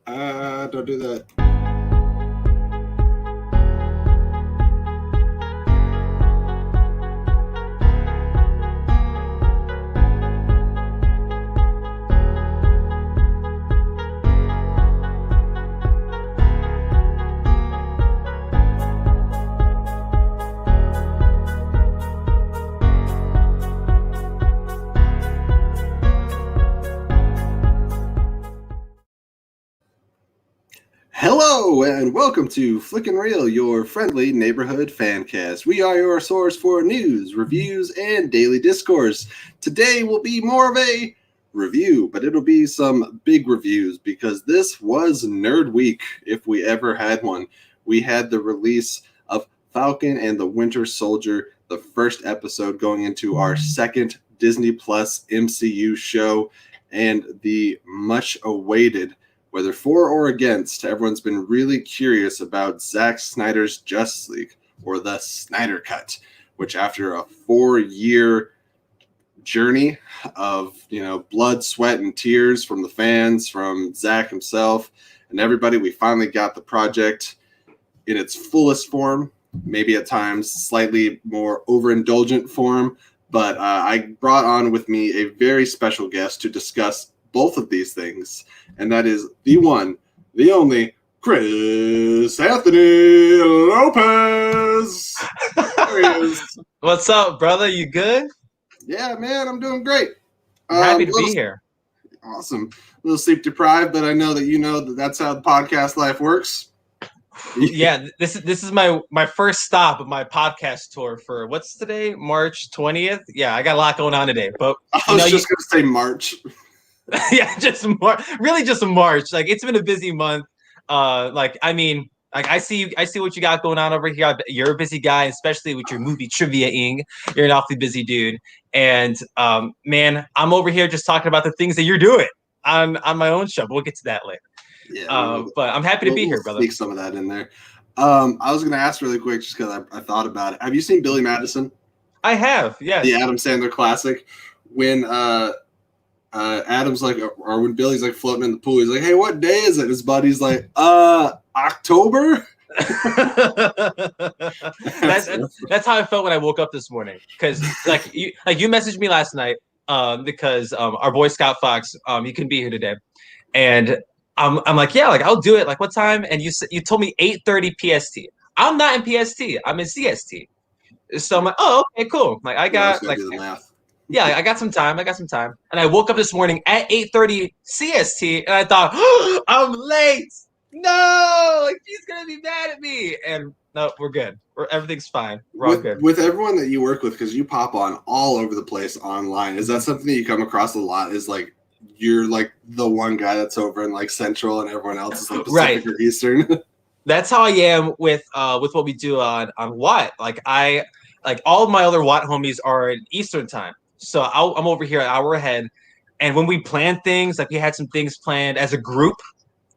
Don't do that. Hello and welcome to Flick-N-Reel, your friendly neighborhood fancast. We are your source for news, reviews, and daily discourse. Today will be more of a review, but it'll be some big reviews because this was Nerd Week, if we ever had one. We had the release of Falcon and the Winter Soldier, the first episode going into our second Disney Plus MCU show, and the much awaited, whether for or against, everyone's been really curious about Zack Snyder's Justice League, or the Snyder Cut, which after a 4-year journey of, blood, sweat, and tears from the fans, from Zack himself, and everybody, we finally got the project in its fullest form, maybe at times slightly more overindulgent form, but I brought on with me a very special guest to discuss both of these things, and that is the one, the only, Chris Anthony Lopez. There he is. What's up, brother? You good? Yeah, man, I'm doing great. I'm happy to be here. Awesome. A little sleep deprived, but I know that that's how the podcast life works. Yeah, this is my first stop of my podcast tour for what's today, March 20th. Yeah, I got a lot going on today, but I was just gonna say March. Yeah, just March. Like, it's been a busy month. I see what you got going on over here. You're a busy guy, especially with your movie trivia-ing. You're an awfully busy dude. And man, I'm over here just talking about the things that you're doing on my own show. But we'll get to that later. Yeah, but I'm happy to be here, brother. Sneak some of that in there. I was gonna ask really quick, just because I thought about it. Have you seen Billy Madison? I have, yes. The Adam Sandler classic. When Adam's like, or when Billy's like floating in the pool, he's like, "Hey, what day is it?" His buddy's like, October. that's how I felt when I woke up this morning, because you messaged me last night because our Boy Scout Fox he couldn't be here today, and I'm like, yeah, like I'll do it. Like, what time? And you told me 8:30 PST. I'm not in PST. I'm in CST. So I'm like, oh, okay, cool. Like, I got yeah, I got some time. And I woke up this morning at 8:30 CST, and I thought, oh, I'm late. No, like, she's gonna be mad at me. And no, we're good. Everything's fine. We're all good. With everyone that you work with, because you pop on all over the place online, is that something that you come across a lot? Is like you're like the one guy that's over in like Central, and everyone else is like Pacific or Eastern. That's how I am with what we do on Watt. Like, all of my other Watt homies are in Eastern time. So I'm over here an hour ahead, and when we plan things, like we had some things planned as a group,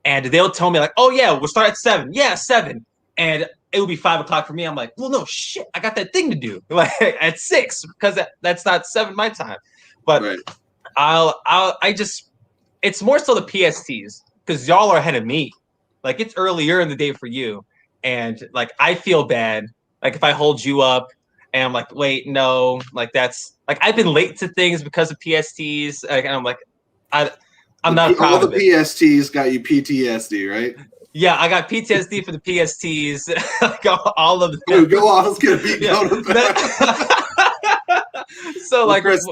and they'll tell me like, "Oh yeah, we'll start at 7." Yeah, 7, and it will be 5 o'clock for me. I'm like, "Well, no shit, I got that thing to do like at 6 because that's not 7 my time." But right. It's more so the PSTs because y'all are ahead of me. Like, it's earlier in the day for you, and like I feel bad like if I hold you up. And I'm like, wait, no, like that's like I've been late to things because of PSTs, and I'm like, I'm not proud of it. All the PSTs got you PTSD, right? Yeah, I got PTSD for the PSTs. All of them. Dude, go off. Let's get a beat going. So, like, Chris,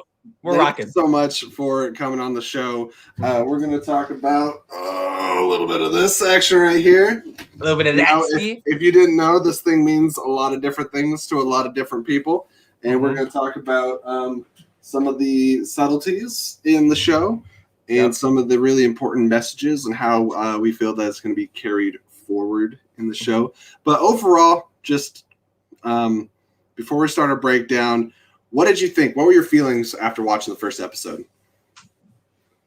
we're rocking. Thank you so much for coming on the show. We're going to talk about a little bit of this section right here. A little bit of that. If you didn't know, this thing means a lot of different things to a lot of different people. And we're going to talk about some of the subtleties in the show and some of the really important messages and how we feel that it's going to be carried forward in the show. But overall, just before we start our breakdown, what did you think? What were your feelings after watching the first episode?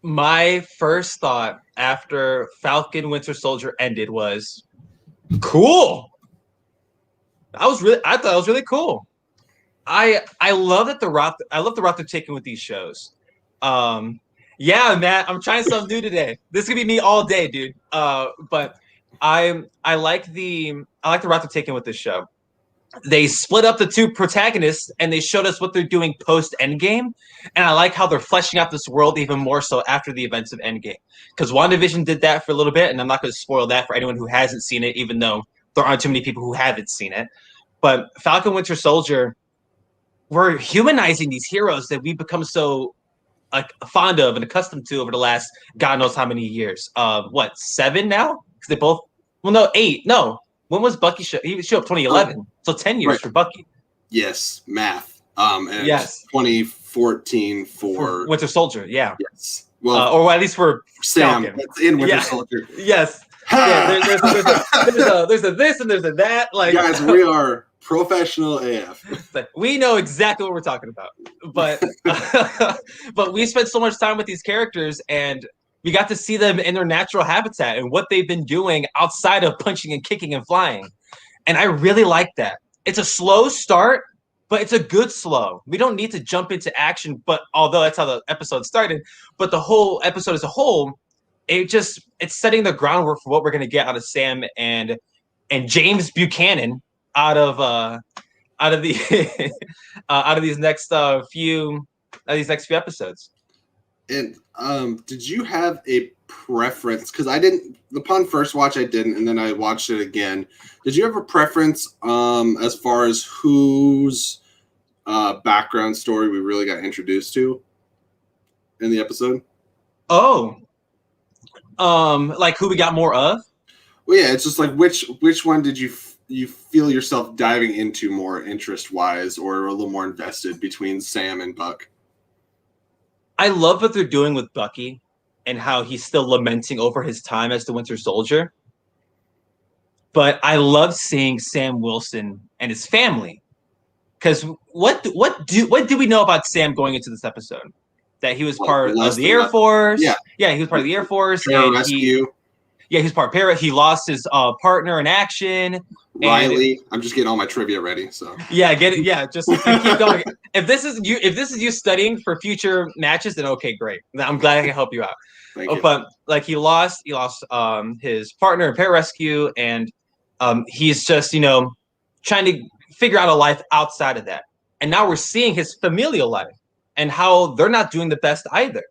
My first thought after Falcon Winter Soldier ended was cool. I thought it was really cool. I love that I love the route they're taking with these shows. Yeah, Matt, I'm trying something new today. This could be me all day, dude. But I like the route they're taking with this show. They split up the two protagonists and they showed us what they're doing post Endgame. And I like how they're fleshing out this world even more so after the events of Endgame. Because WandaVision did that for a little bit, and I'm not going to spoil that for anyone who hasn't seen it, even though there aren't too many people who haven't seen it. But Falcon Winter Soldier, we're humanizing these heroes that we've become so fond of and accustomed to over the last God knows how many years. 7 now? Because they both, well, no, 8. No, when was Bucky show? He showed up 2011, so 10 years for Bucky. Yes, math. And yes, 2014 for Winter Soldier. Yeah. Yes. Well, or at least for Sam. Falcon. That's in Winter Soldier. Yes. Yeah, there's a this and there's a that. Like, guys, we are professional AF. We know exactly what we're talking about. But but we spent so much time with these characters, and we got to see them in their natural habitat and what they've been doing outside of punching and kicking and flying. And I really like that. It's a slow start, but it's a good slow. We don't need to jump into action, but although that's how the episode started, but the whole episode as a whole, it's setting the groundwork for what we're going to get out of Sam and James Buchanan out of the out of these next few episodes. And did you have a preference? Because I didn't. Upon first watch, I didn't, and then I watched it again. Did you have a preference as far as whose background story we really got introduced to in the episode? Oh, like who we got more of? Well, yeah, it's just like which one did you feel yourself diving into more interest-wise or a little more invested between Sam and Buck? I love what they're doing with Bucky and how he's still lamenting over his time as the Winter Soldier. But I love seeing Sam Wilson and his family. Because what do we know about Sam going into this episode? That he was part of the Air Force. Yeah, he was part of the Air Force. Rescue. He was part of Para. He lost his partner in action. Riley. I'm just getting all my trivia ready. So yeah, get it. Yeah, just keep going. If this is you studying for future matches, then okay, great. I'm glad I can help you out. Thank you. But like he lost his partner in pararescue, and he's just trying to figure out a life outside of that. And now we're seeing his familial life and how they're not doing the best either.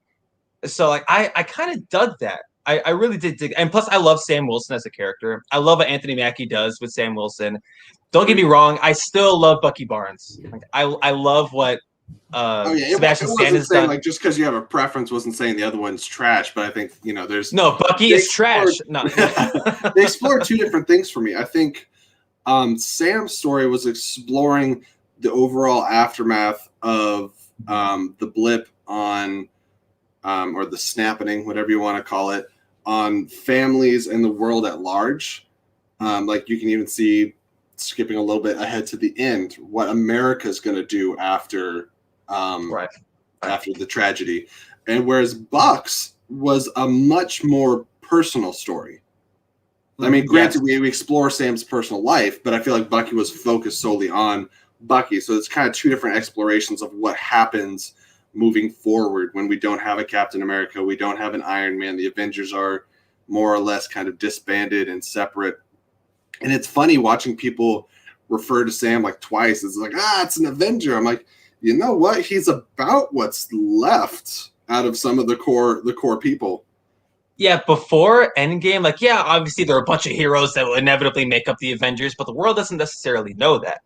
So like I kind of dug that. I really did dig, and plus I love Sam Wilson as a character. I love what Anthony Mackie does with Sam Wilson. Don't get me wrong, I still love Bucky Barnes. Like, I love what Sebastian Stan has done. Like just because you have a preference wasn't saying the other one's trash, but I think there's Bucky is trash. No, they explored two different things for me. I think Sam's story was exploring the overall aftermath of the blip on. Or the snapping, whatever you want to call it, on families and the world at large. Like you can even see, skipping a little bit ahead to the end, what America's going to do after after the tragedy. And whereas Buck's was a much more personal story. I mean, granted, we explore Sam's personal life, but I feel like Bucky was focused solely on Bucky. So it's kind of two different explorations of what happens moving forward when we don't have a Captain America, we don't have an Iron Man, the Avengers are more or less kind of disbanded and separate. And it's funny watching people refer to Sam like twice. It's like, it's an Avenger. I'm like, you know what? He's about what's left out of some of the core people. Yeah, before Endgame, obviously there are a bunch of heroes that will inevitably make up the Avengers, but the world doesn't necessarily know that.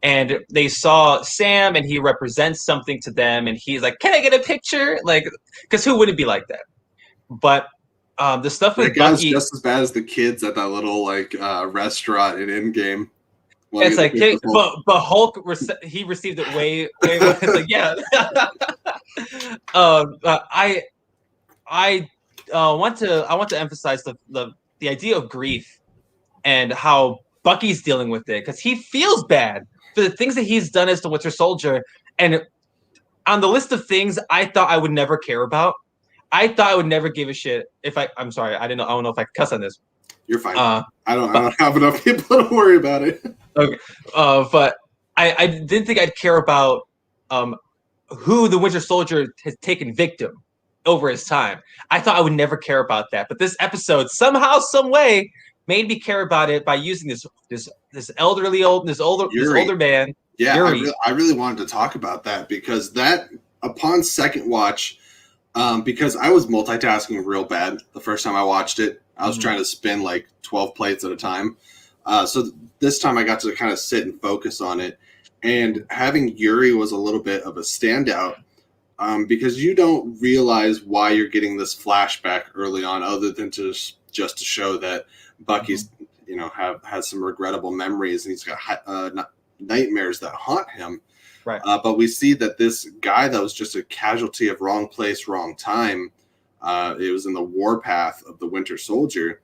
And they saw Sam, and he represents something to them, and he's like, "Can I get a picture?" Like, because who wouldn't be like that? But the stuff with Bucky, just as bad as the kids at that little restaurant in Endgame. It's like, but Hulk, he received it way. It's like, yeah. I want to emphasize the idea of grief and how Bucky's dealing with it, because he feels bad for the things that he's done as the Winter Soldier. And on the list of things I thought I would never care about, I thought I would never give a shit if I'm sorry, I don't know if I could cuss on this. You're fine. I don't have enough people to worry about it. Okay. But I didn't think I'd care about who the Winter Soldier has taken victim. over his time. I thought I would never care about that, but this episode somehow, some way, made me care about it by using this older man. Yeah, Yuri. I really wanted to talk about that because that upon second watch, because I was multitasking real bad the first time I watched it. I was trying to spin like 12 plates at a time. So this time I got to kind of sit and focus on it. And having Yuri was a little bit of a standout because you don't realize why you're getting this flashback early on, other than just to show that Bucky's, has some regrettable memories and he's got nightmares that haunt him. Right. But we see that this guy that was just a casualty of wrong place, wrong time. It was in the warpath of the Winter Soldier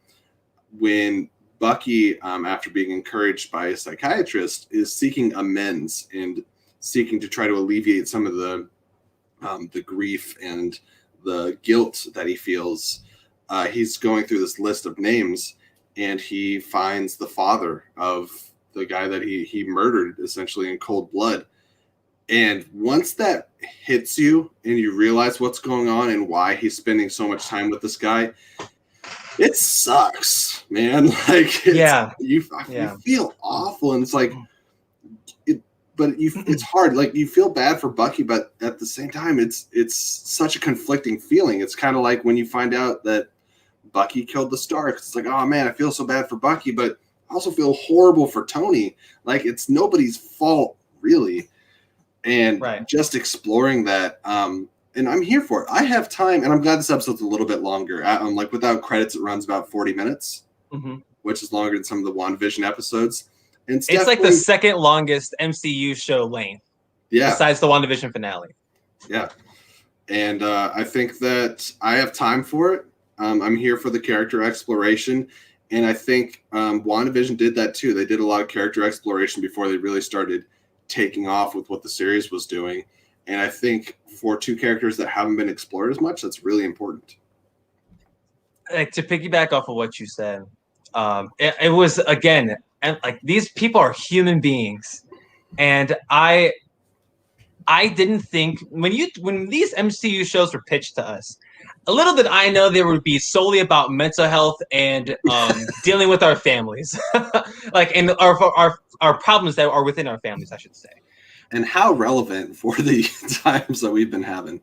when Bucky, after being encouraged by a psychiatrist, is seeking amends and seeking to try to alleviate some of the grief and the guilt that he feels. He's going through this list of names, and he finds the father of the guy that he murdered essentially in cold blood. And once that hits you and you realize what's going on and why he's spending so much time with this guy, it sucks, man. Like, you feel awful, and it's like, it's hard. Like, you feel bad for Bucky, but at the same time, it's such a conflicting feeling. It's kind of like when you find out that Bucky killed the Starks. It's like, oh man, I feel so bad for Bucky, but I also feel horrible for Tony. Like, it's nobody's fault, really. And just exploring that, and I'm here for it. I have time, and I'm glad this episode's a little bit longer. Like, without credits, it runs about 40 minutes, which is longer than some of the WandaVision episodes. And it's like the second longest MCU show length, besides the WandaVision finale. Yeah, and I think that I have time for it. I'm here for the character exploration, and I think WandaVision did that too. They did a lot of character exploration before they really started taking off with what the series was doing. And I think for two characters that haven't been explored as much, that's really important. Like, to piggyback off of what you said, it was, again, and like, these people are human beings. And I didn't think when these MCU shows were pitched to us, a little did I know they would be solely about mental health and dealing with our families, like, and our problems that are within our families, I should say. And how relevant for the times that we've been having.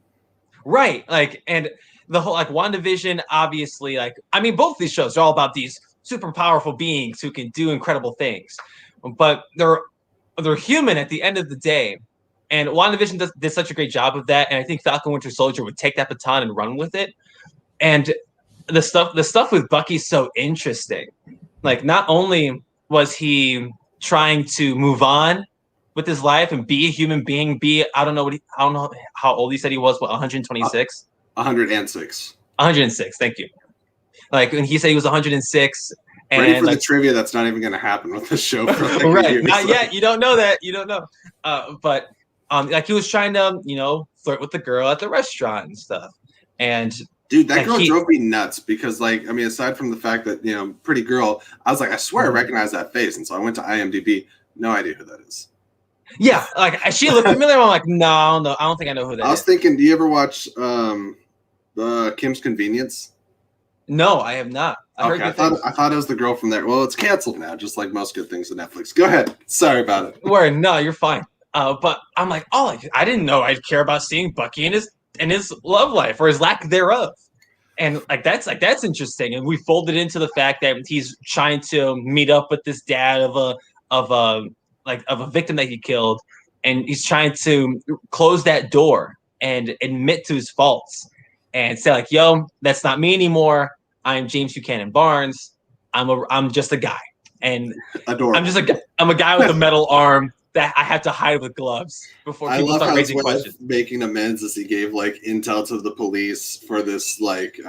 Right. Like, and the whole, like, WandaVision, obviously, like, I mean, both these shows are all about these super powerful beings who can do incredible things, but they're human at the end of the day. And WandaVision did such a great job of that. And I think Falcon Winter Soldier would take that baton and run with it. And the stuff with Bucky's so interesting. Like, not only was he trying to move on with his life and be a human being, I don't know how old he said he was, 126? 106. 106, thank you. Like, when he said he was 106. And ready for the trivia that's not even going to happen with the show. For like right, years. Not yet. You don't know that. You don't know. But like, he was trying to, flirt with the girl at the restaurant and stuff. And dude, that girl drove me nuts because, like, I mean, aside from the fact that, pretty girl, I was like, I swear I recognize that face. And so I went to IMDb. No idea who that is. Yeah, like, she looked familiar. I'm like, no, I don't think I know who that is. I was thinking, do you ever watch Kim's Convenience? No, I have not. I thought it was the girl from there. Well, it's canceled now, just like most good things on Netflix. Go ahead. Sorry about it. Word, no, you're fine. But I'm like, I didn't know I'd care about seeing Bucky in his love life or his lack thereof. And that's interesting. And we folded into the fact that he's trying to meet up with this dad of a victim that he killed, and he's trying to close that door and admit to his faults and say, like, yo, that's not me anymore. I'm James Buchanan Barnes. I'm just a guy. And adorable. I'm a guy with a metal arm that I have to hide with gloves before people start raising questions. Making amends as he gave, like, intel to the police for this, like,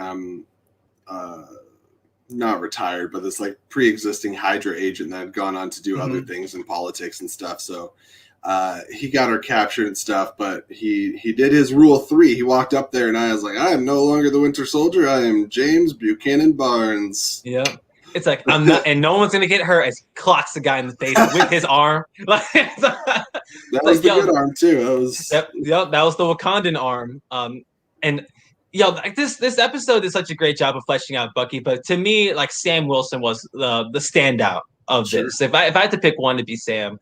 not retired, but this, like, pre-existing Hydra agent that had gone on to do other things in politics and stuff. So he got her captured and stuff, but he did his rule 3. He walked up there and I was like, I am no longer the Winter Soldier. I am James Buchanan Barnes. Yeah. It's like, I'm not, and no one's going to get hurt as he clocks the guy in the face with his arm. That was the good arm too. That was the Wakandan arm. And like this episode did such a great job of fleshing out Bucky, but to me, like Sam Wilson was the standout of this. If I had to pick one, to be Sam,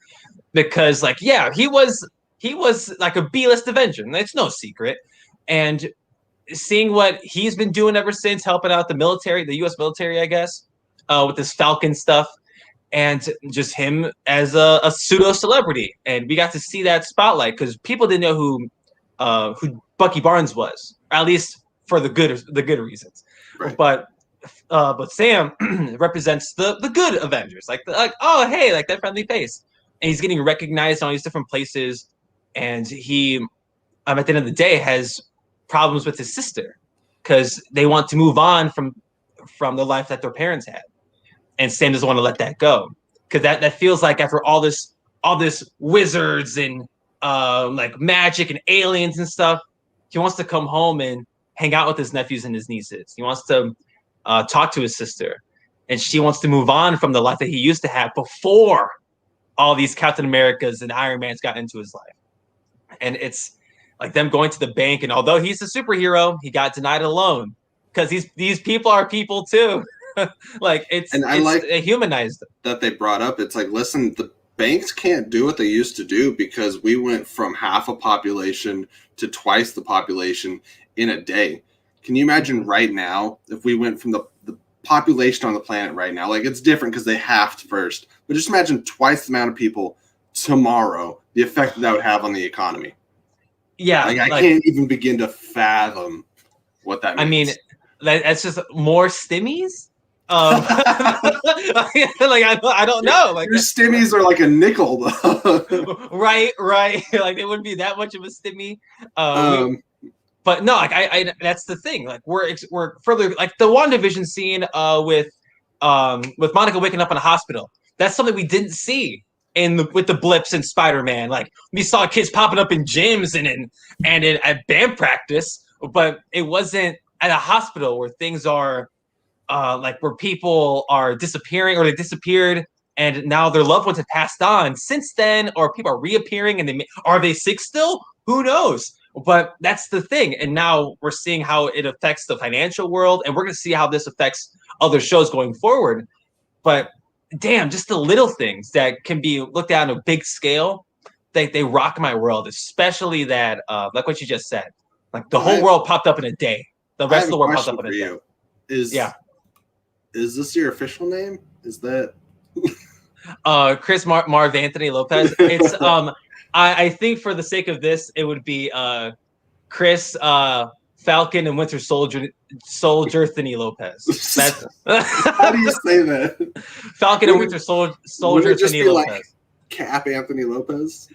because like he was like a B-list Avenger. It's no secret, and seeing what he's been doing ever since, helping out the military, the U.S. military, I guess, with this Falcon stuff, and just him as a pseudo celebrity, and we got to see that spotlight because people didn't know who Bucky Barnes was, or at least for the good reasons. Right. But Sam represents the good Avengers, like oh hey, like that friendly face, and he's getting recognized in all these different places, and he at the end of the day has problems with his sister because they want to move on from the life that their parents had, and Sam doesn't want to let that go because that feels like after all this wizards and like magic and aliens and stuff, he wants to come home and hang out with his nephews and his nieces. He wants to talk to his sister, and she wants to move on from the life that he used to have before all these Captain Americas and Iron Mans got into his life. And it's like them going to the bank, and although he's a superhero, he got denied a loan because these people are people too. Like they humanized them. That they brought up. It's like, listen, the banks can't do what they used to do because we went from half a population to twice the population in a day. Can you imagine right now if we went from the population on the planet right now? Like, it's different because they halved first, but just imagine twice the amount of people tomorrow, the effect that would have on the economy. Yeah, like I can't even begin to fathom what that means. I mean, that's just more stimmies. Like I don't know. Like your stimmies are like a nickel, though. right. Like it wouldn't be that much of a stimmy. But no, like I that's the thing. Like we're further, like the WandaVision scene with Monica waking up in a hospital. That's something we didn't see with the blips in Spider-Man. Like we saw kids popping up in gyms and at band practice, but it wasn't at a hospital where things are like where people are disappearing or they disappeared and now their loved ones have passed on since then, or people are reappearing and are they sick still? Who knows? But that's the thing. And now we're seeing how it affects the financial world, and we're going to see how this affects other shows going forward. But damn, just the little things that can be looked at on a big scale, they rock my world, especially that, like what you just said, like the whole world popped up in a day. The rest of the world popped up in a day. Is this your official name? Is that Chris Marv Anthony Lopez? It's I think for the sake of this, it would be Chris Falcon and Winter Soldier Anthony Lopez. That's how do you say that? Falcon and Winter Soldier Anthony Lopez. Like Cap Anthony Lopez.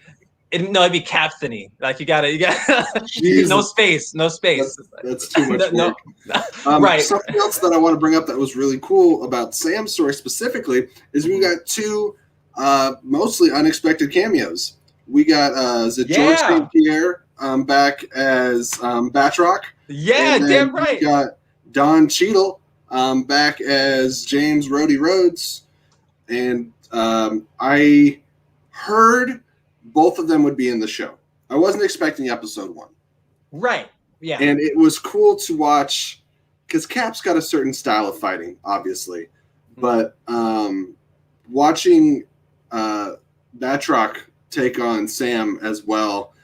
It'd be Capthany. Like you got no space. That's too much work. Right. Something else that I want to bring up that was really cool about Sam's story specifically is we got two mostly unexpected cameos. We got George St. Pierre back as Batroc. Yeah, damn right. We got Don Cheadle back as James Rhodey Rhodes, and I heard both of them would be in the show. I wasn't expecting episode 1. Right. Yeah. And it was cool to watch because Cap's got a certain style of fighting, obviously. But watching Batroc take on Sam as well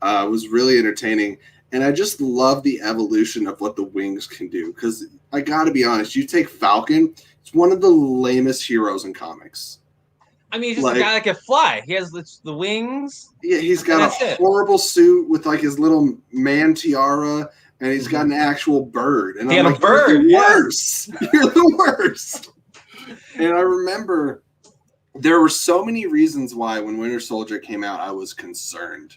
was really entertaining. And I just love the evolution of what the wings can do. Because I got to be honest, you take Falcon, it's one of the lamest heroes in comics. I mean, he's just a guy that can fly. He has the wings. Yeah, he's got a horrible suit with like his little man tiara, and he's got an actual bird. And I'm like, bird. You're the worst. You're the worst. And I remember there were so many reasons why when Winter Soldier came out, I was concerned.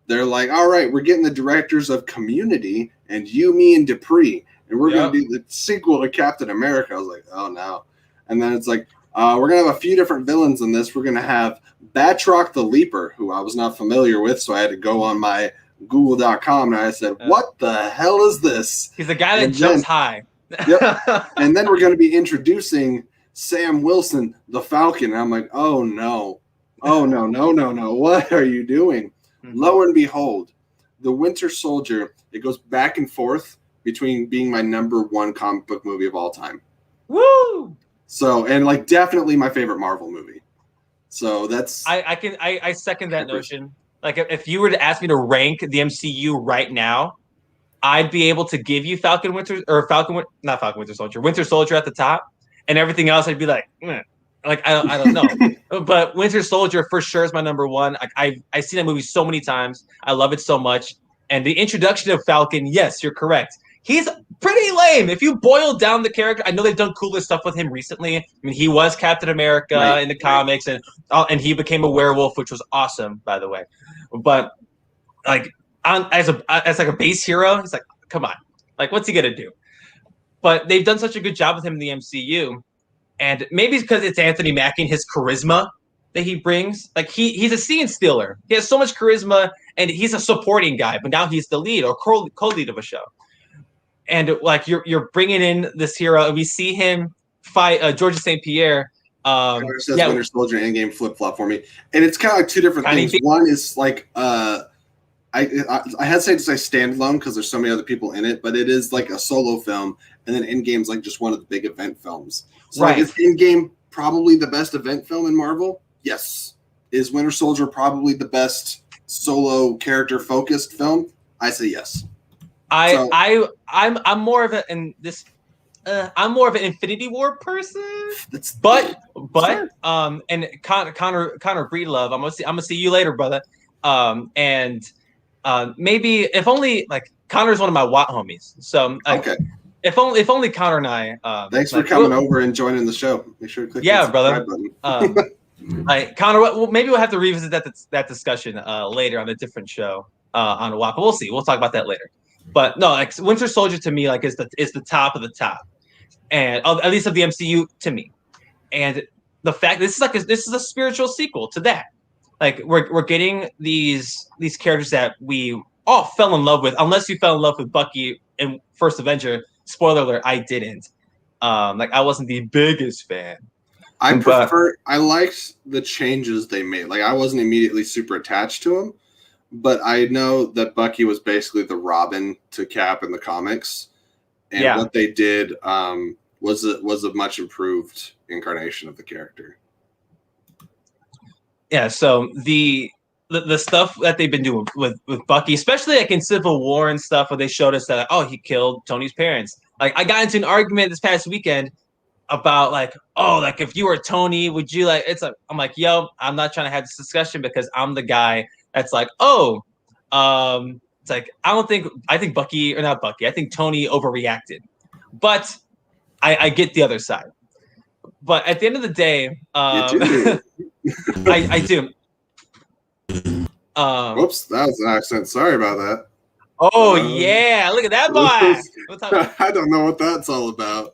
They're like, all right, we're getting the directors of Community and you, me, and Dupree, and we're going to do the sequel to Captain America. I was like, oh, no. And then it's like, we're going to have a few different villains in this. We're going to have Batroc the Leaper, who I was not familiar with, so I had to go on my Google.com, and I said, what the hell is this? He's the guy that jumps high. Yep. And then we're going to be introducing Sam Wilson, the Falcon. And I'm like, oh, no. Oh, no. What are you doing? Mm-hmm. Lo and behold, the Winter Soldier, it goes back and forth between being my number one comic book movie of all time. Woo! So, and like definitely my favorite Marvel movie. So that's I second that notion. Like if you were to ask me to rank the MCU right now, I'd be able to give you Winter Soldier, Winter Soldier at the top, and everything else I'd be like, like I don't know. But Winter Soldier for sure is my number one. Like I've seen that movie so many times. I love it so much. And the introduction of Falcon, yes, you're correct. He's pretty lame. If you boil down the character, I know they've done cooler stuff with him recently. I mean, he was Captain America in the comics, and he became a werewolf, which was awesome, by the way. But like as like a base hero, he's like, come on, like what's he gonna do? But they've done such a good job with him in the MCU, and maybe it's because it's Anthony Mackie and his charisma that he brings. Like he's a scene stealer. He has so much charisma, and he's a supporting guy. But now he's the lead or co-lead of a show. And like you're bringing in this hero, and we see him fight Georges St. Pierre. It says Winter Soldier Endgame flip flop for me, and it's kind of like two different things. One is like I had to say standalone because there's so many other people in it, but it is like a solo film, and then Endgame's like just one of the big event films. So like, is Endgame probably the best event film in Marvel? Yes. Is Winter Soldier probably the best solo character focused film? I say yes. I'm more of I'm more of an Infinity War person, but and Connor Breedlove, I'm gonna see you later, brother. And maybe if only like Connor's one of my Watt homies, so okay. If only Connor and I. Thanks for coming over and joining the show. Make sure to click the subscribe button. Connor, maybe we'll have to revisit that discussion later on a different show on Watt, but we'll see. We'll talk about that later. But no, like Winter Soldier to me, like is the top of the top, and at least of the MCU to me. And the fact this is a spiritual sequel to that. Like we're getting these characters that we all fell in love with, unless you fell in love with Bucky in First Avenger. Spoiler alert, I didn't. Like I wasn't the biggest fan. I liked the changes they made. Like I wasn't immediately super attached to him. But I know that Bucky was basically the Robin to Cap in the comics, and what they did was a much improved incarnation of the character. Yeah. So the stuff that they've been doing with Bucky, especially like in Civil War and stuff, where they showed us that he killed Tony's parents. Like I got into an argument this past weekend about like if you were Tony, would you like? It's like I'm like, yo, I'm not trying to have this discussion because I'm the guy. That's like, it's like I think Bucky or not Bucky. I think Tony overreacted, but I get the other side. But at the end of the day, I do. Whoops, that was an accent. Sorry about that. Yeah, look at that boy. I don't know what that's all about.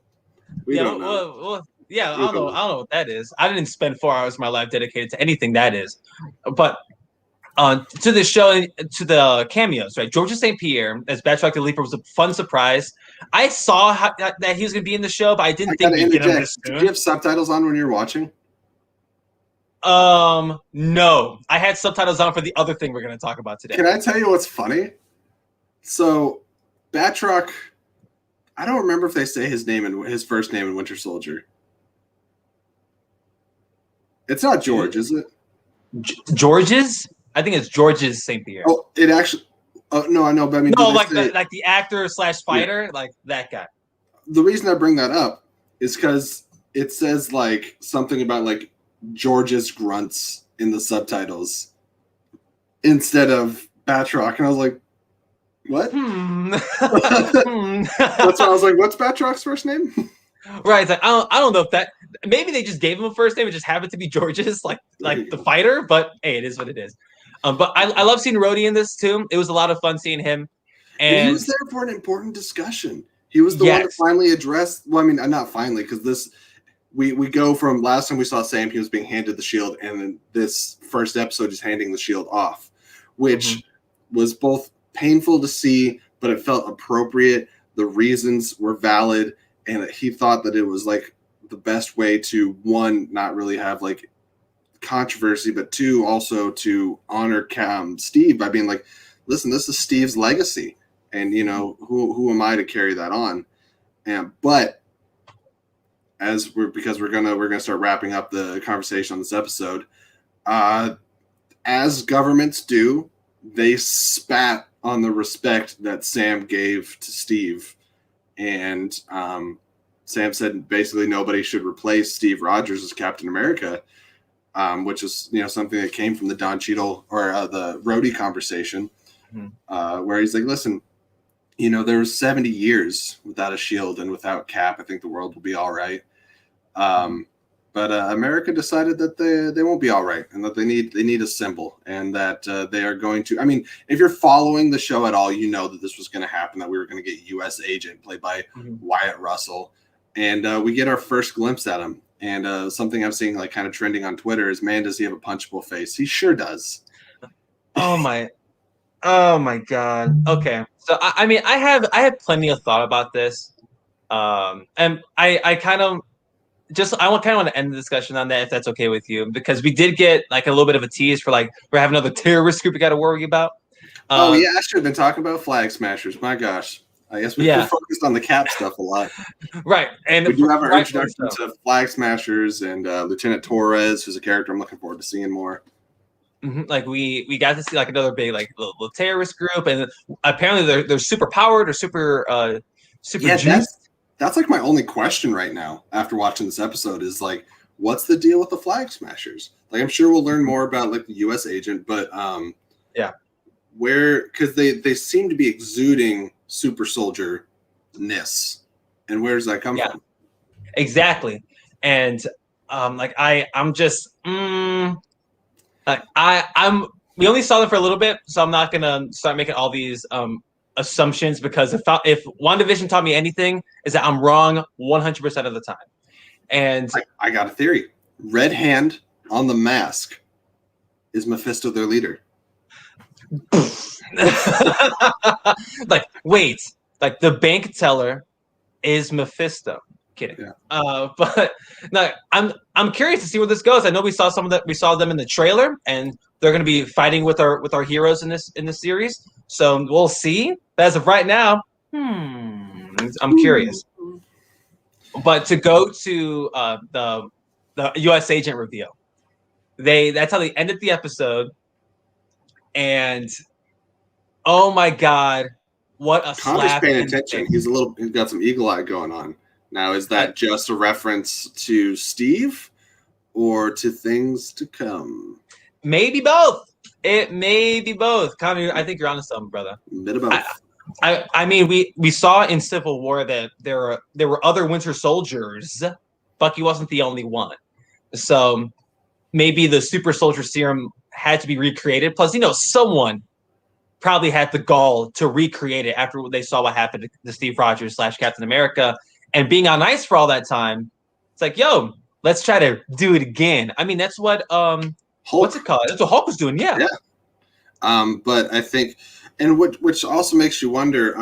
I don't know what that is. I didn't spend 4 hours of my life dedicated to anything that is, but. To the show, to the cameos, right? Georges St. Pierre as Batroc the Leaper was a fun surprise. I saw that he was going to be in the show, but I didn't think we'd get him this soon. Did you have subtitles on when you were watching? No. I had subtitles on for the other thing we're going to talk about today. Can I tell you what's funny? So, Batroc, I don't remember if they say his first name in Winter Soldier. It's not George, is it? George's? I think it's Georges St. Pierre. Oh, it actually. No, I know, but I mean, no, like the actor / fighter, like that guy. The reason I bring that up is because it says like something about like George's grunts in the subtitles instead of Batroc, and I was like, what? That's why I was like, what's Batroc's first name? Right. It's like, I don't know if that maybe they just gave him a first name and just happened to be George's, like the fighter, but hey, it is what it is. But I love seeing Rhodey in this too. It was a lot of fun seeing him. And he was there for an important discussion. He was the one to finally address. Well, I mean, not finally, because we go from last time we saw Sam, he was being handed the shield, and then this first episode is handing the shield off, which was both painful to see, but it felt appropriate. The reasons were valid, and he thought that it was like the best way to, one, not really have like controversy, but two, also to honor Steve by being like, listen, this is Steve's legacy, and who am I to carry that on? But because we're gonna start wrapping up the conversation on this episode, as governments do, they spat on the respect that Sam gave to Steve, and Sam said basically nobody should replace Steve Rogers as Captain America, which is something that came from the Don Cheadle or the Rhodey conversation, where he's like, listen, there was 70 years without a shield and without Cap. I think the world will be all right. But America decided that they won't be all right, and that they need a symbol, and that they are going to. I mean, if you're following the show at all, you know that this was going to happen. That we were going to get U.S. Agent played by Wyatt Russell, and we get our first glimpse at him. And something I'm seeing like kind of trending on Twitter is, man, does he have a punchable face? He sure does. Oh my God. Okay, so I mean, I have plenty of thought about this, and I kind of. I want to end the discussion on that, if that's okay with you, because we did get like a little bit of a tease for like we're having another terrorist group we got to worry about. Oh yeah, I should have been talking about Flag Smashers. My gosh, I guess we focused on the Cap stuff a lot. Right, and we do have our introduction to Flag Smashers and Lieutenant Torres, who's a character I'm looking forward to seeing more. Like we got to see like another big like little terrorist group, and apparently they're super powered or super juiced. That's like my only question right now after watching this episode is like, what's the deal with the Flag Smashers? Like, I'm sure we'll learn more about like the U.S. agent, but because they seem to be exuding super soldier-ness, and where does that come from? Exactly, and I'm just we only saw them for a little bit, so I'm not gonna start making all these assumptions, because if WandaVision taught me anything, is that I'm wrong 100% of the time. And I got a theory. Red hand on the mask is Mephisto their leader. Like, wait, like the bank teller is Mephisto. Kidding. Yeah. But no, I'm curious to see where this goes. I know we saw them in the trailer, and they're going to be fighting with our heroes in this series. So we'll see. But as of right now, I'm curious. But to go to the U.S. agent reveal, that's how they ended the episode, and oh my God, what a slap! Paying attention. He's got some eagle eye going on. Now, is that just a reference to Steve or to things to come? Maybe both. It may be both. Connor, I think you're onto something, brother. A bit of both. I mean, we saw in Civil War that there were other Winter Soldiers. Bucky wasn't the only one. So maybe the super soldier serum had to be recreated. Plus, someone probably had the gall to recreate it after they saw what happened to Steve Rogers / Captain America. And being on ice for all that time, it's like, yo, let's try to do it again. I mean, that's what Hulk. What's it called? That's what Hulk was doing, yeah. But I think, and which also makes you wonder,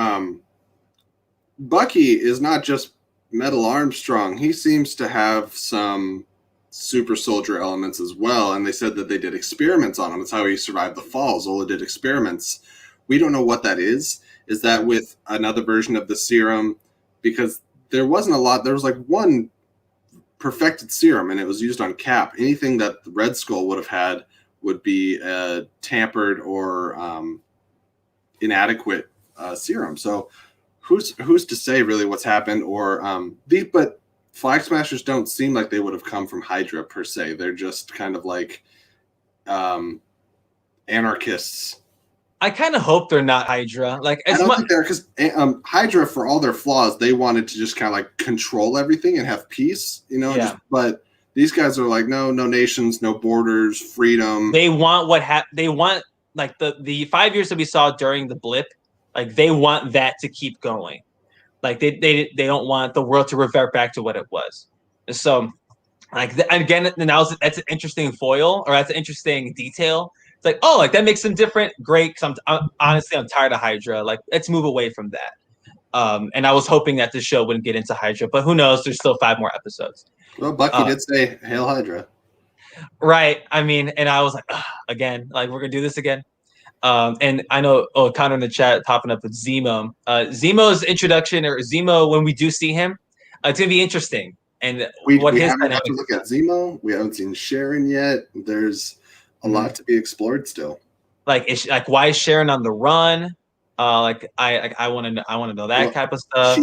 Bucky is not just Metal Armstrong. He seems to have some super soldier elements as well. And they said that they did experiments on him. That's how he survived the fall. Zola did experiments. We don't know what that is. Is that with another version of the serum? Because there wasn't a lot. There was like one perfected serum, and it was used on Cap. Anything that the Red Skull would have had would be a tampered or inadequate serum. So who's to say really what's happened? Or but Flag Smashers don't seem like they would have come from Hydra per se. They're just kind of like anarchists. I kind of hope they're not Hydra. Like, I don't think they're, because Hydra, for all their flaws, they wanted to just kind of like control everything and have peace, but these guys are like, no nations, no borders, freedom. They want they want like the 5 years that we saw during the blip, like they want that to keep going. Like they don't want the world to revert back to what it was. So like again, that's an interesting foil, or that's an interesting detail. It's like, oh, like that makes them different. Great. Because I'm tired of Hydra. Like, let's move away from that. And I was hoping that this show wouldn't get into Hydra, but who knows? There's still 5 more episodes. Well, Bucky did say, "Hail Hydra." Right. I mean, and I was like, again, like we're gonna do this again. And I know Connor in the chat popping up with Zemo. Zemo's introduction or Zemo when we do see him, it's gonna be interesting. And we his haven't got dynamic. to look at Zemo. We haven't seen Sharon yet. There's a lot to be explored still. Like, why is Sharon on the run? I want to know that type of stuff.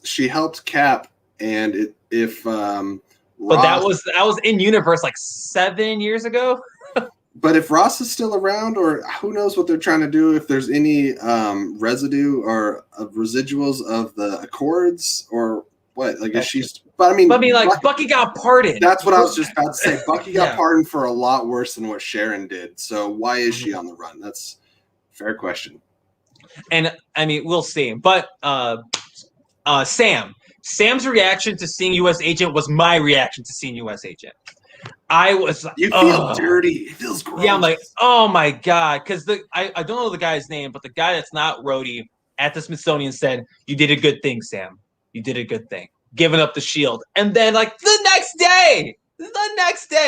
She helped Cap, and but that was in universe like 7 years ago. But if Ross is still around, or who knows what they're trying to do, if there's any residue or residuals of the Accords or what, like if she's. But I mean, Bucky got pardoned. That's what I was just about to say. Bucky got pardoned for a lot worse than what Sharon did. So why is she on the run? That's a fair question. And I mean, we'll see. But Sam's reaction to seeing U.S. Agent was my reaction to seeing U.S. Agent. I was like, you feel dirty. It feels gross. Yeah, I'm like, oh my God. Because I don't know the guy's name, but the guy that's not Rhodey at the Smithsonian said, "You did a good thing, Sam. You did a good thing. Giving up the shield." And then like the next day,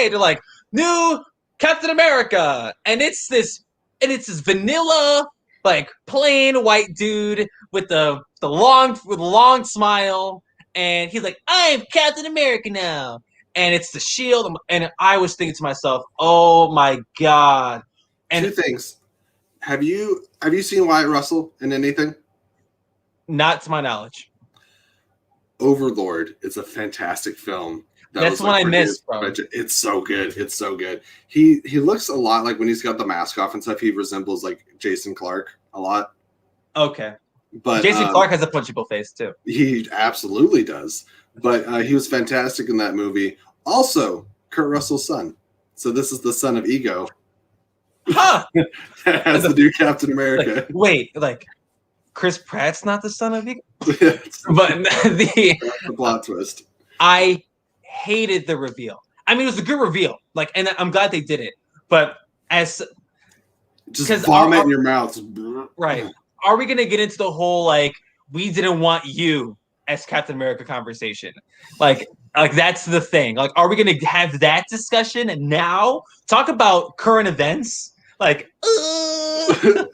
they're like, new Captain America. And it's this vanilla, like plain white dude with the long smile. And he's like, "I'm Captain America now." And it's the shield. And I was thinking to myself, oh my God. And two things. Have you seen Wyatt Russell in anything? Not to my knowledge. Overlord is a fantastic film. That's one I missed, bro. It's so good. It's so good. He looks a lot like when he's got the mask off and stuff. He resembles like Jason Clarke a lot. Okay. But Jason Clarke has a punchable face too. He absolutely does. But he was fantastic in that movie. Also, Kurt Russell's son. So this is the son of Ego. Huh. As the new Captain America. Like Chris Pratt's not the son of Ego? But the plot twist. I hated the reveal. I mean, it was a good reveal. Like, and I'm glad they did it. But just vomit in your mouth. Right. Are we gonna get into the whole like we didn't want you as Captain America conversation? Like that's the thing. Like, are we gonna have that discussion now? Talk about current events. Like, I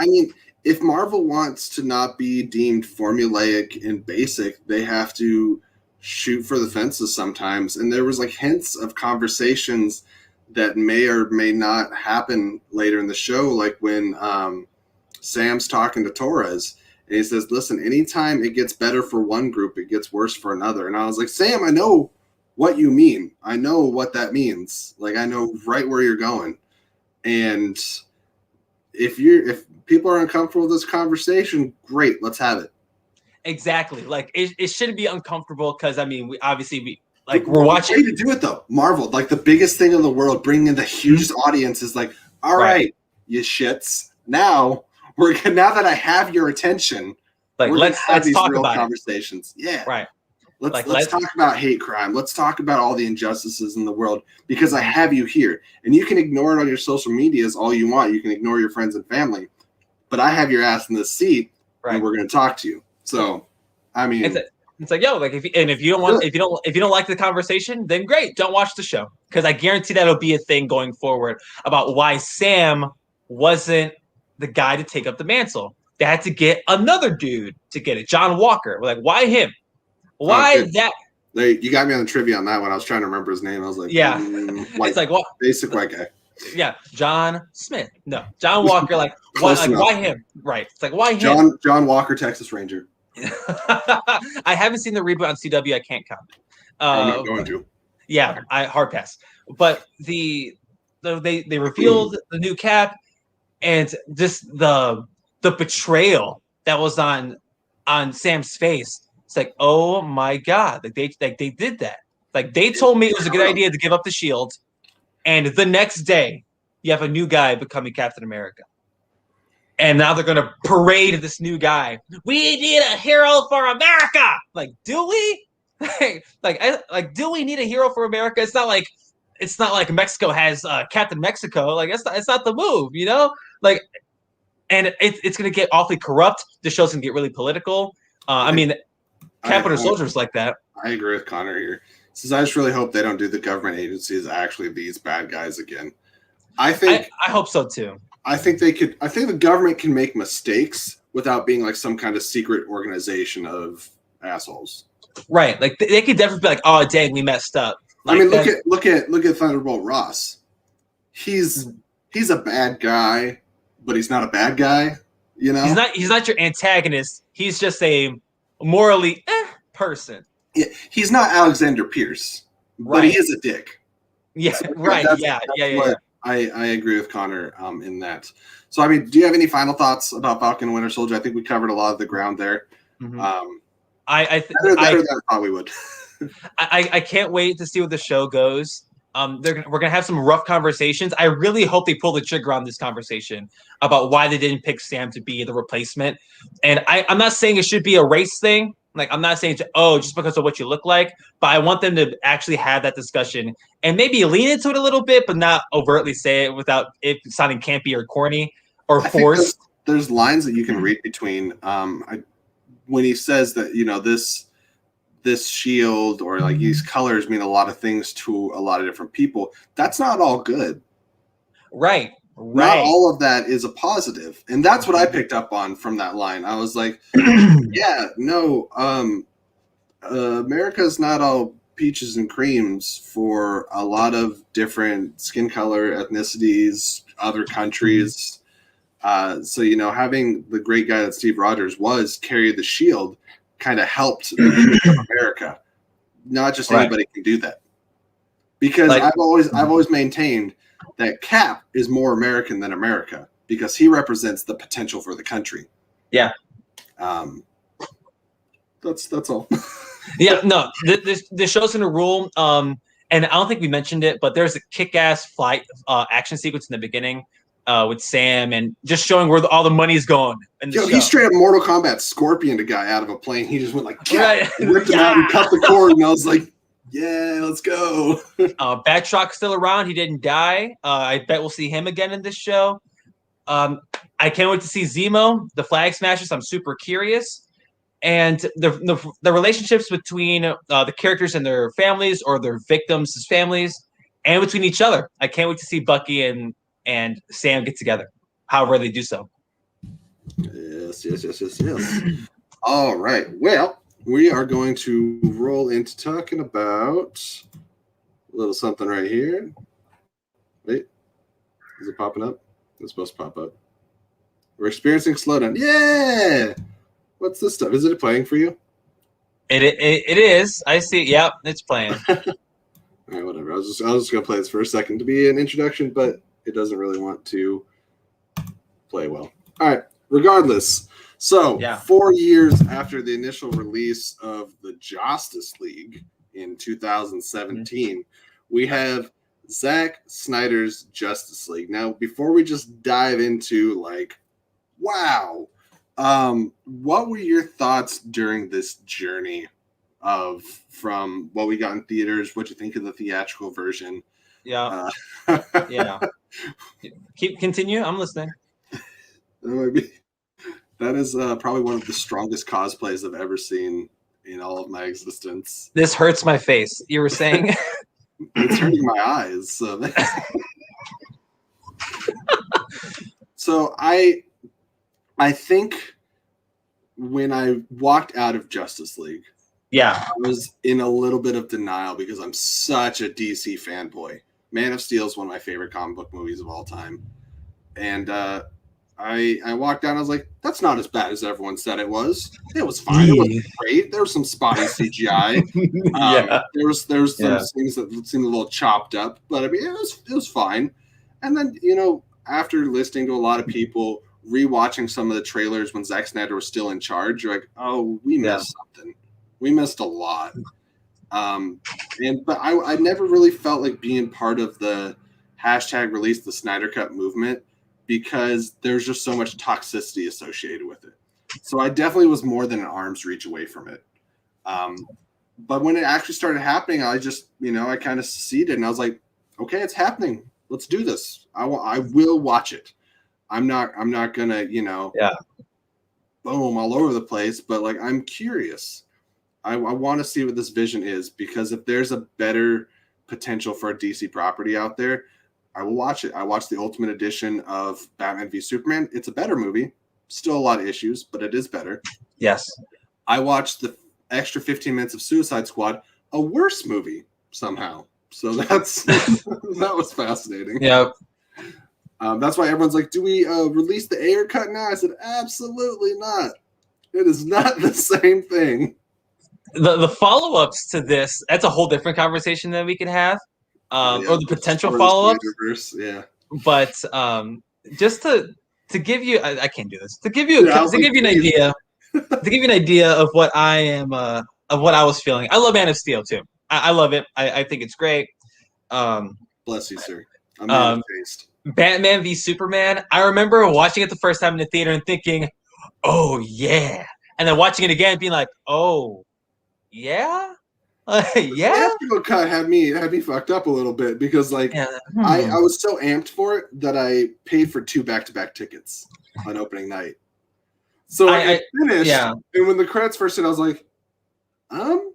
mean, if Marvel wants to not be deemed formulaic and basic, they have to shoot for the fences sometimes. And there was like hints of conversations that may or may not happen later in the show, like when Sam's talking to Torres. And he says, "Listen, anytime it gets better for one group, it gets worse for another." And I was like, "Sam, I know what you mean. I know what that means. Like, I know right where you're going. And if people are uncomfortable with this conversation, great, let's have it." Exactly. Like, it shouldn't be uncomfortable because, I mean, we're watching. Way to do it, though. Marvel, like the biggest thing in the world, bringing in the hugest audience is like, all right, you shits. Now that I have your attention, like let's talk about conversations. Yeah, right. Let's talk about hate crime. Let's talk about all the injustices in the world because I have you here, and you can ignore it on your social medias all you want. You can ignore your friends and family, but I have your ass in this seat, and we're going to talk to you. So, I mean, it's like, yo, like if you don't like the conversation, then great, don't watch the show because I guarantee that'll be a thing going forward about why Sam wasn't the guy to take up the mantle. They had to get another dude to get it. John Walker. We're like, why him? Why that? You got me on the trivia on that one. I was trying to remember his name. I was like, it's like what? Basic white guy. Yeah, John Smith. No, John Walker. Like why? Why him? Right. It's like why him? John Walker, Texas Ranger. I haven't seen the reboot on CW. I can't comment. I'm not going to. Yeah, hard pass. But they revealed the new Cap. And just the betrayal that was on Sam's face. It's like, oh my God. Like they did that. Like they told me it was a good idea to give up the shield. And the next day, you have a new guy becoming Captain America. And now they're gonna parade this new guy. We need a hero for America. Like, do we? Do we need a hero for America? It's not like Mexico has Captain Mexico. Like it's not the move, you know? Like, and it's gonna get awfully corrupt. The show's gonna get really political. I mean, Captain Soldier's like that. I agree with Connor here. Says I just really hope they don't do the government agencies actually these bad guys again. I think I hope so too. I think the government can make mistakes without being like some kind of secret organization of assholes. Right. Like they could definitely be like, oh dang, we messed up. Like, I mean, look at Thunderbolt Ross. He's a bad guy, but he's not a bad guy. You know, he's not your antagonist. He's just a morally person. Yeah, he's not Alexander Pierce, but he is a dick. Yeah, so, right. That's yeah. I agree with Connor in that. So, I mean, do you have any final thoughts about Falcon and Winter Soldier? I think we covered a lot of the ground there. Mm-hmm. Better than Hollywood. I can't wait to see where the show goes. We're gonna have some rough conversations. I really hope they pull the trigger on this conversation about why they didn't pick Sam to be the replacement. And I'm not saying it should be a race thing. Like, I'm not saying just because of what you look like, but I want them to actually have that discussion and maybe lean into it a little bit, but not overtly say it without it sounding campy or corny or forced. There's lines that you can read between when he says that, you know, this shield or like these colors mean a lot of things to a lot of different people. That's not all good. Right. Not all of that is a positive. And that's what I picked up on from that line. I was like, yeah, no, America's not all peaches and creams for a lot of different skin color, ethnicities, other countries. So, you know, having the great guy that Steve Rogers was carry the shield kind of helped the image of America. Not just anybody can do that. Because I've always maintained that Cap is more American than America because he represents the potential for the country. Yeah. That's all. Yeah, no, this show's gonna rule. And I don't think we mentioned it, but there's a kick-ass flight action sequence in the beginning with Sam and just showing where all the money's going. He straight up Mortal Kombat scorpioned a guy out of a plane. He just went like, ripped him out and cut the cord, and I was like, yeah, let's go. Batrock's still around. He didn't die. I bet we'll see him again in this show. I can't wait to see Zemo, the Flag Smashers. I'm super curious. And the relationships between the characters and their families or their victims' families and between each other. I can't wait to see Bucky and Sam get together, however they do so. Yes. All right. Well, we are going to roll into talking about a little something right here. Wait, is it popping up? It's supposed to pop up. We're experiencing slowdown. Yeah! What's this stuff? Is it playing for you? It is. I see. Yep, it's playing. All right, whatever. I was just going to play this for a second to be an introduction, but it doesn't really want to play well. All right. Regardless. So, 4 years after the initial release of the Justice League in 2017, we have Zack Snyder's Justice League. Now, before we just dive into like, wow, what were your thoughts during this journey from what we got in theaters? What you think of the theatrical version? Yeah. Continue. I'm listening. That is probably one of the strongest cosplays I've ever seen in all of my existence. This hurts my face. You were saying? It's hurting my eyes. So I think when I walked out of Justice League, I was in a little bit of denial because I'm such a DC fanboy. Man of Steel is one of my favorite comic book movies of all time. And I walked down. I was like, "That's not as bad as everyone said it was. It was fine. It wasn't great. There was some spotty CGI. There was some things that seemed a little chopped up, but I mean, it was fine." And then, you know, after listening to a lot of people rewatching some of the trailers when Zack Snyder was still in charge, you're like, "Oh, we missed something. We missed a lot." But I never really felt like being part of the hashtag release the Snyder Cut movement, because there's just so much toxicity associated with it. So I definitely was more than an arm's reach away from it. But when it actually started happening, I just, you know, I kind of seceded and I was like, okay, it's happening. Let's do this. I will watch it. I'm not gonna, you know, boom all over the place, but like, I'm curious. I want to see what this vision is, because if there's a better potential for a DC property out there, I will watch it. I watched the Ultimate Edition of Batman v Superman. It's a better movie. Still a lot of issues, but it is better. Yes. I watched the extra 15 minutes of Suicide Squad, a worse movie somehow. So that's that was fascinating. Yeah. That's why everyone's like, do we release the Ayer cut now? I said, absolutely not. It is not the same thing. The follow-ups to this, that's a whole different conversation that we could have. Or the potential follow-ups. Yeah. But just to give you, I can't do this. To give you an idea, to give you an idea of what I am, of what I was feeling. I love Man of Steel too. I love it. I think it's great. Bless you, sir. I'm man of taste. Batman v Superman. I remember watching it the first time in the theater and thinking, "Oh yeah," and then watching it again, being like, "Oh yeah." Yeah. The theatrical cut had me fucked up a little bit because I was so amped for it that I paid for 2 back-to-back tickets on opening night. So I finished, and when the credits first hit, I was like, and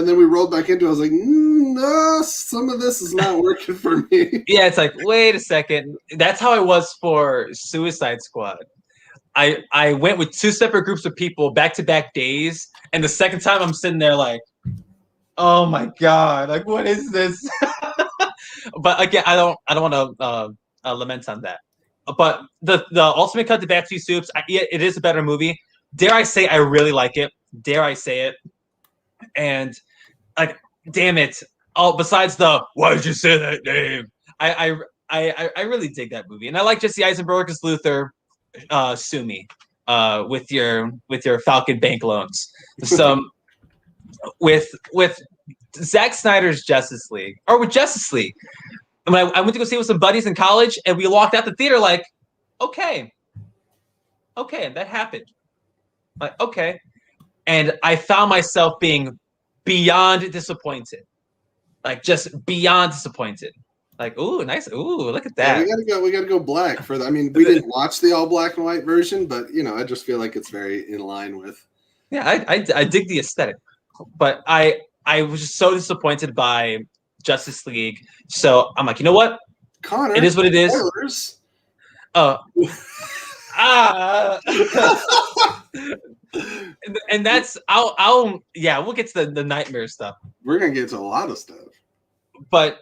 then we rolled back into it. I was like, no, some of this is not working for me. Yeah, it's like, wait a second. That's how I was for Suicide Squad. I went with 2 separate groups of people back-to-back days, and the second time I'm sitting there like, oh my god, like what is this? But again, I don't want to lament on that. But the Ultimate Cut to Bat Two Soups, it is a better movie. Dare I say I really like it? Dare I say it? And like, damn it! Besides the why did you say that name? I really dig that movie, and I like Jesse Eisenberg as Luthor. Sue me with your Falcon bank loans. So with Zack Snyder's Justice League, or with Justice League, I went to go see it with some buddies in college, and we walked out the theater like, okay, that happened. Like, okay. And I found myself being beyond disappointed. Like, just beyond disappointed. Like, ooh, nice. Ooh, look at that. Yeah, we gotta go black for that. I mean, we didn't watch the all black and white version, but I just feel like it's very in line with. Yeah, I dig the aesthetic, but I was just so disappointed by Justice League. So I'm like, you know what? Connor, it is what it is. Spoilers. And that's we'll get to the nightmare stuff. We're gonna get to a lot of stuff. But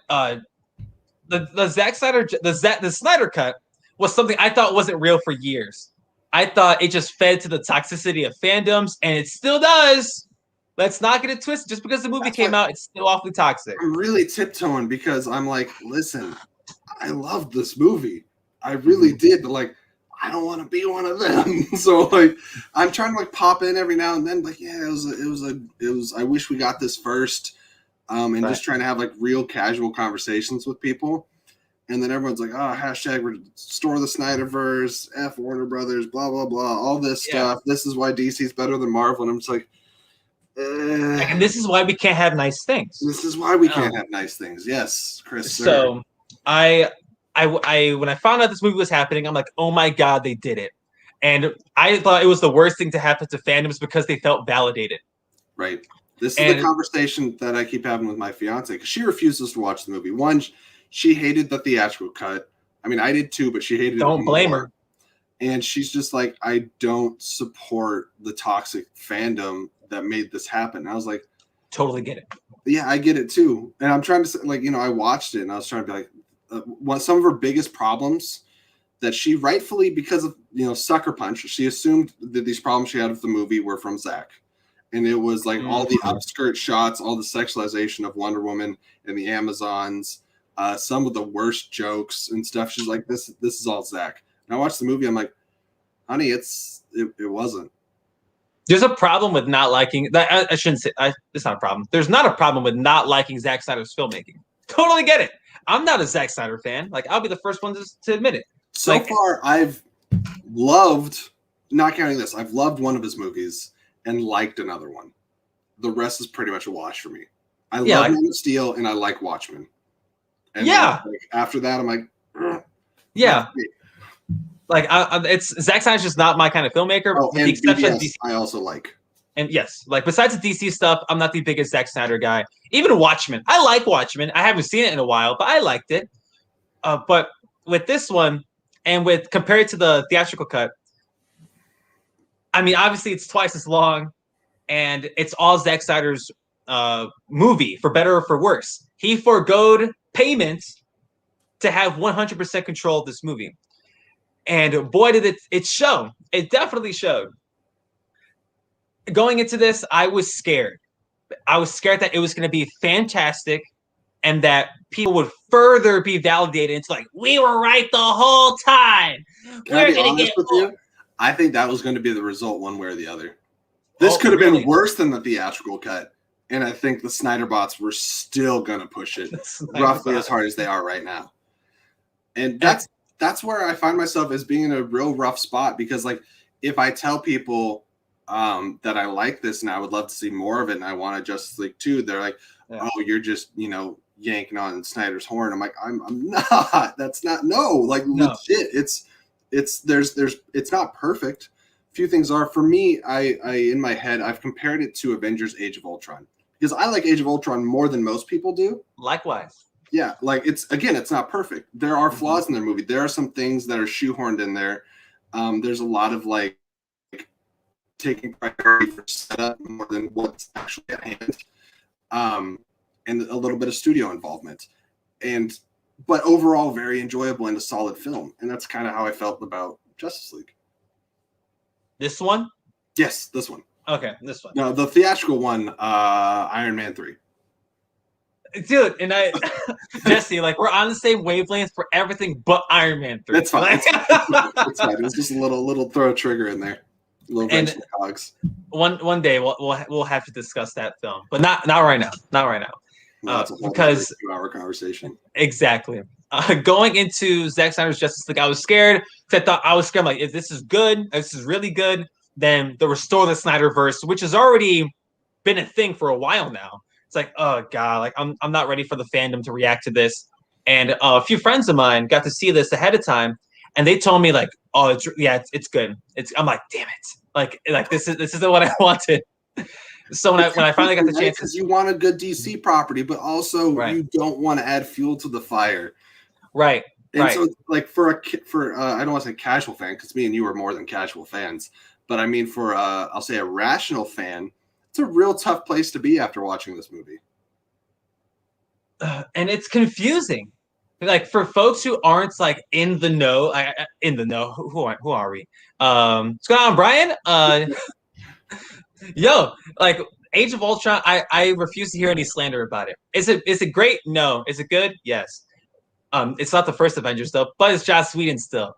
the Zack Snyder the Snyder cut was something I thought wasn't real for years. I thought it just fed to the toxicity of fandoms, and it still does. Let's not get it twisted. Just because the movie came out, it's still awfully toxic. I'm really tiptoeing because I'm like, listen, I loved this movie. I really did, but like, I don't want to be one of them. So like, I'm trying to like pop in every now and then. Like, yeah, it was. I wish we got this first. And just trying to have like real casual conversations with people. And then everyone's like, oh, hashtag restore the Snyderverse, F Warner Brothers, blah, blah, blah, all this stuff. This is why DC's better than Marvel. And I'm just like, and this is why we can't have nice things. This is why we can't have nice things. Yes, Chris. So I when I found out this movie was happening, I'm like, oh my God, they did it. And I thought it was the worst thing to happen to fandoms because they felt validated. Right. This is the conversation that I keep having with my fiance because she refuses to watch the movie. One, she hated the theatrical cut. I mean, I did too, but she hated it. Don't blame her. And she's just like, I don't support the toxic fandom that made this happen. And I was like, totally get it. Yeah, I get it too. And I'm trying to say, like, I watched it and I was trying to be like, some of her biggest problems that she rightfully, because of, Sucker Punch, she assumed that these problems she had with the movie were from Zack. And it was like all the upskirt shots, all the sexualization of Wonder Woman and the Amazons, some of the worst jokes and stuff. She's like, this is all Zack. And I watched the movie. I'm like, honey, it wasn't. There's a problem with not liking that. I shouldn't say it's not a problem. There's not a problem with not liking Zack Snyder's filmmaking. Totally get it. I'm not a Zack Snyder fan. Like, I'll be the first one to admit it. So far, I've loved, not counting this, I've loved one of his movies and liked another one. The rest is pretty much a wash for me. I love Man of Steel and I like Watchmen. And then, after that, I'm like, yeah. Like, it's Zack Snyder's just not my kind of filmmaker. Oh, and BBS, I also like. And yes, like besides the DC stuff, I'm not the biggest Zack Snyder guy. Even Watchmen, I like Watchmen. I haven't seen it in a while, but I liked it. But with this one, and with compared to the theatrical cut, I mean, obviously it's twice as long, and it's all Zack Snyder's movie, for better or for worse. He forgoed payment to have 100% control of this movie, and boy, did it show! It definitely showed. Going into this, I was scared. I was scared that it was going to be fantastic, and that people would further be validated into like, we were right the whole time. Can I be honest with you? I think that was going to be the result one way or the other. This could have been worse than the theatrical cut, and I think the Snyder bots were still going to push it roughly as hard as they are right now. And that's where I find myself as being in a real rough spot, because like if I tell people that I like this and I would love to see more of it and I want a Justice League 2, they're like, oh, you're just, yanking on Snyder's horn. I'm like, I'm not. That's not, legit. It's not perfect. Few things are. For me, I in my head, I've compared it to Avengers Age of Ultron, because I like Age of Ultron more than most people do. Likewise. Yeah, like it's not perfect. There are flaws in their movie. There are some things that are shoehorned in there. There's a lot of like taking priority for setup more than what's actually at hand, and a little bit of studio involvement. But overall, very enjoyable and a solid film. And that's kind of how I felt about Justice League. This one? Yes, this one. Okay, this one. No, the theatrical one, Iron Man 3. Dude, and Jesse, like we're on the same wavelength for everything but Iron Man 3. That's fine. It's fine. It was just a little throw a trigger in there. A little wrench in the cogs. One day we'll have to discuss that film, but not right now. Not right now. Because 2-hour conversation. Exactly. Going into Zack Snyder's Justice League, I was scared. I was scared. Like, if this is good, if this is really good, then the Restore the Snyderverse, which has already been a thing for a while now. It's like, oh god, like I'm not ready for the fandom to react to this. And a few friends of mine got to see this ahead of time, and they told me like, oh, it's good. I'm like, damn it, like this isn't what I wanted. So when I finally got the chance, because you want a good DC property, but also you don't want to add fuel to the fire, right? And so, like for I don't want to say casual fan, because me and you are more than casual fans, but I mean for I'll say a rational fan, it's a real tough place to be after watching this movie. And it's confusing, like for folks who aren't like in the know. Who are we? What's going on, Brian? Yo, like Age of Ultron, I refuse to hear any slander about it. Is it great? No. Is it good? Yes. It's not the first Avengers though, but it's Joss Whedon still.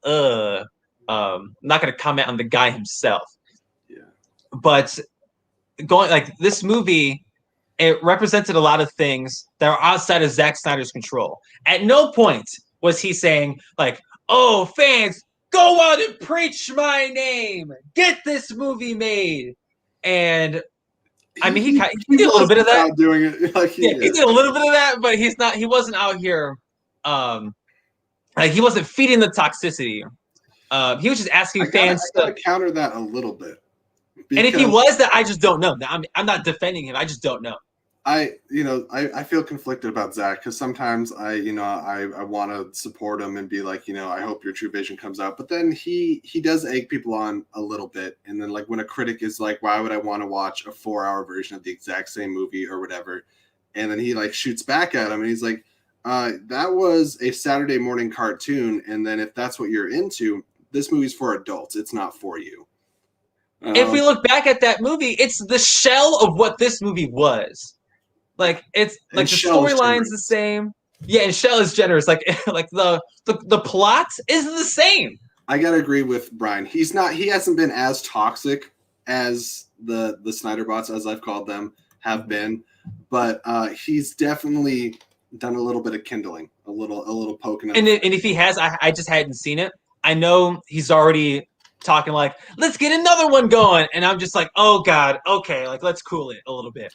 I'm not gonna comment on the guy himself. Yeah. But going like this movie, it represented a lot of things that are outside of Zack Snyder's control. At no point was he saying like, "Oh, fans, go out and preach my name. Get this movie made." And I mean, he did a little bit of that. Doing it, like he did a little bit of that, but he wasn't out here. Like he wasn't feeding the toxicity. He was just asking fans to counter that a little bit. And if he was, that I just don't know. I'm not defending him. I just don't know. I feel conflicted about Zack, because sometimes I want to support him and be like, I hope your true vision comes out. But then he does egg people on a little bit. And then like when a critic is like, why would I want to watch a 4-hour version of the exact same movie or whatever? And then he like shoots back at him and he's like, that was a Saturday morning cartoon. And then if that's what you're into, this movie's for adults. It's not for you. If we look back at that movie, it's the shell of what this movie was. Like it's like the storyline's the same. Yeah, and Shell is generous. Like the plot is the same. I gotta agree with Brian. He hasn't been as toxic as the Snyder bots, as I've called them, have been, but he's definitely done a little bit of kindling, a little poking. And if he has, I just hadn't seen it. I know he's already talking like, let's get another one going, and I'm just like, oh god, okay, like let's cool it a little bit.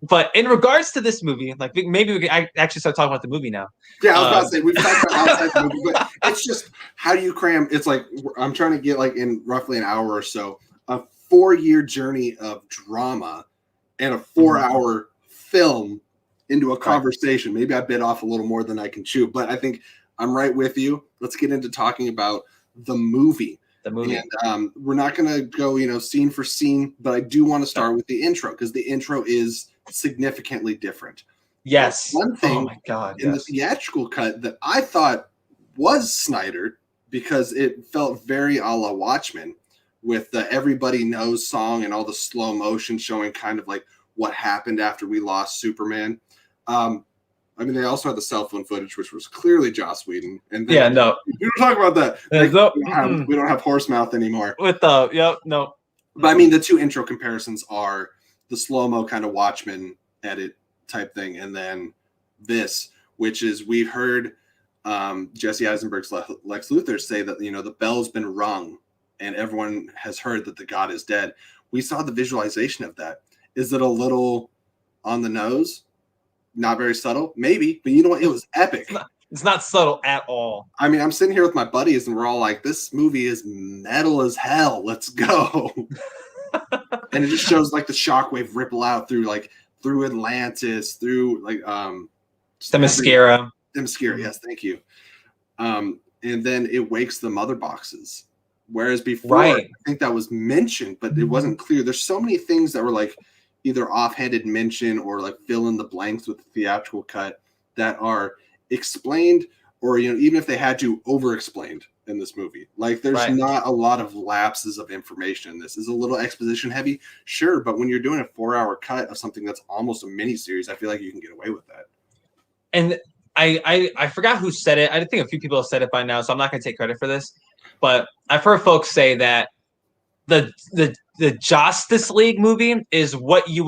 But in regards to this movie, like maybe we can actually start talking about the movie now. Yeah, I was about to say, we've talked about outside the movie, but it's just, how do you cram? It's like, I'm trying to get like in roughly an hour or so a 4-year journey of drama and a 4-hour film into a conversation. Maybe I bit off a little more than I can chew, but I think I'm right with you. Let's get into talking about the movie. And we're not going to go, scene for scene, but I do want to start with the intro because the intro is significantly different. Yes. One thing oh my God, in the theatrical cut that I thought was Snyder because it felt very a la Watchmen with the Everybody Knows song and all the slow motion showing kind of like what happened after we lost Superman. They also had the cell phone footage, which was clearly Joss Whedon. And then, we don't talk about that. We don't have horse mouth anymore. But the two intro comparisons are the slow-mo kind of Watchmen edit type thing, and then this, which is we've heard Jesse Eisenberg's Lex Luthor say that the bell's been rung and everyone has heard that the god is dead. We saw the visualization of that. Is it a little on the nose? Not very subtle, maybe, but you know what? It was epic. It's not subtle at all. I'm sitting here with my buddies and we're all like, this movie is metal as hell. Let's go. And it just shows like the shockwave ripple out through Atlantis, through Themyscira. Yes, thank you. And then it wakes the mother boxes. Whereas before, I think that was mentioned, but it wasn't clear. There's so many things that were like either offhanded mention or like fill in the blanks with the theatrical cut that are explained, or even if they had to, over-explained in this movie. Like there's not a lot of lapses of information in this. Is a little exposition heavy, sure, but when you're doing a 4-hour cut of something that's almost a mini series, I feel like you can get away with that. And I forgot who said it. I think a few people have said it by now, so I'm not going to take credit for this. But I've heard folks say that the Justice League movie is what we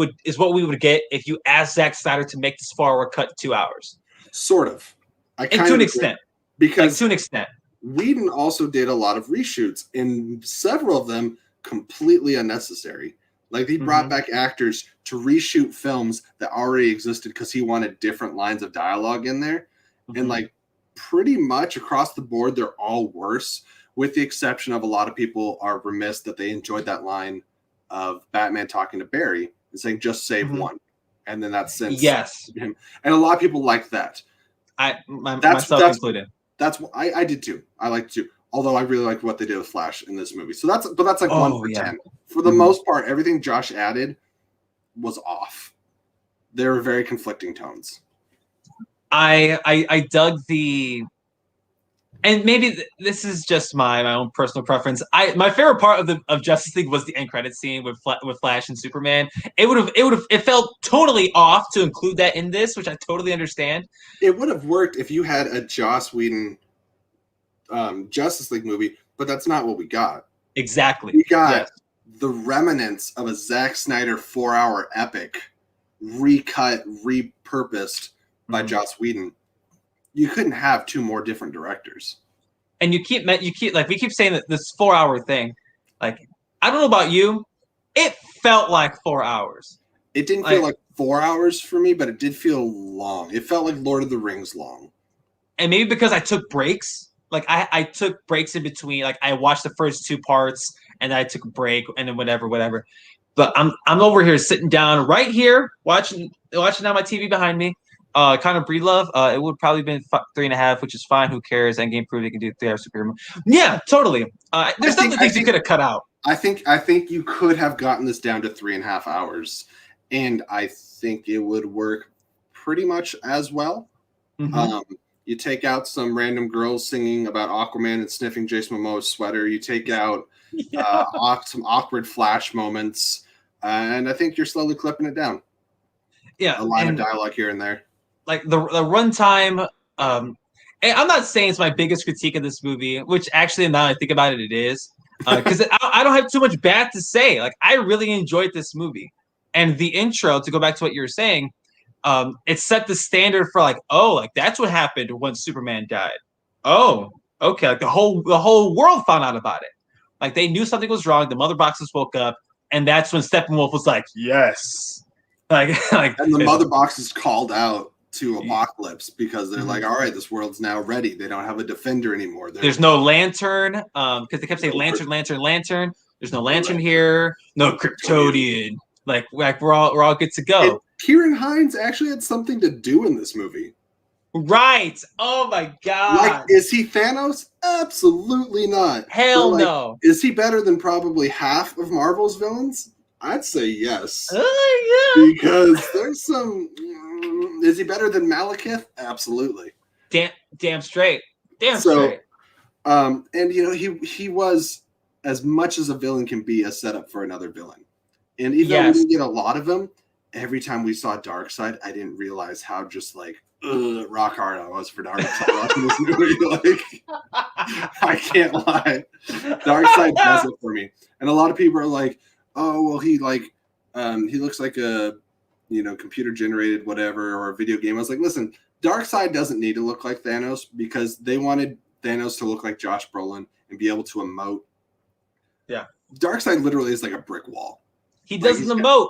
would get if you asked Zack Snyder to make this 4-hour cut 2 hours. Sort of. To an extent. Because to an extent. Whedon also did a lot of reshoots, and several of them completely unnecessary. Like he brought back actors to reshoot films that already existed because he wanted different lines of dialogue in there. And like pretty much across the board, they're all worse, with the exception of a lot of people are remiss that they enjoyed that line of Batman talking to Barry and saying, just save one. And then that's since him. And a lot of people like that. Myself included. That's what I did too. I liked too. Although I really liked what they did with Flash in this movie. So that's like 1 for 10. For the most part, everything Josh added was off. There were very conflicting tones. I dug the, and maybe this is just my own personal preference. My favorite part of Justice League was the end credit scene with Flash and Superman. It felt totally off to include that in this, which I totally understand. It would have worked if you had a Joss Whedon Justice League movie, but that's not what we got. Exactly. We got the remnants of a Zack Snyder 4-hour epic, recut, repurposed by Joss Whedon. You couldn't have two more different directors. And we keep saying that this 4-hour thing, like, I don't know about you, it felt like 4 hours. It didn't feel like 4 hours for me, but it did feel long. It felt like Lord of the Rings long. And maybe because I took breaks. Like I took breaks in between. Like I watched the first 2 parts and then I took a break and then whatever. But I'm over here sitting down right here watching on my TV behind me. Kind of breed love. It would probably been 3.5, which is fine. Who cares? Endgame proved it can do 3 hours superhero. Yeah, totally. There's some things you could have cut out. I think you could have gotten this down to 3.5 hours, and I think it would work pretty much as well. You take out some random girls singing about Aquaman and sniffing Jason Momoa's sweater. You take out some awkward Flash moments, and I think you're slowly clipping it down. Yeah, a line of dialogue here and there. Like the runtime. And I'm not saying it's my biggest critique of this movie, which actually now I think about it, it is. Because I don't have too much bad to say. Like I really enjoyed this movie, and the intro. To go back to what you were saying, it set the standard for like that's what happened when Superman died. Oh, okay. Like the whole world found out about it. Like they knew something was wrong. The mother boxes woke up, and that's when Steppenwolf was like, yes. Like, and the mother boxes called out to Apocalypse because they're like, all right, this world's now ready. They don't have a defender anymore. There's no lantern because they kept saying lantern. There's no Lantern here, no Kryptonian. Like we're all good to go. And Kieran Hines actually had something to do in this movie. Right. Oh my god. Like, is he Thanos? Absolutely not. Hell no. Is he better than probably half of Marvel's villains? I'd say yes. Yeah. Because there's some. Is he better than Malekith? Absolutely. Damn straight. Straight. And he was as much as a villain can be a setup for another villain. And even though we didn't get a lot of them, every time we saw Darkseid, I didn't realize how just rock hard I was for Darkseid watching this movie. Like, I can't lie. Darkseid does it for me. And a lot of people are like, oh, well, he looks like a, computer generated whatever or a video game. I was like, listen, Darkseid doesn't need to look like Thanos because they wanted Thanos to look like Josh Brolin and be able to emote. Yeah. Darkseid literally is like a brick wall. He doesn't emote.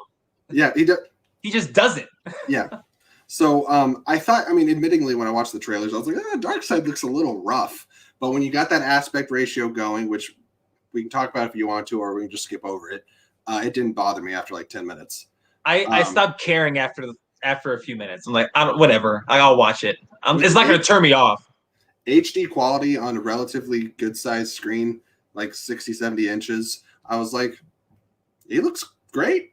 Yeah, he does. He just does it. Yeah. So I thought, admittingly, when I watched the trailers, I was like, Darkseid looks a little rough. But when you got that aspect ratio going, which we can talk about if you want to, or we can just skip over it, it didn't bother me after like 10 minutes. I stopped caring after a few minutes. I'm like, whatever. I'll watch it. It's not going to turn me off. HD quality on a relatively good sized screen, like 60, 70 inches. I was like, he looks great.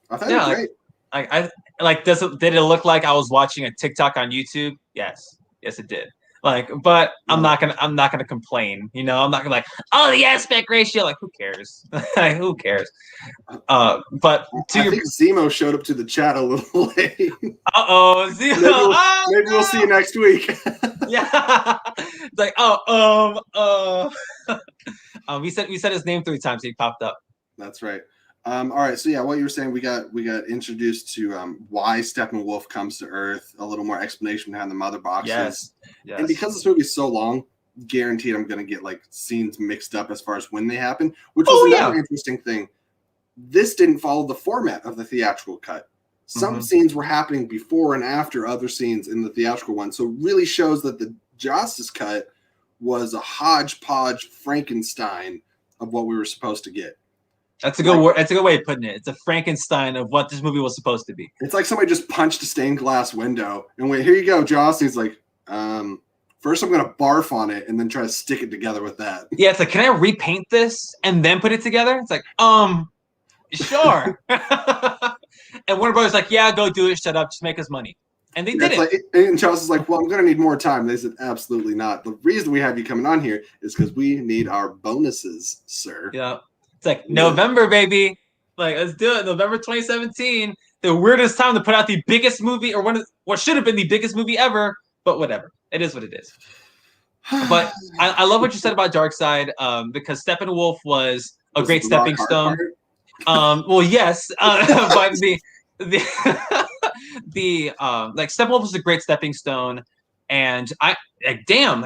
I thought he was great. Did it look like I was watching a TikTok on YouTube? Yes, it did. But I'm not gonna complain. I'm not gonna the aspect ratio. Like, who cares? Who cares? But I think Zemo showed up to the chat a little late. Zemo. Maybe we'll see you next week. Yeah. It's like, we said his name 3 times. He popped up. That's right. All right. So yeah, what you were saying, we got introduced to why Steppenwolf comes to Earth. A little more explanation behind the mother boxes. Yes. And because this movie is so long, guaranteed I'm going to get scenes mixed up as far as when they happen, which was another interesting thing. This didn't follow the format of the theatrical cut. Some scenes were happening before and after other scenes in the theatrical one. So it really shows that the Justice cut was a hodgepodge Frankenstein of what we were supposed to get. That's a good word. That's a good way of putting it. It's a Frankenstein of what this movie was supposed to be. It's like somebody just punched a stained glass window and went, "Here you go, Joss." And he's like, first I'm going to barf on it and then try to stick it together with that. Yeah, it's like, can I repaint this and then put it together? It's like, sure. And Warner Brothers like, yeah, go do it. Shut up. Just make us money. And they did it. And Joss is like, well, I'm going to need more time. And they said, absolutely not. The reason we have you coming on here is because we need our bonuses, sir. Yeah. It's like November, baby. Let's do it. November 2017. The weirdest time to put out the biggest movie, or what should have been the biggest movie ever. But whatever. It is what it is. But I love what you said about Darkseid, because Steppenwolf was a great stepping stone. Well, yes, but Steppenwolf was a great stepping stone, and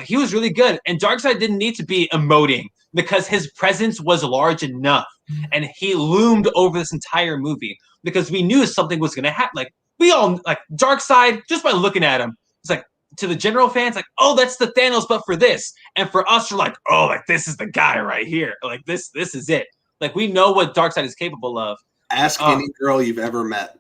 he was really good. And Darkseid didn't need to be emoting because his presence was large enough, and he loomed over this entire movie because we knew something was going to happen. We all Darkseid just by looking at him. It's like, to the general fans, oh, that's the Thanos, but for this, and for us, we're like, oh, this is the guy right here. This is it. We know what Darkseid is capable of. Ask any girl you've ever met.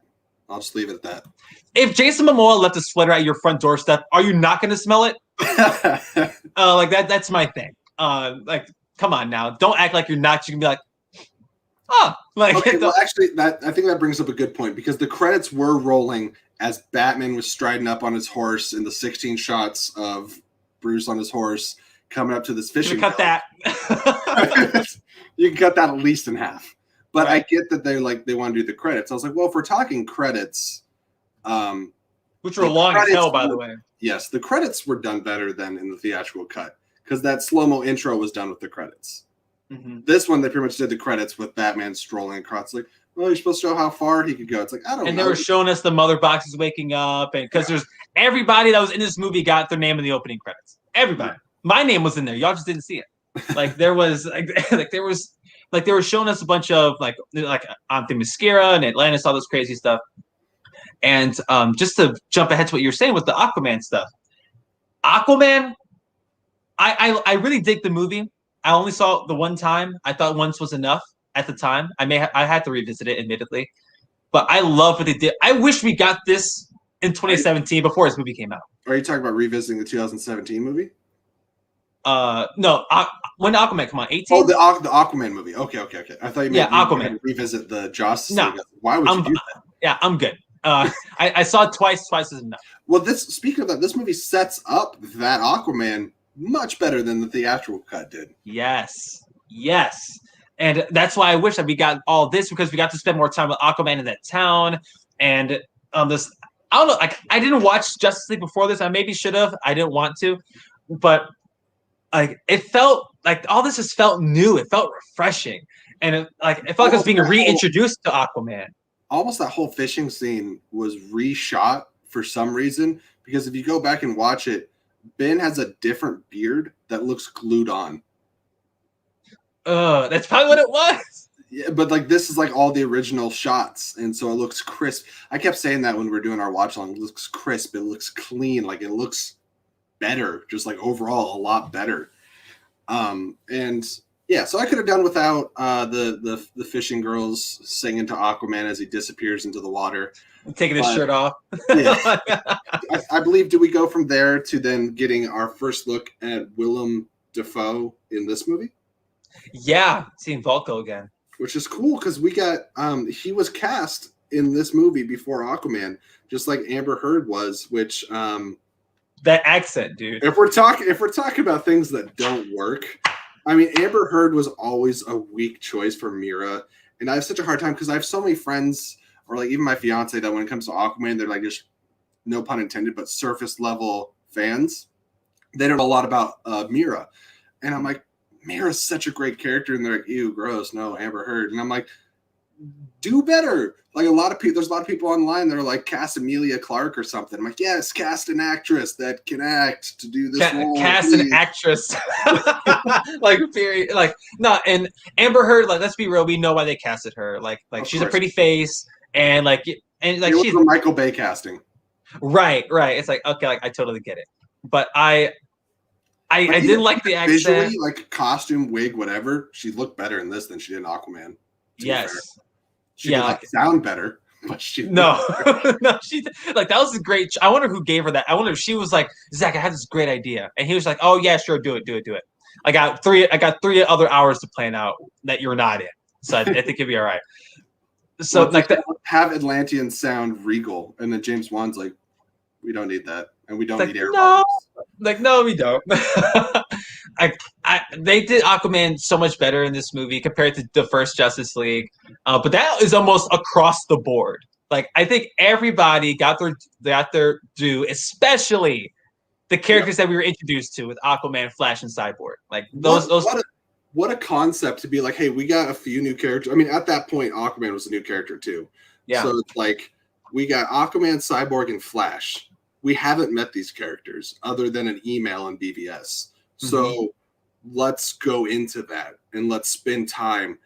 I'll just leave it at that. If Jason Momoa left a sweater at your front doorstep, are you not going to smell it? That's my thing. Come on now. Don't act like you're not. You can be like, oh. Okay, well, actually, I think that brings up a good point, because the credits were rolling as Batman was striding up on his horse in the 16 shots of Bruce on his horse coming up to this fishing. Cut that. You can cut that at least in half. But right. I get that they want to do the credits. I was like, well, if we're talking credits, which were long as hell, by the way. Yes, the credits were done better than in the theatrical cut, because that slow-mo intro was done with the credits. Mm-hmm. This one, they pretty much did the credits with Batman strolling across. Well, you're supposed to show how far he could go. It's I don't know. And they were showing us the mother boxes waking up, and because there's everybody that was in this movie got their name in the opening credits. Everybody. Yeah. My name was in there. Y'all just didn't see it. There was they were showing us a bunch of Themyscira and Atlantis, all this crazy stuff. And just to jump ahead to what you're saying with the Aquaman stuff. Aquaman, I really dig the movie. I only saw the one time. I thought once was enough at the time. I had to revisit it, admittedly, but I love what they did. I wish we got this in 2017 before this movie came out. Are you talking about revisiting the 2017 movie? No. When did Aquaman come on? 18? Oh, the Aquaman movie. Okay. I thought you meant Aquaman. Revisit the Justice No. League. Why would you do that? Yeah, I'm good. I saw it twice. Twice is enough. Well, speaking of that, this movie sets up that Aquaman much better than the theatrical cut did. Yes. And that's why I wish that we got all this, because we got to spend more time with Aquaman in that town. And this, I don't know, like, I didn't watch Justice League before this. I maybe should have. I didn't want to, but like it felt like all this just felt new. It felt refreshing, and it felt like I was being reintroduced to Aquaman. Almost that whole fishing scene was reshot for some reason, because if you go back and watch it, Ben has a different beard that looks glued on. That's probably what it was. Yeah, but like this is like all the original shots, and so it looks crisp. I kept saying that when we were doing our watch along. It looks crisp. It looks clean. Like it looks better. Just like overall a lot better. And yeah, so I could have done without the fishing girls singing to Aquaman as he disappears into the water, taking his shirt off. Yeah. I believe. Do we go from there to then getting our first look at Willem Dafoe in this movie? Yeah, seeing Volko again, which is cool because we got he was cast in this movie before Aquaman, just like Amber Heard was. Which that accent, dude. If we're talking about things that don't work, I mean, Amber Heard was always a weak choice for Mira, and I have such a hard time because I have so many friends, or like even my fiance, that when it comes to Aquaman, they're like just, no pun intended, but surface level fans. They don't know a lot about Mira, and I'm like, Mira's such a great character, and they're like, ew, gross, no, Amber Heard, and I'm like, do better. Like there's a lot of people online that are like, cast Emilia Clarke or something. I'm like, yes, cast an actress that can act to do this role. Cast an actress. Like, period. Like, no, and Amber Heard, like, let's be real, we know why they casted her. Like she's a pretty face, and she's a Michael Bay casting. Right. It's like, okay, like I totally get it. But I didn't like the accent. Visually, like costume, wig, whatever, she looked better in this than she did in Aquaman. Yes. She did like sound better, but she she like that was a great. I wonder who gave her that. I wonder if she was like, Zack, I had this great idea, and he was like, oh yeah, sure, do it. I got three other hours to plan out that you're not in, so I think it'd be all right. So like that, have Atlanteans sound regal, and then James Wan's like, we don't need that, and we don't need air. No, we don't. They did Aquaman so much better in this movie compared to the first Justice League, but that is almost across the board. Like I think everybody got their due, especially the characters that we were introduced to with Aquaman, Flash, and Cyborg. Like those. What a concept to be like, hey, we got a few new characters. I mean, at that point, Aquaman was a new character too. Yeah. So it's like we got Aquaman, Cyborg, and Flash. We haven't met these characters other than an email and BVS. Mm-hmm. So let's go into that and let's spend time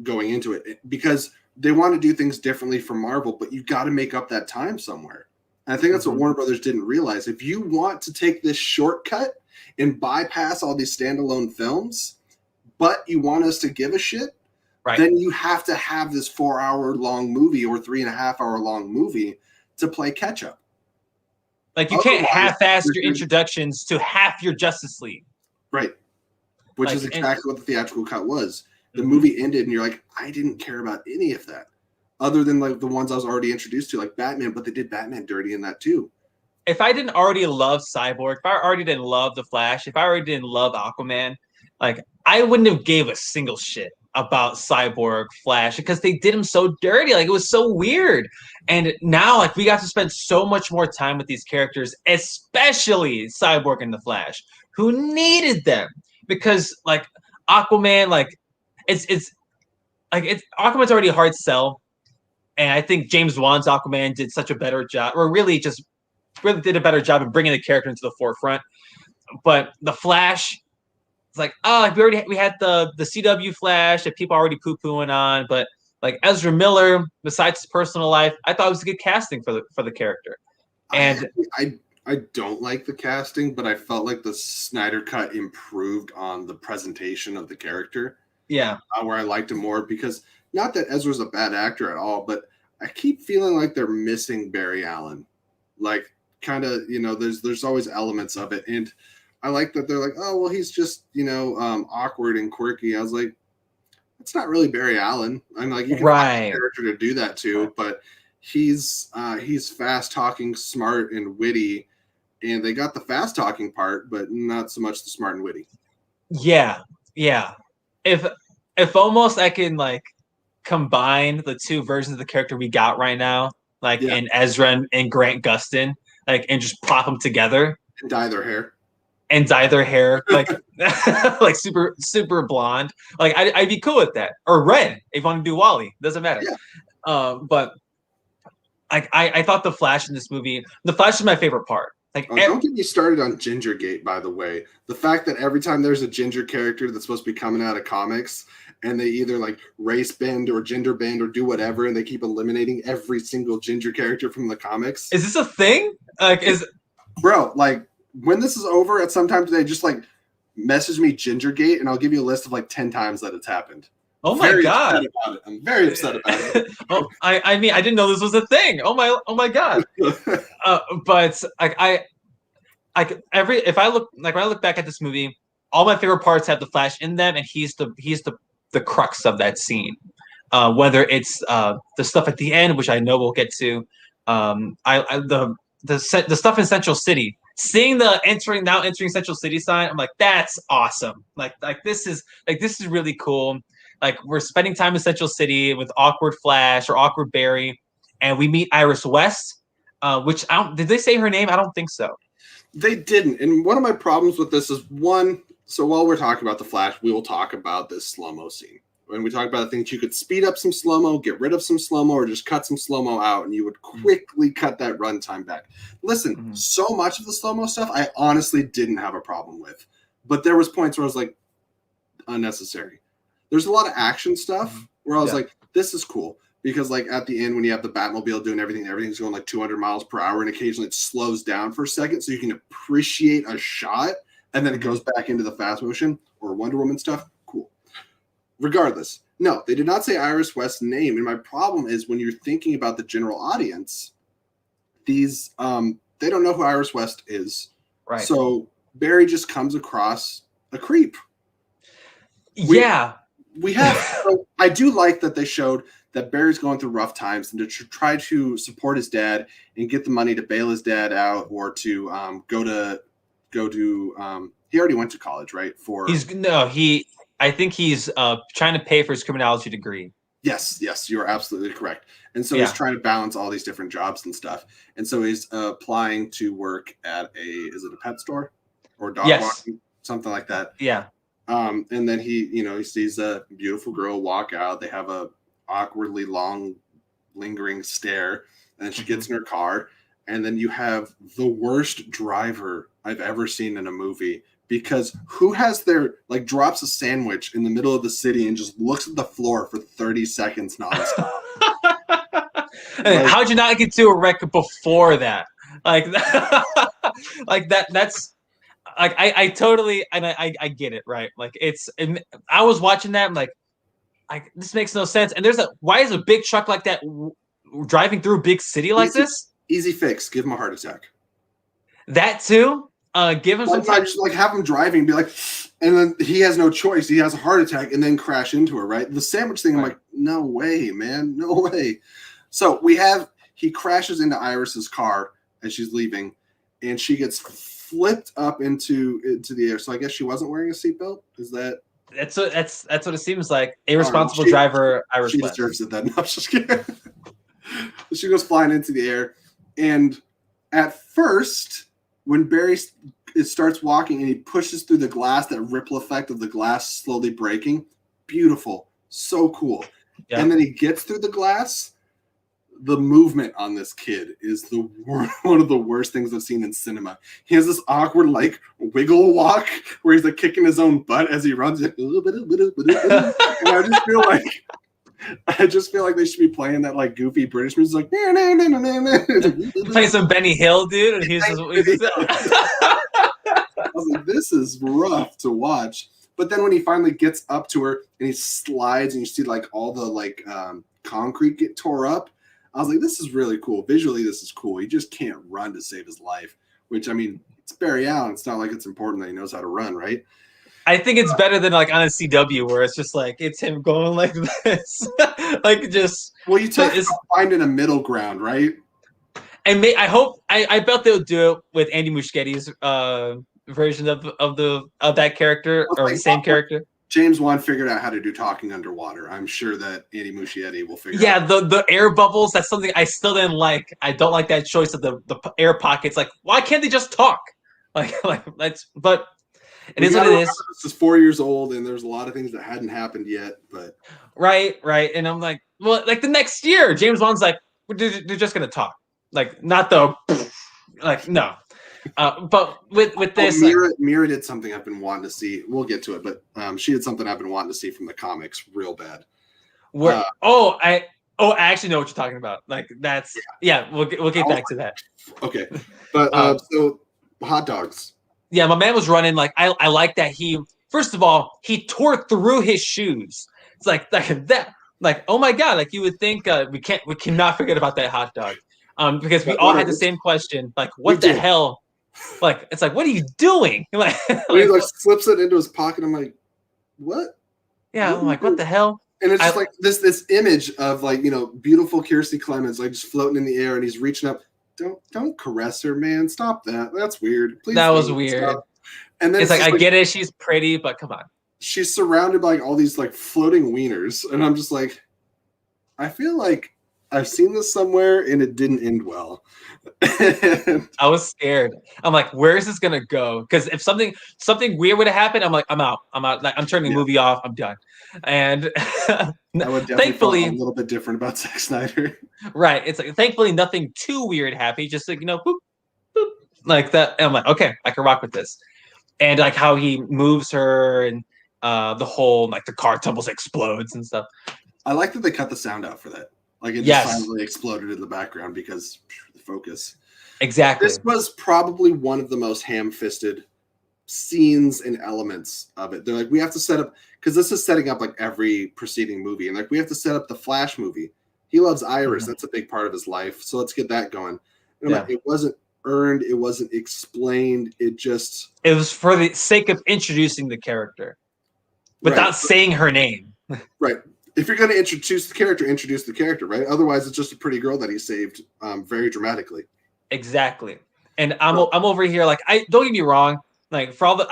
going into it, because they want to do things differently from Marvel, but you got to make up that time somewhere. And I think that's what Warner Brothers didn't realize. If you want to take this shortcut and bypass all these standalone films, but you want us to give a shit, right, then you have to have this 4-hour-long movie or 3.5-hour-long movie to play catch up. Like you can't half-ass your introductions to half your Justice League. Right. Which is exactly what the theatrical cut was. The movie ended and you're like, I didn't care about any of that. Other than like the ones I was already introduced to, like Batman, but they did Batman dirty in that too. If I didn't already love Cyborg, if I already didn't love The Flash, if I already didn't love Aquaman, like I wouldn't have gave a single shit about Cyborg, Flash, because they did him so dirty. Like it was so weird. And now like we got to spend so much more time with these characters, especially Cyborg and the Flash, who needed them, because like Aquaman, like it's Aquaman's already a hard sell. And I think James Wan's Aquaman did such a better job, or really did a better job of bringing the character into the forefront. But the Flash, it's like, we had the CW Flash that people are already poo-pooing on, but like Ezra Miller, besides his personal life, I thought it was a good casting for the character. And I don't like the casting, but I felt like the Snyder cut improved on the presentation of the character. Yeah. Where I liked him more because not that Ezra's a bad actor at all, but I keep feeling like they're missing Barry Allen. Like, kind of, there's always elements of it. And I like that they're like, oh, well, he's just, awkward and quirky. I was like, it's not really Barry Allen. I'm like, you can find a character to do that too, but he's fast talking, smart, and witty. And they got the fast talking part, but not so much the smart and witty. Yeah. Yeah. If almost I can like combine the two versions of the character we got right now, like in Ezra and Grant Gustin, like, and just plop them together and dye their hair. Like like super blonde. Like I'd be cool with that. Or red if you want to do Wally. Doesn't matter. Yeah. But I thought the Flash in this movie, the Flash is my favorite part. Like, don't get me started on Gingergate, by the way. The fact that every time there's a ginger character that's supposed to be coming out of comics, and they either like race bend or gender bend or do whatever, and they keep eliminating every single ginger character from the comics. Is this a thing? Like, bro, like when this is over at some time today, just like message me Gingergate, and I'll give you a list of like 10 times that it's happened. Oh my god! I'm very upset about it. Oh, I mean, I didn't know this was a thing. Oh my god! But if I look back at this movie, all my favorite parts have the Flash in them, and he's the crux of that scene. Whether it's the stuff at the end, which I know we'll get to, the stuff in Central City. Seeing the entering Central City sign, I'm like, that's awesome. Like this is really cool. Like, we're spending time in Central City with awkward Flash or awkward Barry, and we meet Iris West, which did they say her name? I don't think so. They didn't. And one of my problems with this is so while we're talking about the Flash, we will talk about this slow-mo scene. When we talk about things, you could speed up some slow-mo, get rid of some slow-mo, or just cut some slow-mo out, and you would quickly cut that runtime back. Listen, so much of the slow-mo stuff I honestly didn't have a problem with. But there was points where I was like, unnecessary. There's a lot of action stuff where I was like, this is cool. Because like at the end when you have the Batmobile doing everything's going like 200 miles per hour, and occasionally it slows down for a second so you can appreciate a shot, and then it goes back into the fast motion or Wonder Woman stuff. Cool. Regardless, no, they did not say Iris West's name. And my problem is when you're thinking about the general audience, these they don't know who Iris West is. Right. So Barry just comes across a creep. We have. So I do like that they showed that Barry's going through rough times, and to try to support his dad and get the money to bail his dad out, or to go to. He already went to college, right? I think he's trying to pay for his criminology degree. Yes, you are absolutely correct. And so he's trying to balance all these different jobs and stuff. And so he's applying to work at is it a pet store or dog walking, something like that? Yeah. And then he sees a beautiful girl walk out. They have a awkwardly long, lingering stare, and then she gets in her car. And then you have the worst driver I've ever seen in a movie, because who has drops a sandwich in the middle of the city and just looks at the floor for 30 seconds nonstop. How'd you not get to a wreck before that? Like that's like I totally, and I get it, right? Like I was watching that, I'm like this makes no sense. And why is a big truck like that driving through a big city like this? Easy fix. Give him a heart attack. That too. Give him some time. Just like have him driving, be like, and then he has no choice. He has a heart attack and then crash into her. Right. The sandwich thing. I'm like, no way, man, no way. So he crashes into Iris's car as she's leaving, and she gets flipped up into the air. So I guess she wasn't wearing a seatbelt. Is that? That's what it seems like. Irresponsible driver, Iris West. She deserves it then. No, I'm just kidding. She goes flying into the air, and at first, when Barry starts walking and he pushes through the glass, that ripple effect of the glass slowly breaking, beautiful, so cool. Yeah. And then he gets through the glass. The movement on this kid is one of the worst things I've seen in cinema. He has this awkward wiggle walk where he's kicking his own butt as he runs. And I just feel like I just feel like they should be playing that like goofy British music, like no, no, no, no, no, no. Playing some Benny Hill, dude, and he's just I was like, this is rough to watch. But then when he finally gets up to her and he slides and you see like all the like concrete get tore up, I was like, this is really cool. Visually, this is cool. He just can't run to save his life, which, I mean, it's Barry Allen. It's not like it's important that he knows how to run, right? I think it's better than like on a CW where it's just like it's him going like this, like just. Well, you talk about finding a middle ground, right? And I bet they'll do it with Andy Muschietti's version of that character or the same character. James Wan figured out how to do talking underwater. I'm sure that Andy Muschietti will figure out. Yeah, the air bubbles, that's something I still didn't like. I don't like that choice of the air pockets. Like, why can't they just talk? Like that's, but it is what it is. This is 4 years old and there's a lot of things that hadn't happened yet, but right. And I'm like, well, like the next year, James Wan's like, they're just gonna talk. Like, not the like, no. But with this, Mira did something I've been wanting to see. We'll get to it, but she did something I've been wanting to see from the comics real bad. I actually know what you're talking about. Like that's we'll get back to that. Okay, but so hot dogs. Yeah, my man was running. Like I like that he first of all he tore through his shoes. It's like that. Like, oh my god! Like you would think we cannot forget about that hot dog. Because we all had the same question. Like, what the hell? Like, it's like, what are you doing? Like, he like slips it into his pocket. I'm like, what? Yeah, I'm like, what the hell? And it's just like this image of like, you know, beautiful Kiersey Clemons like just floating in the air and he's reaching up. Don't caress her, man. Stop that. That's weird. Please. That was weird. Stop. And then it's like I get it. She's pretty, but come on. She's surrounded by like, all these like floating wieners, and I'm just like, I feel like I've seen this somewhere and it didn't end well. I was scared. I'm like, where is this gonna go? Because if something weird would have happened, I'm like, I'm out. Like, I'm turning the movie off. I'm done. And I would thankfully feel a little bit different about Zack Snyder. Right. It's like thankfully nothing too weird happened. Just like, you know, boop, boop, like that. And I'm like, okay, I can rock with this. And like how he moves her and the whole like the car tumbles, explodes and stuff. I like that they cut the sound out for that. Like it just finally exploded in the background because the focus. Exactly. This was probably one of the most ham-fisted scenes and elements of it. They're like, we have to set up, because this is setting up like every preceding movie, and like we have to set up the Flash movie. He loves Iris. That's a big part of his life. So let's get that going. And like, it wasn't earned. It wasn't explained. It was for the sake of introducing the character without saying her name. Right. If you're going to introduce the character, right? Otherwise, it's just a pretty girl that he saved very dramatically. Exactly. And I'm over here like, I don't get me wrong. Like for all the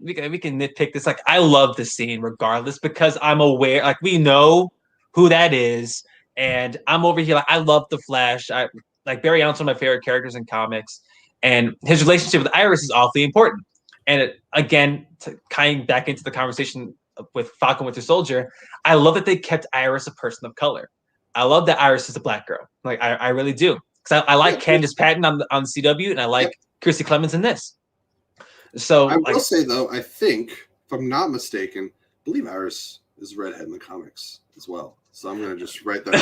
we can nitpick this. Like I love this scene regardless because I'm aware. Like we know who that is, and I'm over here like I love the Flash. I like Barry Allen's one of my favorite characters in comics, and his relationship with Iris is awfully important. And it, again, tying back into the conversation with Falcon Winter Soldier, I love that they kept Iris a person of color. I love that Iris is a black girl. Like I really do, because I like Candice Patton on CW, and I like Kiersey Clemons in this. So I will say though, I think if I'm not mistaken, I believe Iris is a redhead in the comics as well. So I'm gonna just write that.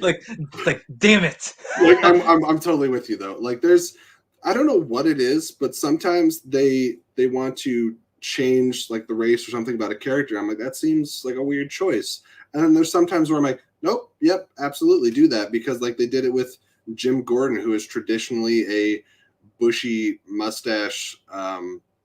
like, damn it! Like I'm totally with you though. Like I don't know what it is, but sometimes they want to change like the race or something about a character. I'm like, that seems like a weird choice. And then there's sometimes where I'm like, nope, yep, absolutely do that, because like they did it with Jim Gordon, who is traditionally a bushy mustache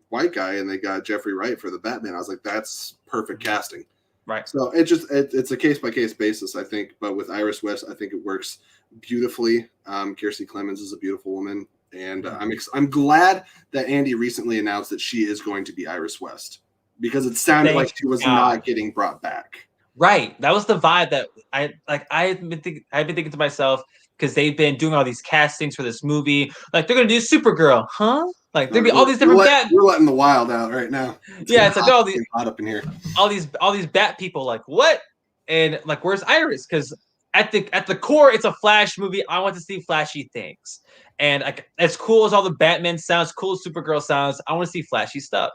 white guy, and they got Jeffrey Wright for the Batman. I was like, that's perfect casting. Right. So it's a case by case basis, I think. But with Iris West, I think it works beautifully. Kiersey Clemons is a beautiful woman, and I'm glad that Andy recently announced that she is going to be Iris West, because it sounded like she was not getting brought back. Right. That was the vibe that I've been thinking to myself, because they've been doing all these castings for this movie. Like, they're going to do Supergirl, huh? Like, there'd be all these different Bat. We're letting the wild out right now. It's like all these hot up in here. All these Bat people. Like, what? And like, where's Iris? Because at the core, it's a Flash movie. I want to see flashy things. And like, as cool as all the Batman sounds, cool as Supergirl sounds, I want to see flashy stuff.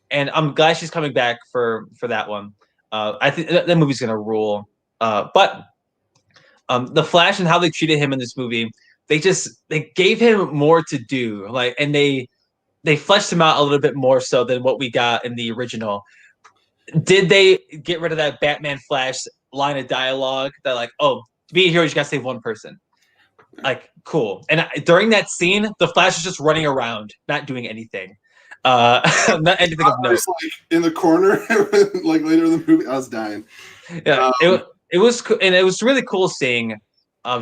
And I'm glad she's coming back for that one. I think that movie's gonna rule. But the Flash and how they treated him in this movie, they gave him more to do, like, and they fleshed him out a little bit more so than what we got in the original. Did they get rid of that Batman Flash line of dialogue that, like, oh, to be a hero, you gotta save one person? Like, cool. And during that scene, the Flash is just running around, not doing anything. Not anything of note. Like in the corner, like later in the movie, I was dying. Yeah, it was, and it was really cool seeing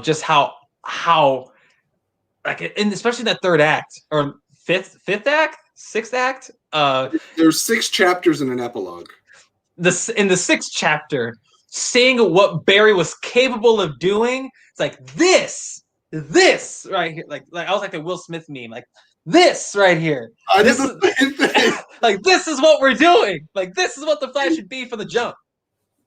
just how like, and especially that third act or fifth act, sixth act. There's 6 chapters in an epilogue. In the 6th chapter, seeing what Barry was capable of doing, it's like this right here, like I was like the Will Smith meme, like this right here. I did the same thing. Like, this is what we're doing. Like, this is what the Flash should be for the jump.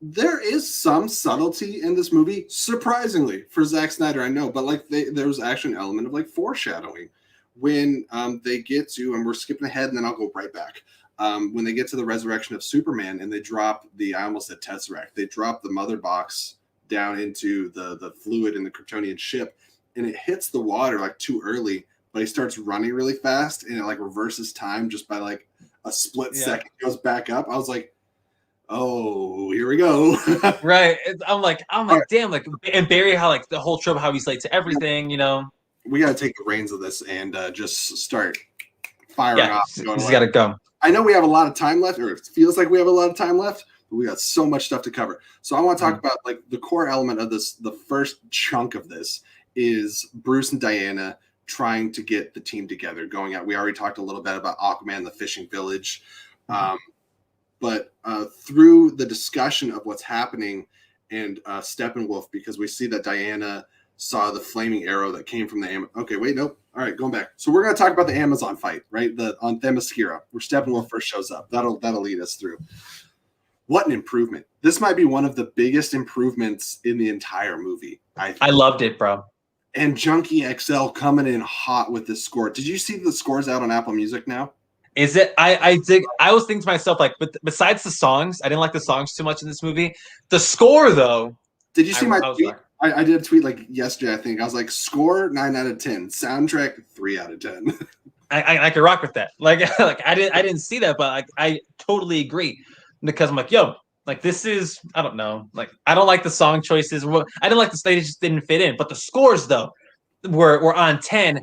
There is some subtlety in this movie, surprisingly, for Zack Snyder, I know, but like there was actually an element of like foreshadowing when they get to, and we're skipping ahead and then I'll go right back. When they get to the resurrection of Superman and they drop I almost said Tesseract, they drop the mother box down into the fluid in the Kryptonian ship, and it hits the water like too early, but he starts running really fast and it like reverses time just by like a split second, goes back up. I was like, oh, here we go. Right. I'm like, damn, like, and Barry, how like the whole trope, how he's late to everything, you know. We got to take the reins of this and just start firing off. He's got to go. I know we have a lot of time left, or it feels like we have a lot of time left, but we got so much stuff to cover. So I want to talk about like the core element of this. The first chunk of this is Bruce and Diana trying to get the team together, going out. We already talked a little bit about Aquaman, the fishing village. But through the discussion of what's happening and Steppenwolf, because we see that Diana saw the flaming arrow that came from the okay, wait, nope. All right, going back. So we're going to talk about the Amazon fight, right? On Themyscira, where Steppenwolf first shows up. That'll lead us through. What an improvement. This might be one of the biggest improvements in the entire movie. I loved it, bro. And Junkie XL coming in hot with this score. Did you see the scores out on Apple Music now? Is it? I was thinking to myself, like, but besides the songs, I didn't like the songs too much in this movie. The score, though. Did you see my tweet? I did a tweet like yesterday, I think. I was like, score 9 out of 10, soundtrack 3 out of 10. I could rock with that. Like I didn't see that, but like I totally agree, because I'm like, yo, like, this is, I don't know, like, I don't like the song choices. I didn't like they just didn't fit in, but the scores though were on 10,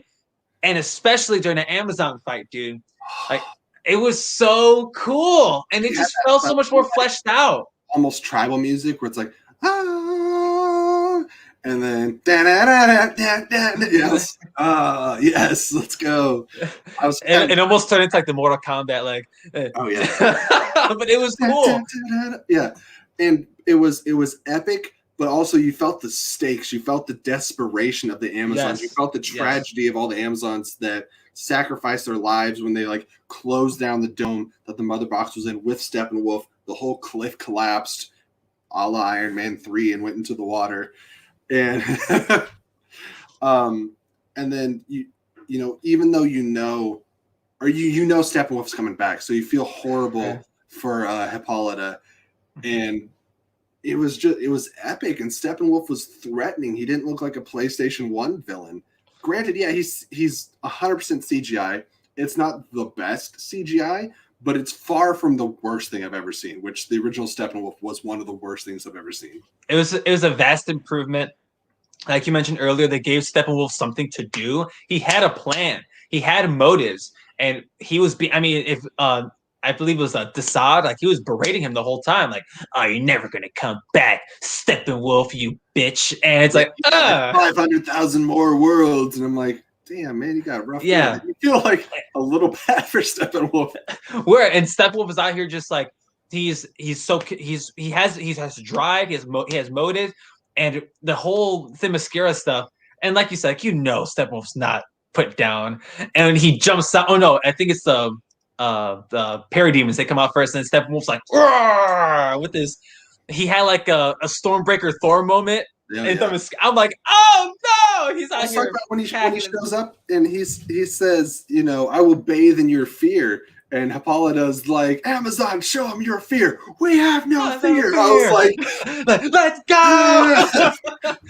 and especially during the Amazon fight, dude. Like, it was so cool, and it just felt so much more fleshed out. Almost tribal music, where it's like, ah, and then yes, yes, let's go. It almost turned into like the Mortal Kombat, like, oh yeah, but it was cool. Yeah, and it was epic. But also, you felt the stakes. You felt the desperation of the Amazons. Yes. You felt the tragedy of all the Amazons that sacrificed their lives when they like closed down the dome that the mother box was in with Steppenwolf. The whole cliff collapsed, a la Iron Man 3, and went into the water. And and then you know, even though you know Steppenwolf's coming back, so you feel horrible for Hippolyta, and it was epic, and Steppenwolf was threatening. He didn't look like a PlayStation 1 villain. Granted, yeah, he's 100% CGI. It's not the best CGI, but it's far from the worst thing I've ever seen, which the original Steppenwolf was one of the worst things I've ever seen. It was a vast improvement. Like you mentioned earlier, they gave Steppenwolf something to do. He had a plan. He had motives, and he was if I believe it was Darkseid, like, he was berating him the whole time, like, oh, you're never gonna come back, Steppenwolf, you bitch. And it's like, 500,000 more worlds, and I'm like, damn, man, you got rough. Yeah, you feel like a little bad for Steppenwolf. And Steppenwolf is out here just like, he has drive, he has motive, and the whole Themyscira stuff. And like you said, like, Steppenwolf's not put down, and he jumps out. Oh no, I think it's the parademons. They come out first, and Steppenwolf's like, with this. He had like a Stormbreaker Thor moment. Yeah. I'm like, oh no, he's out here. When he shows up and he says, I will bathe in your fear, And Hippolyta's like, Amazon, show them your fear. We have no fear. No I was like, let's go.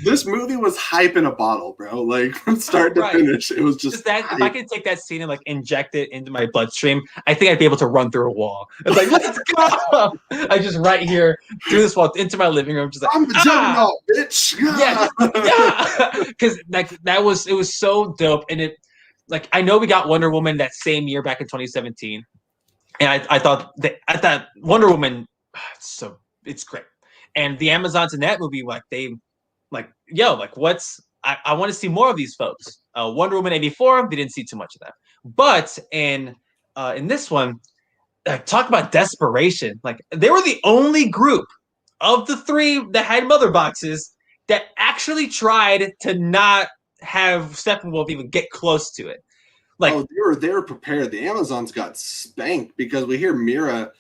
This movie was hype in a bottle, bro. Like from start to finish, it was just that. hype. If I could take that scene and like inject it into my bloodstream, I think I'd be able to run through a wall. It's like, let's go. I just right here through this wall into my living room, just like I'm the juggernaut, bitch. Yeah, because like it was so dope, and it like I know we got Wonder Woman that same year back in 2017, and I thought Wonder Woman, it's great, and the Amazons in that movie I want to see more of these folks. Wonder Woman 84, they didn't see too much of that, but in this one, talk about desperation. Like they were the only group of the three that had mother boxes that actually tried to not have Steppenwolf even get close to it. Like, they were prepared. The Amazons got spanked because we hear Mira,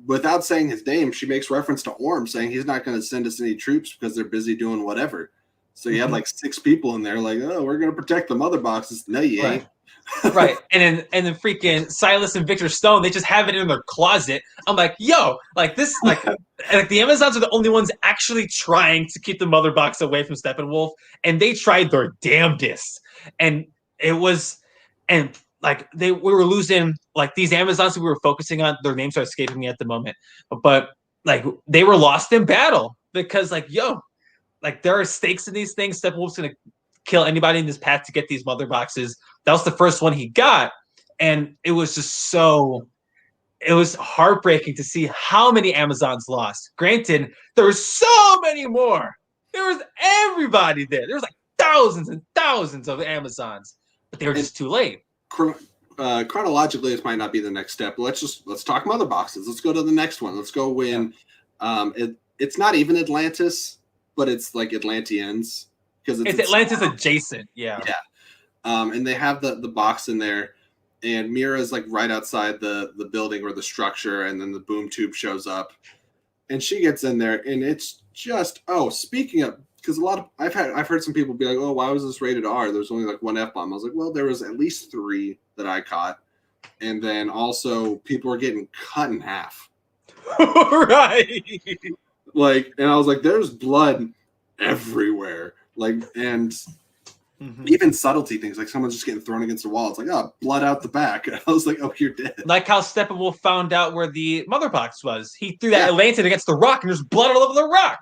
without saying his name, she makes reference to Orm saying he's not going to send us any troops because they're busy doing whatever. So you had like 6 people in there, like, oh, we're going to protect the mother boxes. No, you ain't. Right. And then freaking Silas and Victor Stone, they just have it in their closet. I'm like, yo, like this, like the Amazons are the only ones actually trying to keep the mother box away from Steppenwolf, and they tried their damnedest. And it was, and like we were losing like these Amazons that we were focusing on, their names are escaping me at the moment, but like they were lost in battle because like, yo, like there are stakes in these things. Steppenwolf's gonna kill anybody in this path to get these mother boxes. That was the first one he got. And it was just it was heartbreaking to see how many Amazons lost. Granted, there were so many more. There was everybody there. There was like thousands and thousands of Amazons, but they were just too late. Chronologically, this might not be the next step. Let's talk mother boxes. Let's go to the next one. Let's go when it's not even Atlantis, but it's like Atlanteans. Because it's Atlantis adjacent, yeah. And they have the box in there, and Mira's like right outside the building or the structure, and then the boom tube shows up, and she gets in there, and it's just speaking of, because I've heard some people be like, oh, why was this rated R? There's only like one F-bomb. I was like, well, there was at least 3 that I caught, and then also people were getting cut in half. Right. Like, and I was like, there's blood everywhere. Like, and even subtlety things, like someone's just getting thrown against the wall. It's like, oh, blood out the back. And I was like, oh, you're dead. Like how Steppenwolf found out where the mother box was. He threw that lantern against the rock, and there's blood all over the rock.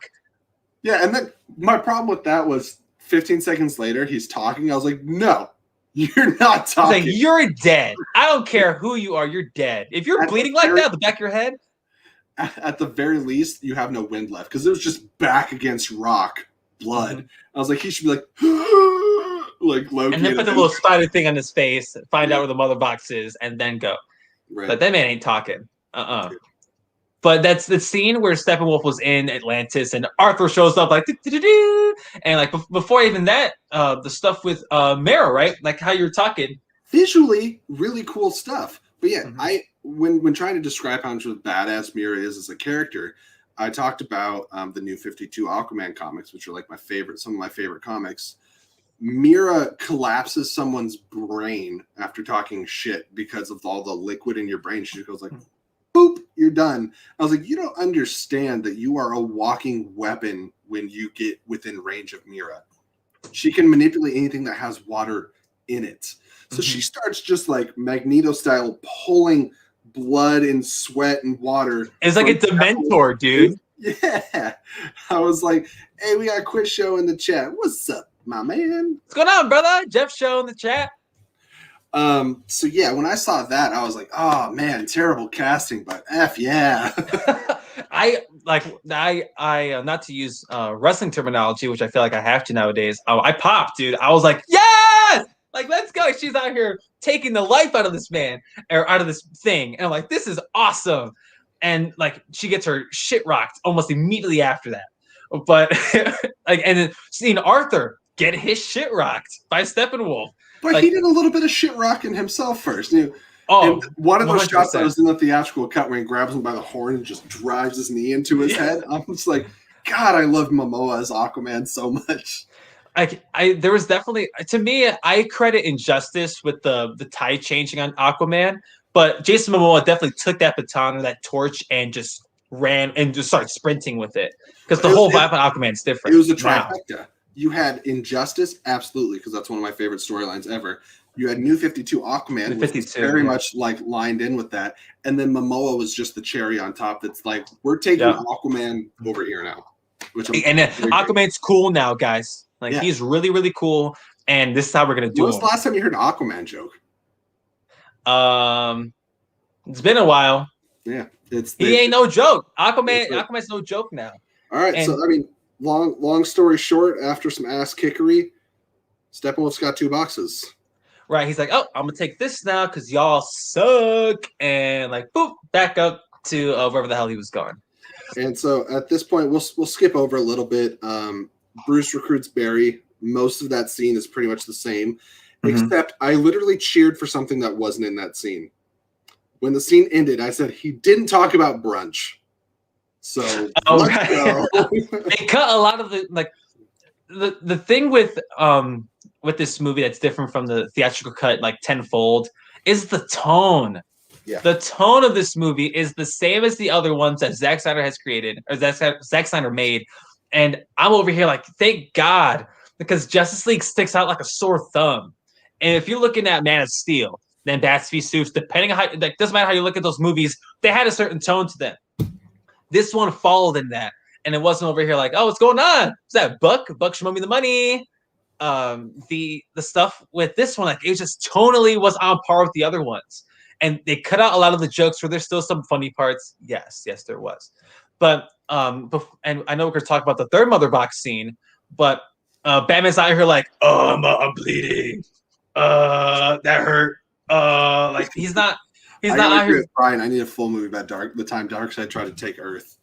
Yeah, and then my problem with that was 15 seconds later, he's talking. I was like, no, you're not talking. He's like, you're dead. I don't care who you are. You're dead. If you're bleeding like that, the back of your head. At the very least, you have no wind left because it was just back against rock. Blood. I was like, he should be like, like Loki. And then put the little spider thing on his face, find out where the mother box is, and then go. Right. But that man ain't talking. But that's the scene where Steppenwolf was in Atlantis, and Arthur shows up like, and like before even that, the stuff with Mara, right? Like how you're talking. Visually, really cool stuff. But yeah, when trying to describe how much of a badass Mira is as a character, I talked about the new 52 Aquaman comics, which are like some of my favorite comics. Mira collapses someone's brain after talking shit because of all the liquid in your brain. She goes like, boop, you're done. I was like, you don't understand that you are a walking weapon when you get within range of Mira. She can manipulate anything that has water in it. So she starts just like Magneto style pulling blood and sweat and water. It's like a Dementor, dude. Yeah. I was like, hey, we got a quiz show in the chat. What's up, my man? What's going on, brother? Jeff show in the chat. So yeah, when I saw that, I was like, oh man, terrible casting, but F yeah. I not to use wrestling terminology, which I feel like I have to nowadays. I popped, dude. I was like, yes! Like, let's go. She's out here taking the life out of this man, or out of this thing. And I'm like, this is awesome. And like, she gets her shit rocked almost immediately after that. But like, and then seeing Arthur get his shit rocked by Steppenwolf. But like, he did a little bit of shit rocking himself first. You know, and one of those 100%. Shots that was in the theatrical cut where he grabs him by the horn and just drives his knee into his head. I'm just like, God, I love Momoa as Aquaman so much. There was definitely, to me, I credit Injustice with the tide changing on Aquaman, But Jason Momoa definitely took that baton or that torch and just ran and just started sprinting with it. Because the whole vibe of Aquaman is different. It was a now. trifecta. You had Injustice, absolutely, because that's one of my favorite storylines ever. You had New 52 Aquaman, which was very much like lined in with that. And then Momoa was just the cherry on top that's like, we're taking Aquaman over here now. And Aquaman's cool now, guys. Like, he's really, really cool. And this is how we're going to do it. When was the last time you heard an Aquaman joke? It's been a while. Yeah. He ain't no joke. Aquaman's no joke now. All right. So, I mean, long story short, after some ass kickery, Steppenwolf's got 2 boxes. Right. He's like, oh, I'm going to take this now because y'all suck. And like, boop, back up to wherever the hell he was going. And so at this point, we'll skip over a little bit. Bruce recruits Barry. Most of that scene is pretty much the same, except I literally cheered for something that wasn't in that scene. When the scene ended, I said, he didn't talk about brunch. So let's go. They cut a lot of the thing with this movie that's different from the theatrical cut like tenfold is the tone. Yeah. The tone of this movie is the same as the other ones that Zack Snyder has created or Zack Snyder made. And I'm over here like, thank God, because Justice League sticks out like a sore thumb. And if you're looking at Man of Steel, then Bats v Supes, depending on how, like, doesn't matter how you look at those movies, they had a certain tone to them. This one followed in that. And it wasn't over here like, oh, what's going on? Is that Buck? Buck should owe me the money. The stuff with this one, like, it just tonally was on par with the other ones. And they cut out a lot of the jokes where there's still some funny parts. Yes, there was. But and I know we're gonna talk about the third mother box scene, but Batman's out here like, oh, I'm bleeding. That hurt. Like he's not out here. Brian, I need a full movie about the time Darkseid tried to take Earth.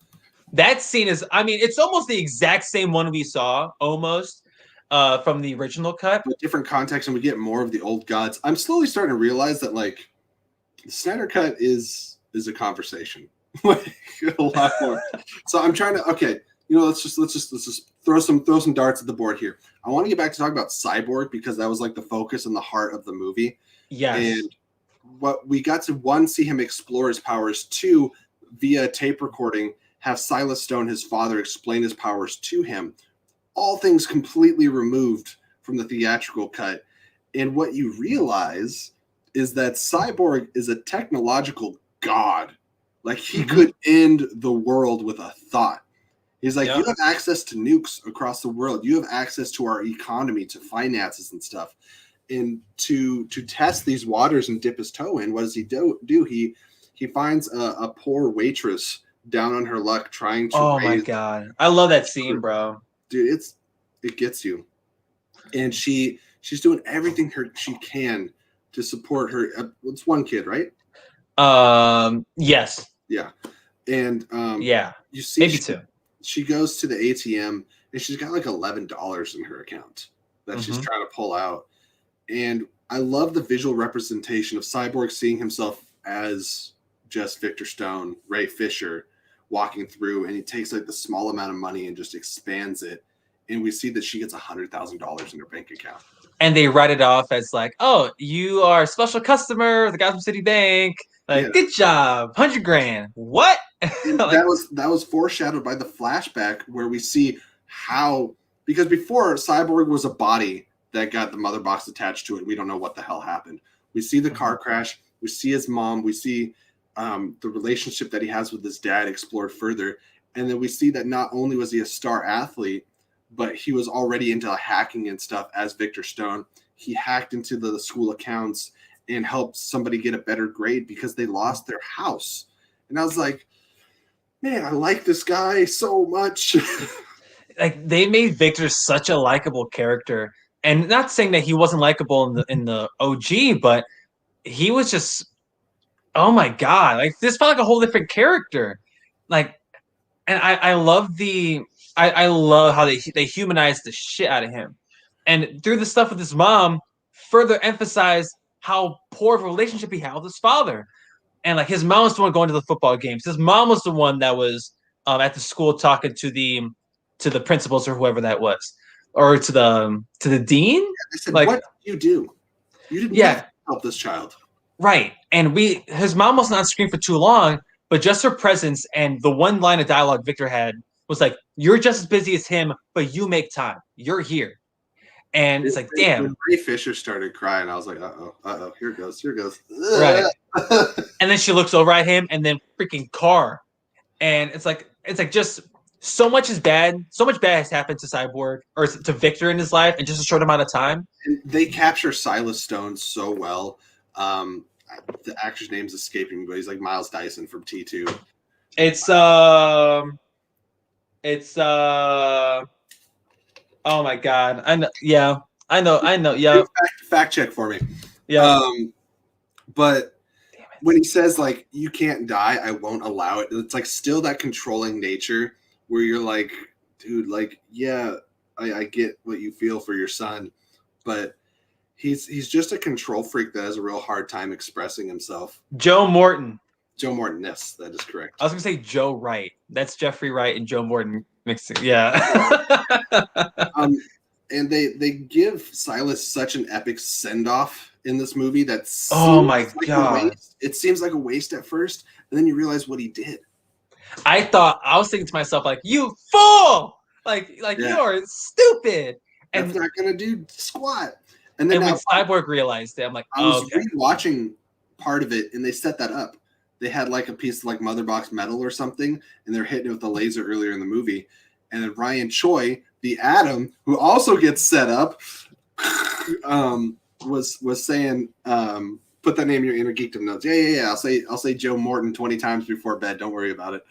That scene is, I mean, it's almost the exact same one we saw, almost, from the original cut. With different context, and we get more of the old gods. I'm slowly starting to realize that, like, the Snyder cut is a conversation. Like, a lot more. So I'm trying to, okay, let's just throw some darts at the board here. I want to get back to talk about Cyborg because that was like the focus and the heart of the movie. Yeah. And what we got to, 1, see him explore his powers, 2, via tape recording, have Silas Stone, his father, explain his powers to him. All things completely removed from the theatrical cut. And what you realize is that Cyborg is a technological god. Like, he could end the world with a thought. He's like, you have access to nukes across the world. You have access to our economy, to finances and stuff. And to test these waters and dip his toe in, what does he do? He finds a poor waitress down on her luck trying to raise... my God. I love that scene, bro. Dude, it gets you. And she's doing everything she can to support her. It's 1 kid, right? Yes. Yeah. And you see maybe 2. She goes to the ATM and she's got like $11 in her account that she's trying to pull out. And I love the visual representation of Cyborg seeing himself as just Victor Stone, Ray Fisher, walking through, and he takes like the small amount of money and just expands it. And we see that she gets $100,000 in her bank account. And they write it off as like, oh, you are a special customer of the Gotham City Bank. Like, good job, $100,000. What? Like, that was foreshadowed by the flashback where we see how, because before Cyborg was a body that got the mother box attached to it. We don't know what the hell happened. We see the car crash. We see his mom. We see the relationship that he has with his dad explored further. And then we see that not only was he a star athlete, but he was already into hacking and stuff as Victor Stone. He hacked into the school accounts and helped somebody get a better grade because they lost their house. And I was like, man, I like this guy so much. Like, they made Victor such a likable character. And not saying that he wasn't likable in the OG, but he was just, oh my God, like, this felt like a whole different character. Like, and I love I love how they humanized the shit out of him. And through the stuff with his mom, further emphasized how poor of a relationship he had with his father. And like, his mom was the one going to the football games. His mom was the one that was at the school talking to the principals or whoever that was, or to the dean. They said, like, what did you do? You didn't help this child. Right. And his mom wasn't on screen for too long, but just her presence and the one line of dialogue Victor had was like, "You're just as busy as him, but you make time. You're here." And it's like, damn. When Ray Fisher started crying, I was like, uh-oh, here it goes. Right. And then she looks over at him and then freaking car. And it's like just so much bad has happened to Cyborg or to Victor in his life in just a short amount of time. And they capture Silas Stone so well. The actor's name's escaping me, but he's like Miles Dyson from T2. It's oh my god. I know. Yeah. Fact check for me. Yeah. But when he says like you can't die, I won't allow it. It's like still that controlling nature where you're like, dude, like, yeah, I get what you feel for your son, but he's just a control freak that has a real hard time expressing himself. Joe Morton, yes, that is correct. I was gonna say Joe Wright. That's Jeffrey Wright and Joe Morton mixing. Yeah. And they give Silas such an epic send-off in this movie that oh my god, it seems like a waste at first, and then you realize what he did. I was thinking to myself, like, you fool, like you're stupid, and that's not gonna do squat. And then when Cyborg realized it, I'm like, I was rewatching part of it, and they set that up. They had like a piece of like mother box metal or something, and they're hitting it with a laser earlier in the movie. And then Ryan Choi, the Atom, who also gets set up, was saying, put that name in your inner geekdom notes. Yeah. I'll say Joe Morton 20 times before bed. Don't worry about it.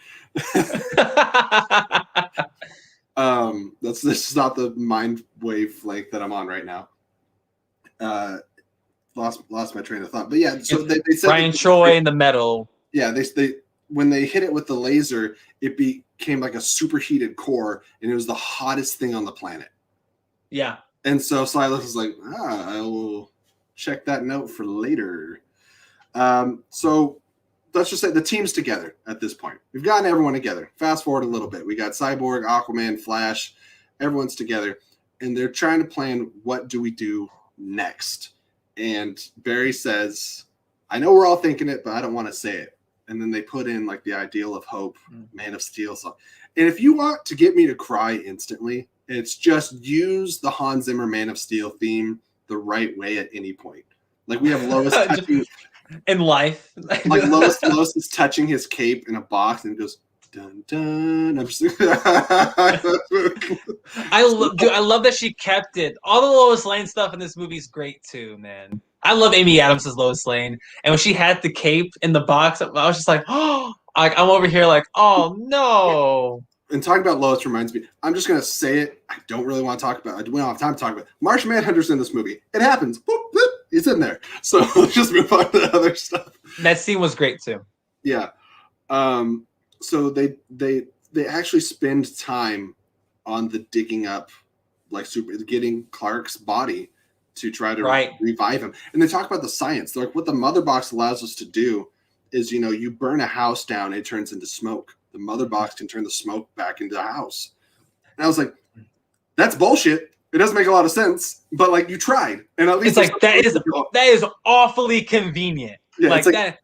This is not the mind wave length that I'm on right now. Lost my train of thought. But yeah, so they said Ryan Choi in the metal. Yeah, they when they hit it with the laser, it became like a superheated core, and it was the hottest thing on the planet. Yeah. And so Silas was like, I will check that note for later. So let's just say the team's together at this point. We've gotten everyone together. Fast forward a little bit. We got Cyborg, Aquaman, Flash. Everyone's together. And they're trying to plan, what do we do next? And Barry says, I know we're all thinking it, but I don't want to say it. And then they put in like the Ideal of Hope, Man of Steel song. And if you want to get me to cry instantly, it's just use the Hans Zimmer Man of Steel theme the right way at any point. Like we have Lois touching in life. Like Lois is touching his cape in a box and it goes dun dun. I'm just I love that she kept it. All the Lois Lane stuff in this movie is great too, man. I love Amy Adams as Lois Lane, and when she had the cape in the box, I was just like, oh, I'm over here like, oh no. And talking about Lois reminds me, I'm just gonna say it. I don't really want to talk about it. We don't have time to talk about it. Martian Manhunter's in this movie. It happens. Boop, boop, he's in there. So let's just move on to the other stuff. That scene was great too. Yeah. So they actually spend time on the digging up, like getting Clark's body to try to revive him. And they talk about the science. They're like, what the mother box allows us to do is, you burn a house down, it turns into smoke. The mother box can turn the smoke back into the house. And I was like, that's bullshit. It doesn't make a lot of sense, but like you tried. And at least it's like that is awfully convenient. Yeah, like that.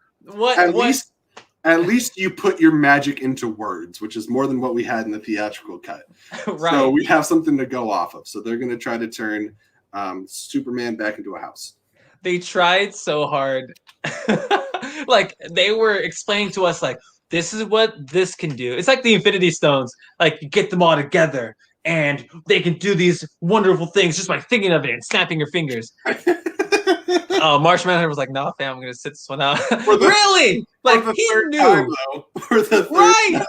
At least you put your magic into words, which is more than what we had in the theatrical cut. Right. So we have something to go off of. So they're going to try to turn Superman back into a house. They tried so hard. Like they were explaining to us, like, this is what this can do. It's like the Infinity Stones. Like you get them all together and they can do these wonderful things just by thinking of it and snapping your fingers. Martian Manhunter was like, "No, fam, I'm gonna sit this one out." Really? Like he knew. Right?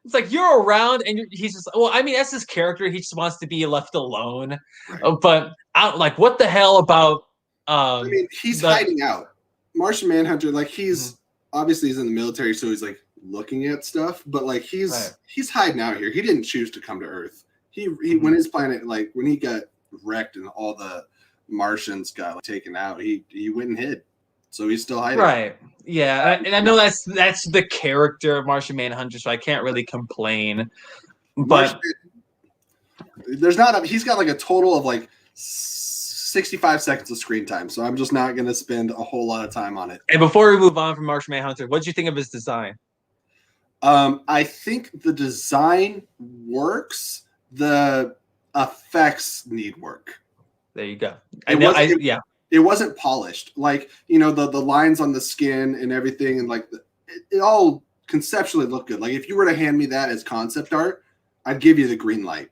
It's like you're around, and he's just. Well, I mean, that's his character. He just wants to be left alone. Right. But like, what the hell about? I mean, he's hiding out. Martian Manhunter, like he's obviously he's in the military, so he's like looking at stuff. But like he's hiding out here. He didn't choose to come to Earth. He when his planet, like when he got wrecked and all the Martians got taken out, he went and hid, so he's still hiding. Right. Yeah, and I know that's the character of Martian Manhunter, so I can't really complain. But there's not he's got like a total of like 6 65 seconds of screen time, so I'm just not going to spend a whole lot of time on it. And before we move on from Martian Manhunter, what did you think of his design? I think the design works. The effects need work. There you go. It wasn't polished. Like, you know, the lines on the skin and everything, and like it all conceptually looked good. Like, if you were to hand me that as concept art, I'd give you the green light.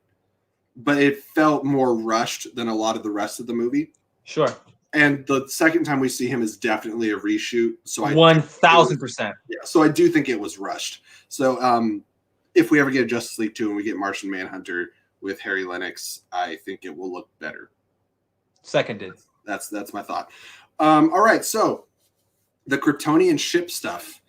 But it felt more rushed than a lot of the rest of the movie. Sure. And the second time we see him is definitely a reshoot. So 1,000%. Yeah. So I do think it was rushed. So if we ever get a Justice League 2 and we get Martian Manhunter with Harry Lennox, I think it will look better. Seconded. That's my thought. All right. So the Kryptonian ship stuff,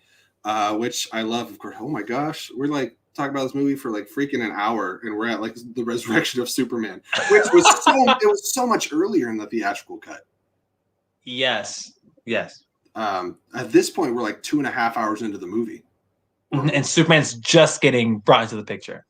which I love, of course. Oh my gosh. We're like talking about this movie for like freaking an hour, and we're at like the resurrection of Superman, which was it was so much earlier in the theatrical cut. Yes. At this point, we're like 2.5 hours into the movie. And Superman's just getting brought into the picture.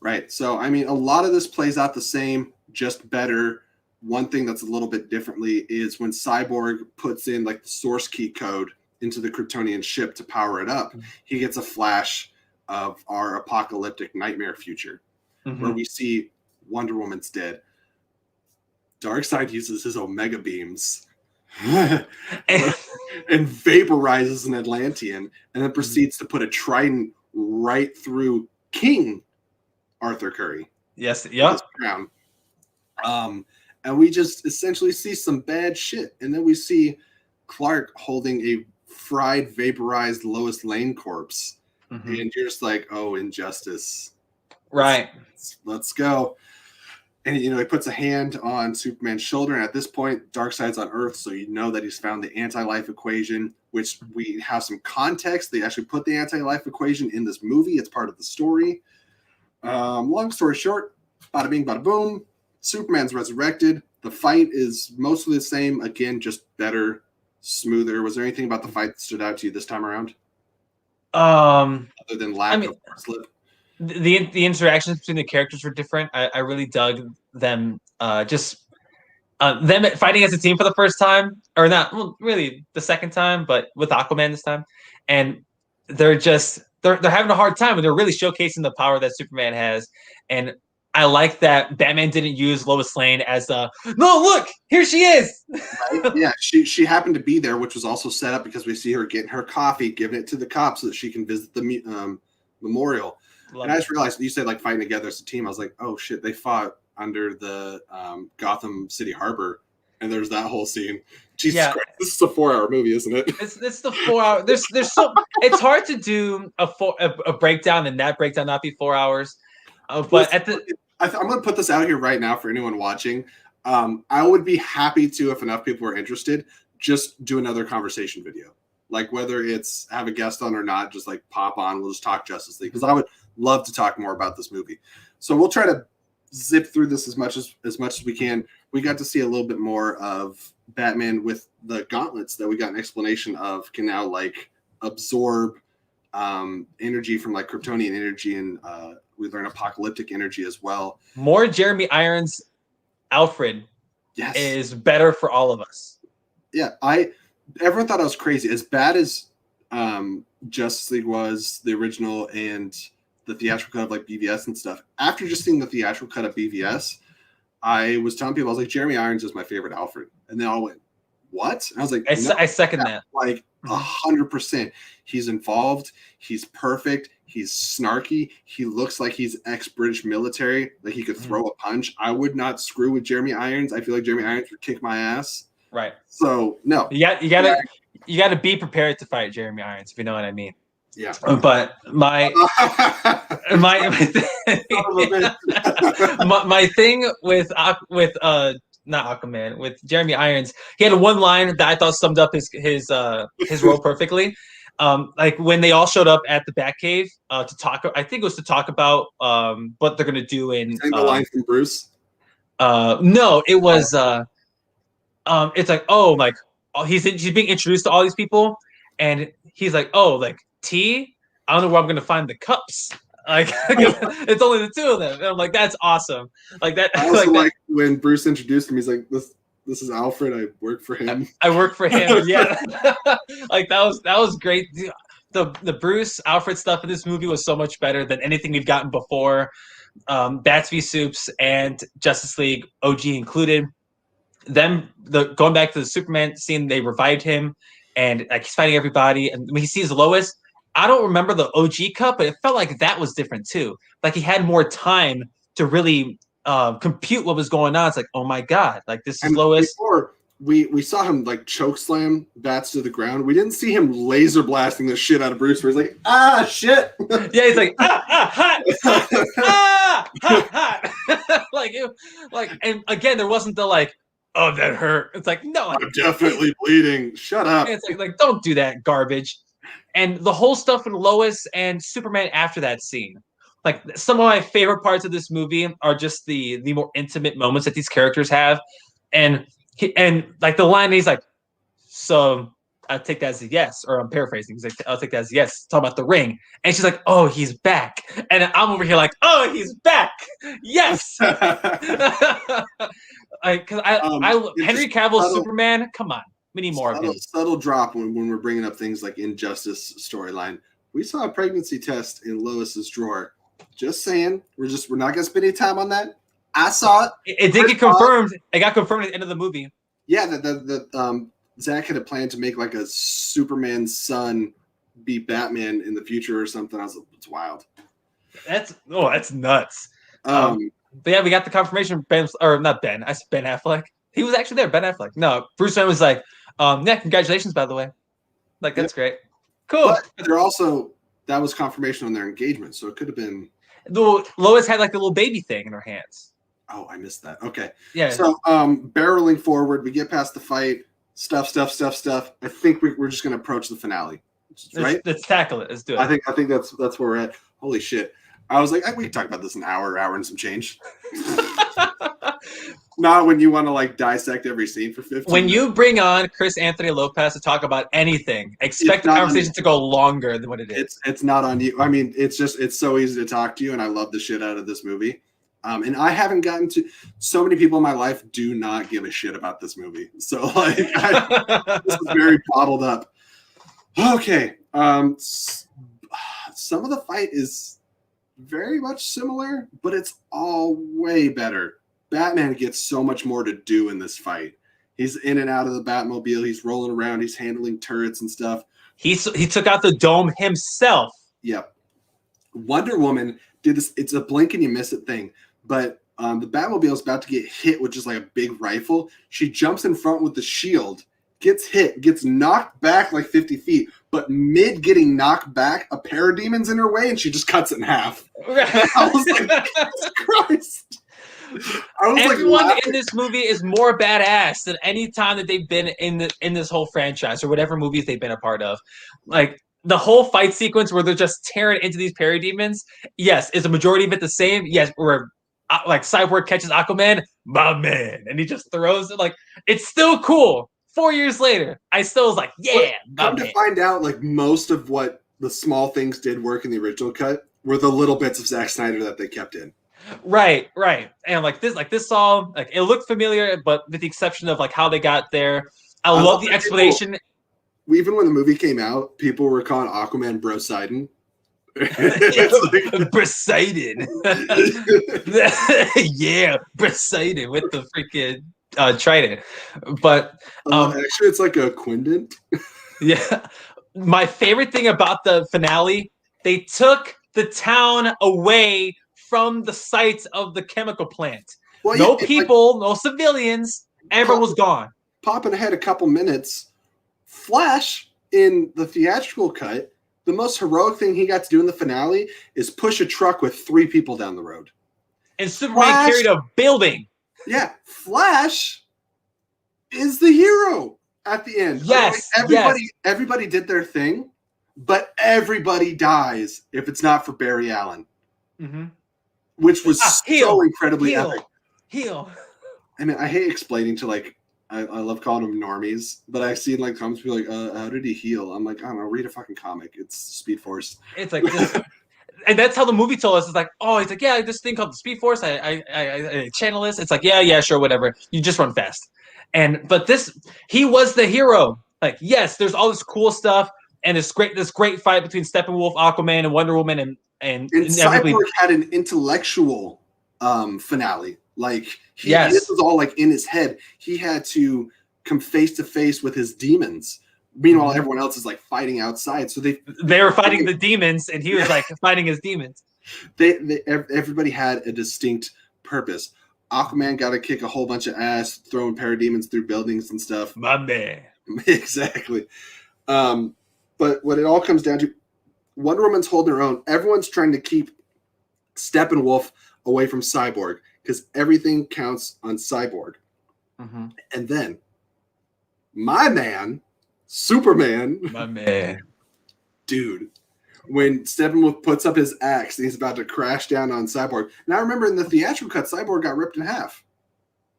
Right. So, I mean, a lot of this plays out the same, just better. One thing that's a little bit differently is when Cyborg puts in like the source key code into the Kryptonian ship to power it up, he gets a flash of our apocalyptic nightmare future where we see Wonder Woman's dead. Darkseid uses his Omega beams and vaporizes an Atlantean, and then proceeds to put a trident right through King Arthur Curry. Yes, yeah. Crown. And we just essentially see some bad shit. And then we see Clark holding a fried, vaporized Lois Lane corpse. And you're just like, oh, injustice. Right. Let's go. And, you know, he puts a hand on Superman's shoulder. And at this point, Darkseid's on Earth. So you know that he's found the anti-life equation, which we have some context. They actually put the anti-life equation in this movie. It's part of the story. Long story short, bada bing, bada boom. Superman's resurrected. The fight is mostly the same. Again, just better, smoother. Was there anything about the fight that stood out to you this time around? Other than lack of slip. The interactions between the characters were different. I really dug them. Them fighting as a team for the first time, or not really the second time, but with Aquaman this time, and they're having a hard time, and they're really showcasing the power that Superman has. And I like that Batman didn't use Lois Lane as no, look, here she is. Right? Yeah, she happened to be there, which was also set up because we see her getting her coffee, giving it to the cops so that she can visit the memorial. And I just realized you said like fighting together as a team. I was like, oh shit, they fought under the Gotham City Harbor, and there's that whole scene. Jesus Christ, this is a 4-hour movie, isn't it? It's the 4 hour. There's so it's hard to do a breakdown and that breakdown not be 4 hours. But I'm going to put this out here right now for anyone watching. I would be happy to, if enough people are interested, just do another conversation video. Like whether it's have a guest on or not, just like pop on. We'll just talk Justice League because I would love to talk more about this movie. So we'll try to zip through this as much as we can. We got to see a little bit more of Batman with the gauntlets that we got an explanation of can now like absorb energy from like Kryptonian energy, and we learn apocalyptic energy as well. More Jeremy Irons Alfred is better for all of us. Yeah, everyone thought I was crazy. As bad as Justice League was, the original, and the theatrical cut of like BVS and stuff, after just seeing the theatrical cut of BVS, I was telling people, I was like, Jeremy Irons is my favorite Alfred. And they all went, what? And I was like, I second that. Like 100%. He's involved. He's perfect. He's snarky. He looks like he's ex-British military. Like he could throw a punch. I would not screw with Jeremy Irons. I feel like Jeremy Irons would kick my ass. Right. So no. You gotta be prepared to fight Jeremy Irons, if you know what I mean. Yeah. But my thing with not Aquaman, with Jeremy Irons, he had one line that I thought summed up his role perfectly. Like when they all showed up at the Batcave to talk, I think it was to talk about what they're gonna do in the line from Bruce. No, it was it's like he's being introduced to all these people, and he's like, oh, like tea? I don't know where I'm gonna find the cups. Like it's only the two of them. And I'm like, that's awesome. Like that. I also like when Bruce introduced him, he's like, this This is Alfred. I work for him. I work for him. Yeah, like that was great. The Bruce Alfred stuff in this movie was so much better than anything we've gotten before. Bats v Soups and Justice League OG included. Them going back to the Superman scene, they revived him, and like he's fighting everybody. And when he sees Lois, I don't remember the OG cut, but it felt like that was different too. Like he had more time to really compute what was going on. It's like, oh my god, like this is Lois. Before, we saw him like choke slam Bats to the ground. We didn't see him laser blasting the shit out of Bruce. Where he's like, ah, shit. Yeah, he's like, hot, hot. like, and again, there wasn't the like, oh, that hurt. It's like, no, I'm definitely bleeding. Shut up. It's like, don't do that garbage. And the whole stuff with Lois and Superman after that scene. Like some of my favorite parts of this movie are just the more intimate moments that these characters have. And like the line he's like, so I take that as a yes, or I'm paraphrasing. He's like, I'll take that as a yes. Talking about the ring. And she's like, oh, he's back. And I'm over here like, oh, he's back. Yes. Because Henry Cavill's Superman, come on. We need more of him. Subtle drop when we're bringing up things like Injustice storyline. We saw a pregnancy test in Lois's drawer. Just saying. We're not going to spend any time on that. I saw it. It did get confirmed. It got confirmed at the end of the movie. Yeah, that Zack had a plan to make like a Superman's son be Batman in the future or something. I was like, it's wild. That's nuts. But yeah, we got the confirmation. Ben Affleck. He was actually there. Ben Affleck. No, Bruce Wayne was like, yeah, congratulations, by the way. Like, that's great. Cool. But they're also, that was confirmation on their engagement, so it could have been. Lois had like a little baby thing in her hands. Oh, I missed that. Okay. Yeah. So, barreling forward, we get past the fight. Stuff. I think we're just going to approach the finale, right? Let's tackle it. Let's do it. I think that's where we're at. Holy shit! I was like, we can talk about this an hour and some change. Not when you want to like dissect every scene for 15 When minutes. you bring on Chris Anthony Lopez to talk about anything, expect the conversation to go longer than what it is. It's not on you. I mean, it's so easy to talk to you, and I love the shit out of this movie. And I haven't gotten to so many people in my life do not give a shit about this movie. So like, this is very bottled up. Okay. Some of the fight is very much similar, but it's all way better. Batman gets so much more to do in this fight. He's in and out of the Batmobile. He's rolling around. He's handling turrets and stuff. He took out the dome himself. Yep. Wonder Woman did this. It's a blink and you miss it thing. But the Batmobile is about to get hit with just like a big rifle. She jumps in front with the shield, gets hit, gets knocked back like 50 feet. But mid getting knocked back, a parademons in her way, and she just cuts it in half. I was like, Jesus Christ. Everyone in this movie is more badass than any time that they've been in this whole franchise or whatever movies they've been a part of. Like the whole fight sequence where they're just tearing into these parademons. Yes, is the majority of it the same? Yes, where like Cyborg catches Aquaman, my man, and he just throws it. Like it's still cool. 4 years later, I still was like, yeah. Come to find out, like most of what the small things did work in the original cut were the little bits of Zack Snyder that they kept in. Right. And like this all like it looked familiar, but with the exception of like how they got there. I love the explanation. Even when the movie came out, people were calling Aquaman Brosidon. Brosidon. Yeah, Brosidon with the freaking trident. But actually it's like a Quindent. Yeah. My favorite thing about the finale, they took the town away from the sites of the chemical plant. Well, no people, no civilians, everyone was gone. Popping ahead a couple minutes, Flash in the theatrical cut, the most heroic thing he got to do in the finale is push a truck with 3 people down the road. And Superman carried a building. Yeah, Flash is the hero at the end. Yes, everybody did their thing, but everybody dies if it's not for Barry Allen. Mm-hmm. Which was so incredibly epic. I mean, I hate explaining to like, I love calling them normies, but I've seen like comments be like, how did he heal? I'm like, I don't know, read a fucking comic. It's Speed Force. It's like and that's how the movie told us. It's like, oh, he's like, yeah, this thing called the Speed Force. I channel this. It's like, yeah, sure, whatever. You just run fast. But he was the hero. Like, yes, there's all this cool stuff, and this great fight between Steppenwolf, Aquaman, and Wonder Woman, and Cyborg had an intellectual finale. Like this was all like in his head. He had to come face to face with his demons. Meanwhile, everyone else is like fighting outside. So they were fighting the demons, and he was like fighting his demons. Everybody had a distinct purpose. Aquaman got to kick a whole bunch of ass, throwing parademons through buildings and stuff. My man. Exactly. But what it all comes down to, Wonder Woman's holding her own. Everyone's trying to keep Steppenwolf away from Cyborg because everything counts on Cyborg. Mm-hmm. And then my man, Superman. My man. Dude. When Steppenwolf puts up his axe and he's about to crash down on Cyborg. Now, remember in the theatrical cut, Cyborg got ripped in half.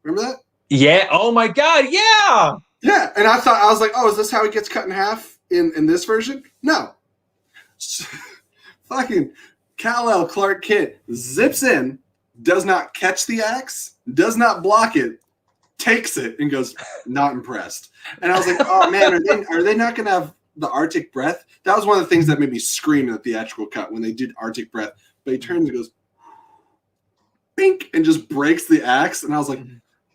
Remember that? Yeah. Oh, my God. Yeah. Yeah. And I was like, oh, is this how he gets cut in half in this version? No. Fucking Kal-El Clark Kent zips in, does not catch the axe, does not block it, takes it, and goes, not impressed. And I was like, oh, man, are they not going to have the Arctic breath? That was one of the things that made me scream in the theatrical cut when they did Arctic breath. But he turns and goes, bink, and just breaks the axe. And I was like,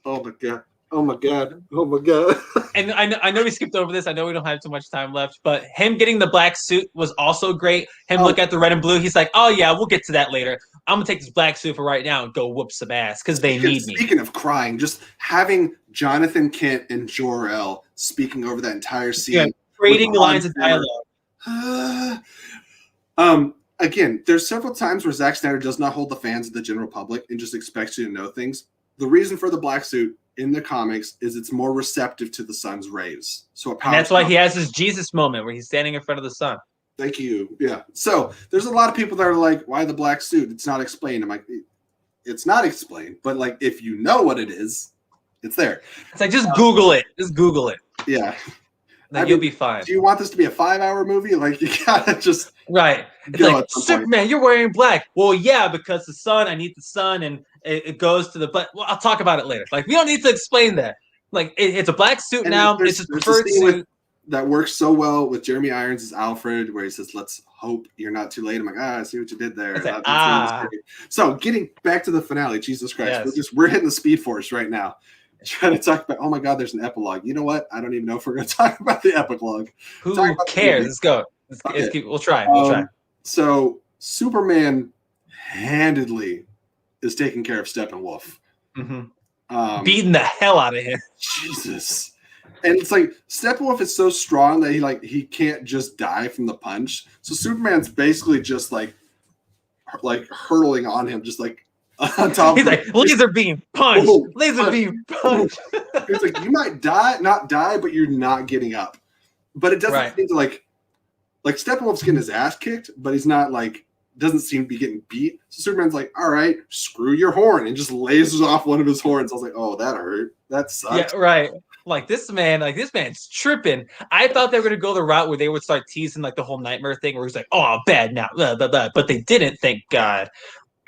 oh my God. Oh my God. Oh my God. And I know we skipped over this. I know we don't have too much time left, but him getting the black suit was also great. Look at the red and blue. He's like, oh yeah, we'll get to that later. I'm going to take this black suit for right now and go whoop some ass because they need me. Speaking of crying, just having Jonathan Kent and Jor-El speaking over that entire scene. Yeah, trading lines of dialogue. Again, there's several times where Zack Snyder does not hold the fans of the general public and just expects you to know things. The reason for the black suit in the comics is it's more receptive to the sun's rays. So and that's why he has his Jesus moment where he's standing in front of the sun. Thank you. Yeah. So there's a lot of people that are like, why the black suit? It's not explained. I'm like, it's not explained, but like, if you know what it is, it's there. It's like, just Google it. Just Google it. Yeah. Then you'll be fine. Do you want this to be a 5-hour movie? Like, you gotta just right. It's like, Superman, you're wearing black. Well, yeah, because the sun. I need the sun, and it goes to the. But well, I'll talk about it later. Like, we don't need to explain that. Like, it's a black suit now. It's his preferred suit. That works so well with Jeremy Irons as Alfred, where he says, "Let's hope you're not too late." I'm like, I see what you did there. So, getting back to the finale, Jesus Christ, yes. we're hitting the Speed Force right now. Trying to talk about, oh my God, there's an epilogue. You know what? I don't even know if we're going to talk about the epilogue. Who cares? Let's go. We'll try. So Superman handedly is taking care of Steppenwolf. Mm-hmm. Beating the hell out of him. Jesus. And it's like Steppenwolf is so strong that he can't just die from the punch. So Superman's basically just like hurtling on him, just like on top. He's like, laser beam punch, laser beam punch. It's like, you might not die, but you're not getting up. But it doesn't seem to like Steppenwolf's getting his ass kicked, but he's not doesn't seem to be getting beat. So Superman's like, all right, screw your horn, and just lasers off one of his horns. I was like, oh, that hurt. That sucks. Yeah, right. This man's tripping. I thought they were gonna go the route where they would start teasing like the whole nightmare thing, where he's like, oh, bad now, blah, blah, blah. But they didn't, thank God.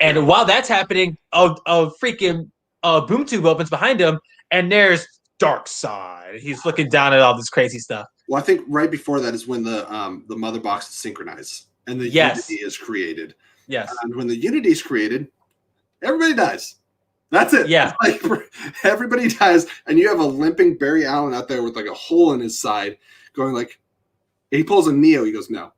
And while that's happening, a freaking boom tube opens behind him, and there's Darkseid. He's looking down at all this crazy stuff. Well, I think right before that is when the mother box is synchronized and the Unity is created. Yes. And when the Unity is created, everybody dies. That's it. Yeah. Everybody dies, and you have a limping Barry Allen out there with like a hole in his side, going like, he pulls a Neo. He goes, no.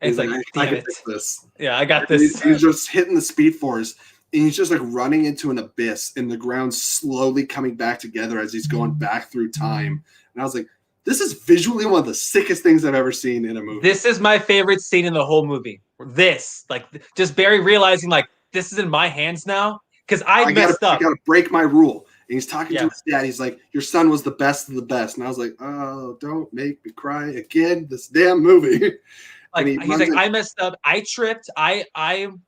It's like, I can fix this. Yeah, I got this. He's just hitting the Speed Force, and he's just like running into an abyss, and the ground slowly coming back together as he's going back through time. And I was like, this is visually one of the sickest things I've ever seen in a movie. This is my favorite scene in the whole movie. Just Barry realizing like, this is in my hands now because I messed up. I got to break my rule. And he's talking to his dad. He's like, your son was the best of the best. And I was like, oh, don't make me cry again. This damn movie. Like he's like, I messed up. I tripped. I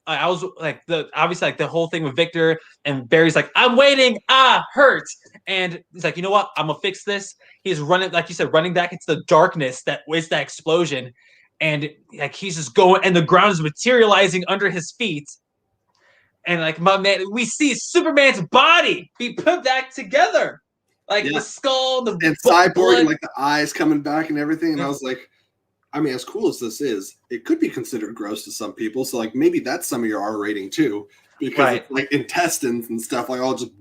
was like obviously the whole thing with Victor, and Barry's like, I'm waiting. Hurt. And he's like, you know what? I'm gonna fix this. He's running, like you said, running back into the darkness that was that explosion. and like he's just going, and the ground is materializing under his feet, and like my man, we see Superman's body be put back together, like the skull, the and cyborg, blood. and like the eyes coming back and everything. And I was like, I mean, as cool as this is, it could be considered gross to some people. So like maybe that's some of your R rating too, because it's like intestines and stuff like all just.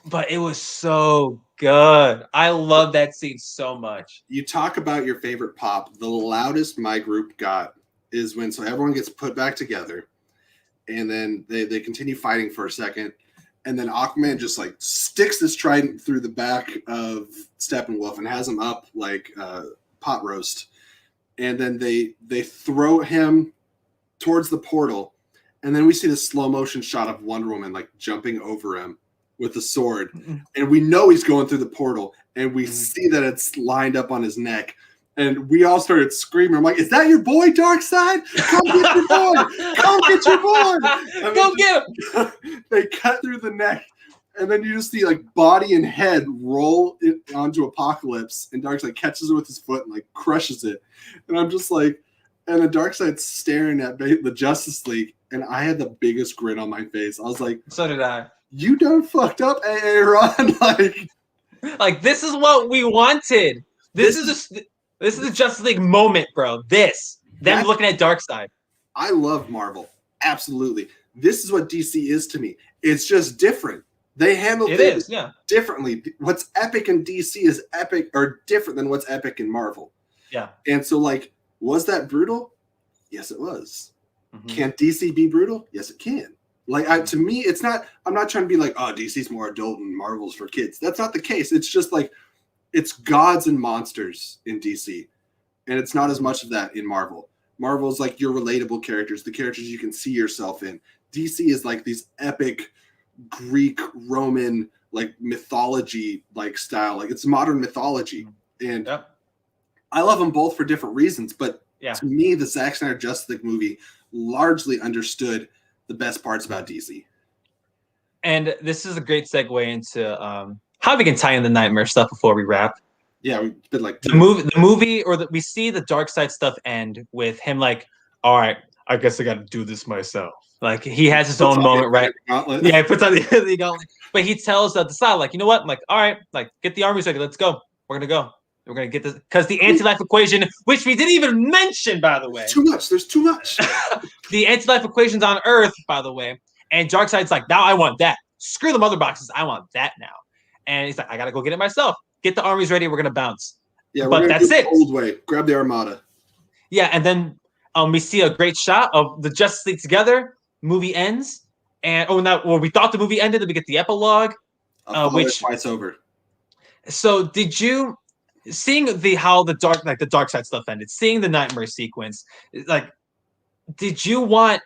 But it was so good. I love that scene so much. You talk about your favorite pop. The loudest my group got is when everyone gets put back together, and then they continue fighting for a second, and then Aquaman just like sticks this trident through the back of Steppenwolf and has him up like pot roast, and then they throw him towards the portal, and then we see the slow motion shot of Wonder Woman like jumping over him with the sword, and we know he's going through the portal, and we see that it's lined up on his neck, and we all started screaming. I'm like, "Is that your boy, Darkseid? Come get your boy! Come get your boy! Go get him!" They cut through the neck, and then you just see like body and head roll it onto Apocalypse, and Darkseid catches it with his foot and like crushes it, and I'm just like, and the Darkseid's staring at the Justice League, and I had the biggest grin on my face. I was like, so did I. You done fucked up, Aaron. like this is what we wanted. This is the Justice League moment, bro. Them looking at Darkseid. I love Marvel. Absolutely. This is what DC is to me. It's just different. They handle things differently. What's epic in DC is epic or different than what's epic in Marvel. Yeah. And so like, was that brutal? Yes, it was. Can DC be brutal? Yes, it can. Like to me, it's not. I'm not trying to be like, oh, DC's more adult and Marvel's for kids. That's not the case. It's just like, it's gods and monsters in DC, and it's not as much of that in Marvel. Marvel's like your relatable characters, the characters you can see yourself in. DC is like these epic Greek, Roman, like mythology, like style. Like it's modern mythology, and I love them both for different reasons. But to me, the Zack Snyder Justice League movie largely understood the best parts about DC. And this is a great segue into how we can tie in the Nightmare stuff before we wrap. Yeah, we've been like the movie, or we see the Darkseid stuff end with him like, all right, I guess I got to do this myself. Like he has his own moment, right? Yeah, he puts on the gauntlet. But he tells Darkseid, like, you know what? I'm like, all right, like get the armies ready. Let's go. We're gonna go. We're gonna get this because the anti-life equation, which we didn't even mention, by the way. Too much. There's too much. The anti-life equation's on Earth, by the way. And Darkseid's like, now I want that. Screw the mother boxes. I want that now. And he's like, I gotta go get it myself. Get the armies ready. We're gonna bounce. Yeah, but that's it. Old way. Grab the Armada. Yeah, and then we see a great shot of the Justice League together. Movie ends, and we thought the movie ended. Then we get the epilogue, which it's over. So did you? Seeing how the Darkseid stuff ended, seeing the Nightmare sequence, like, did you want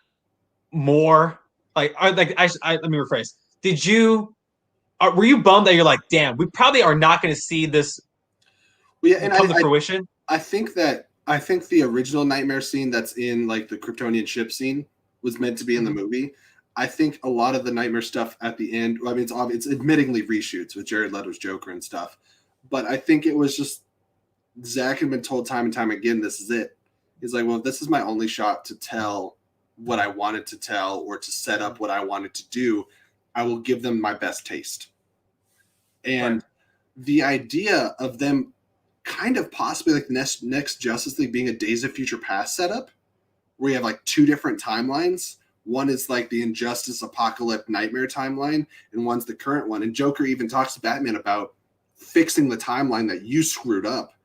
more? Let me rephrase. Were you bummed that you're like, damn, we probably are not going to see this come to fruition? I think the original Nightmare scene that's in like the Kryptonian ship scene was meant to be in the movie. I think a lot of the Nightmare stuff at the end, I mean, it's admittingly reshoots with Jared Leto's Joker and stuff. But I think it was just Zack had been told time and time again, this is it. He's like, well, this is my only shot to tell what I wanted to tell or to set up what I wanted to do. I will give them my best taste. And the idea of them kind of possibly like the next Justice League being a Days of Future Past setup, where you have like two different timelines. One is like the Injustice, Apocalypse, Nightmare timeline, and one's the current one. And Joker even talks to Batman about fixing the timeline that you screwed up.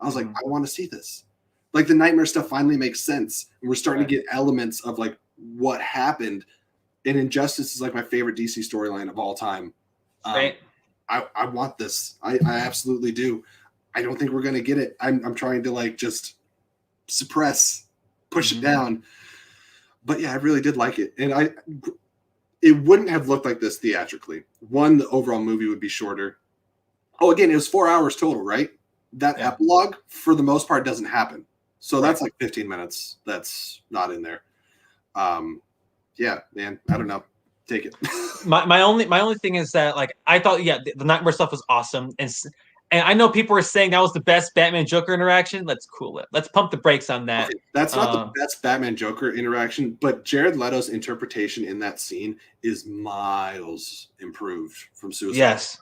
I was like, I want to see this. Like the Nightmare stuff finally makes sense. And we're starting to get elements of like what happened. And Injustice is like my favorite DC storyline of all time. I want this. I absolutely do. I don't think we're going to get it. I'm trying to like just push it down. But yeah, I really did like it. And it wouldn't have looked like this theatrically. One, the overall movie would be shorter. Oh, again, it was 4 hours total, right? That epilogue, for the most part, doesn't happen. So that's like 15 minutes. That's not in there. Yeah, man, I don't know. Take it. my only thing is that like I thought, the Nightmare stuff was awesome, and And I know people are saying that was the best Batman Joker interaction. Let's cool it. Let's pump the brakes on that. Okay, that's not the best Batman Joker interaction, but Jared Leto's interpretation in that scene is miles improved from Suicide. Yes.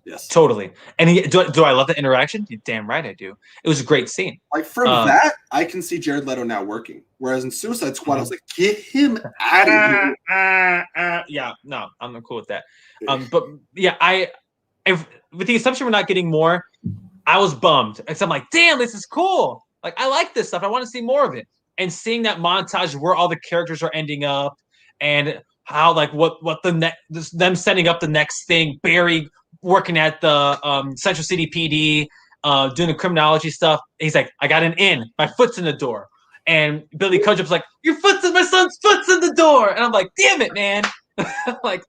Yes. Totally. And do I love the interaction? You're damn right I do. It was a great scene. Like from that, I can see Jared Leto now working. Whereas in Suicide Squad, I was like, get him out of here. Yeah, no, I'm cool with that. But yeah, with the assumption we're not getting more, I was bummed. Because I'm like, damn, this is cool. Like, I like this stuff. I want to see more of it. And seeing that montage where all the characters are ending up and how, like, what them setting up the next thing, Barry working at the Central City PD, doing the criminology stuff. He's like, I got an in. My foot's in the door. And Billy Kudrup's like, my son's foot's in the door. And I'm like, damn it, man. He's like,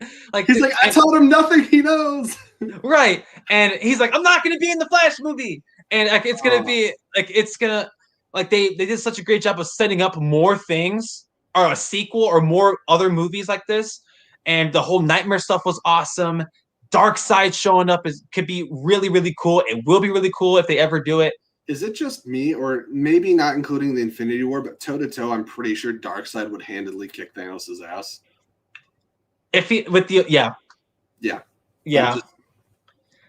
I told him nothing he knows. Right. And he's like, I'm not going to be in the Flash movie. And like, it's going to be like, they did such a great job of setting up more things or a sequel or more other movies like this. And the whole Nightmare stuff was awesome. Darkseid showing up could be really, really cool. It will be really cool if they ever do it. Is it just me, or maybe not including the Infinity War, but toe to toe, I'm pretty sure Darkseid would handedly kick Thanos' ass. Yeah.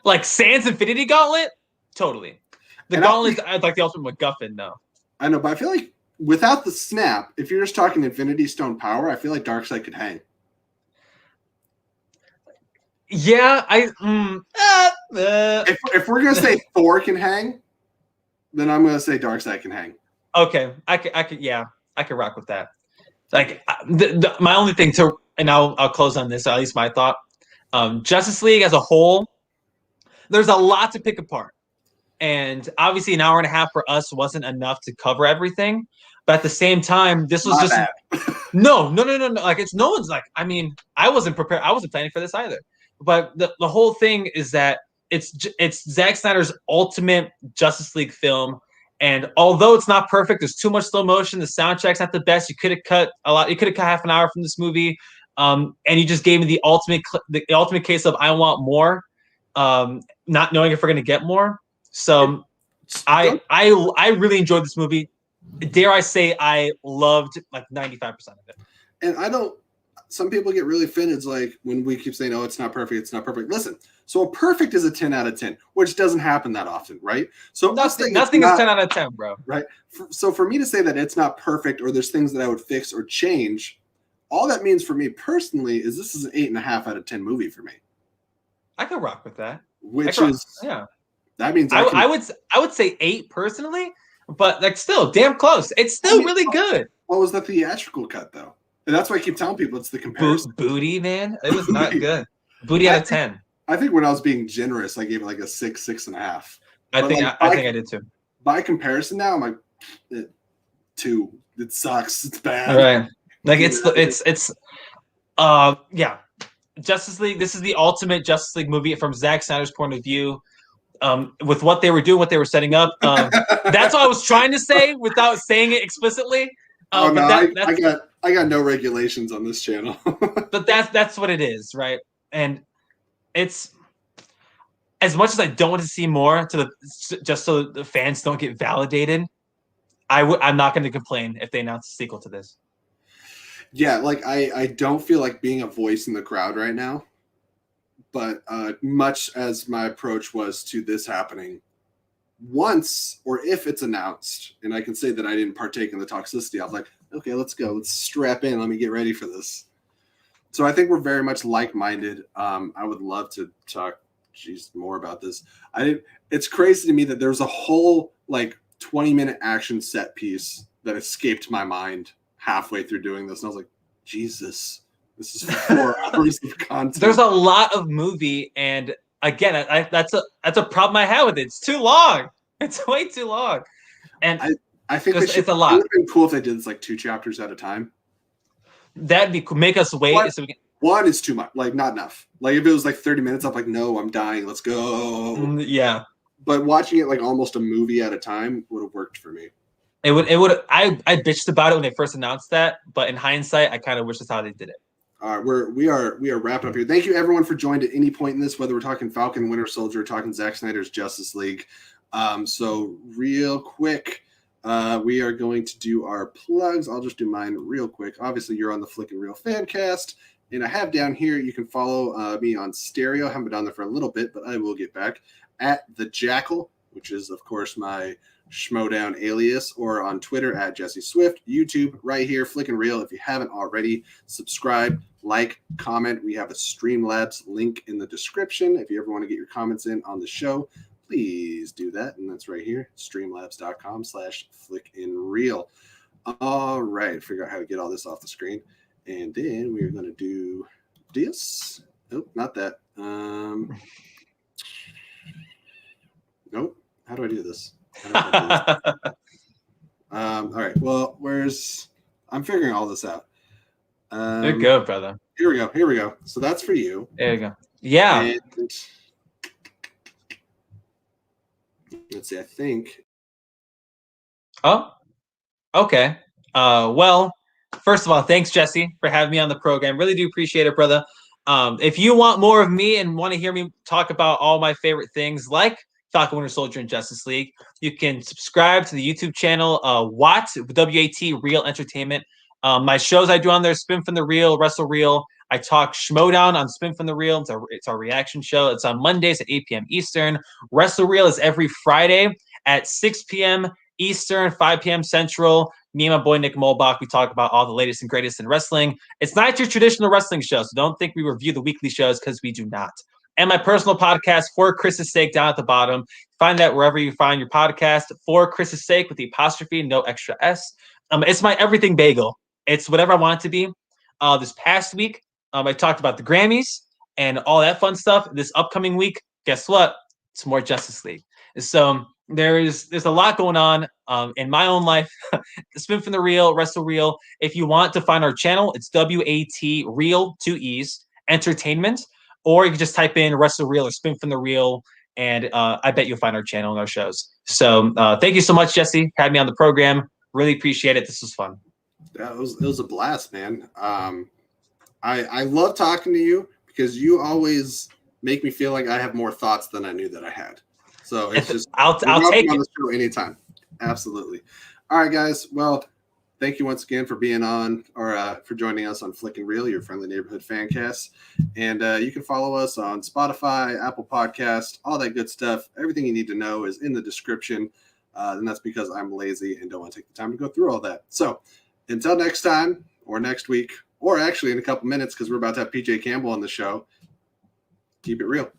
Like Sans Infinity Gauntlet, totally. The Gauntlet's like the ultimate MacGuffin, though. I know, but I feel like without the snap, if you're just talking Infinity Stone power, I feel like Darkseid could hang. Yeah, if we're gonna say Thor can hang, then I'm gonna say Darkseid can hang. Okay, I could rock with that. Like my only thing and I'll close on this, or at least my thought. Justice League as a whole, there's a lot to pick apart, and obviously an hour and a half for us wasn't enough to cover everything. But at the same time, this was no. Like no one's like. I mean, I wasn't prepared. I wasn't planning for this either. But the whole thing is that it's Zack Snyder's ultimate Justice League film, and although it's not perfect, there's too much slow motion. The soundtrack's not the best. You could have cut a lot. You could have cut half an hour from this movie, and you just gave me the ultimate case of I want more, not knowing if we're gonna get more. So I really enjoyed this movie. Dare I say I loved like 95% of it. And I don't. Some people get really offended, like when we keep saying, "Oh, it's not perfect. It's not perfect." Listen, so a perfect is a 10 out of 10, which doesn't happen that often, right? So nothing is 10 out of 10, bro. Right. So for me to say that it's not perfect or there's things that I would fix or change, all that means for me personally is this is an 8.5 out of 10 movie for me. I could rock with that. That means I would say 8 personally, but like still damn close. It's still really good. What was the theatrical cut though? And that's why I keep telling people it's the comparison. Booty, man. It was not good. Booty out of 10. I think when I was being generous, I gave it like a 6.5. I think I did too. By comparison now, I'm like 2. It sucks. It's bad. All right. Like yeah. Justice League. This is the ultimate Justice League movie from Zack Snyder's point of view. With what they were doing, what they were setting up. That's what I was trying to say without saying it explicitly. I got no regulations on this channel. But that's what it is, right? And it's as much as I don't want to see more just so the fans don't get validated. I'm not going to complain if they announce a sequel to this. Yeah, like I don't feel like being a voice in the crowd right now. But much as my approach was to this happening, once or if it's announced, and I can say that I didn't partake in the toxicity, I was like, okay, let's go. Let's strap in. Let me get ready for this. So I think we're very much like-minded. I would love to talk more about this. It's crazy to me that there's a whole like 20-minute action set piece that escaped my mind halfway through doing this. And I was like, Jesus, this is 4 hours of content. There's a lot of movie, and again, that's a problem I have with it. It's too long. It's way too long. And I think it's a lot. It would have been cool if they did this like 2 chapters at a time. That'd be cool. Make us wait. One is too much. Like not enough. Like if it was like 30 minutes, I'm like, no, I'm dying. Let's go. Yeah. But watching it like almost a movie at a time would have worked for me. It would. I bitched about it when they first announced that, but in hindsight, I kind of wish that's how they did it. All right, we are wrapping up here. Thank you everyone for joining at any point in this, whether we're talking Falcon, Winter Soldier, talking Zack Snyder's Justice League. So real quick, we are going to do our plugs. I'll just do mine real quick. Obviously, you're on the Flick-N-Reel Fancast, and I have down here, you can follow me on Stereo. I haven't been on there for a little bit, but I will get back at The Jackal, which is, of course, my Schmodown alias, or on Twitter at Jesse Swift, YouTube right here, Flick-N-Reel. If you haven't already, subscribe, like, comment. We have a Streamlabs link in the description. If you ever want to get your comments in on the show, please do that. And that's right here, streamlabs.com/Flick-N-Reel. All right, figure out how to get all this off the screen. And then we're going to do this. Nope, not that. Nope. How do I do this? All right. Well, I'm figuring all this out. You're good, brother. Here we go. So that's for you. There you go. Yeah. And let's see. I think. Oh, okay. Well, first of all, thanks, Jesse, for having me on the program. Really do appreciate it, brother. If you want more of me and want to hear me talk about all my favorite things like Falcon, Winter Soldier, and Justice League, you can subscribe to the YouTube channel, W-A-T, Real Entertainment. My shows I do on there, Spin from the Reel, Wrestle Reel. I talk Schmodown on Spin from the Reel. It's our reaction show. It's on Mondays at 8 p.m. Eastern. Wrestle Reel is every Friday at 6 p.m. Eastern, 5 p.m. Central. Me and my boy Nick Molbach, we talk about all the latest and greatest in wrestling. It's not your traditional wrestling show, so don't think we review the weekly shows, because we do not. And my personal podcast, For Chris's Sake, down at the bottom. Find that wherever you find your podcast, For Chris's Sake, with the apostrophe, no extra S. It's my everything bagel. It's whatever I want it to be. This past week, I talked about the Grammys and all that fun stuff. This upcoming week, guess what? It's more Justice League. So there's a lot going on in my own life. Spin from the Reel, Wrestle Reel. If you want to find our channel, it's W-A-T, Reel, 2 E's, Entertainment. Or you can just type in Wrestle Reel or Spin from the Reel, and I bet you'll find our channel and our shows. So thank you so much, Jesse, for having me on the program. Really appreciate it. This was fun. Yeah, it was a blast, man. I love talking to you because you always make me feel like I have more thoughts than I knew that I had. So it's just I'll take on it. the show anytime. Absolutely. All right, guys. Well, thank you once again for being on, or for joining us on Flick-N-Reel, your friendly neighborhood fan cast. And you can follow us on Spotify, Apple Podcast, all that good stuff. Everything you need to know is in the description. And that's because I'm lazy and don't want to take the time to go through all that. So until next time, or next week, or actually in a couple minutes, because we're about to have PJ Campbell on the show, keep it real.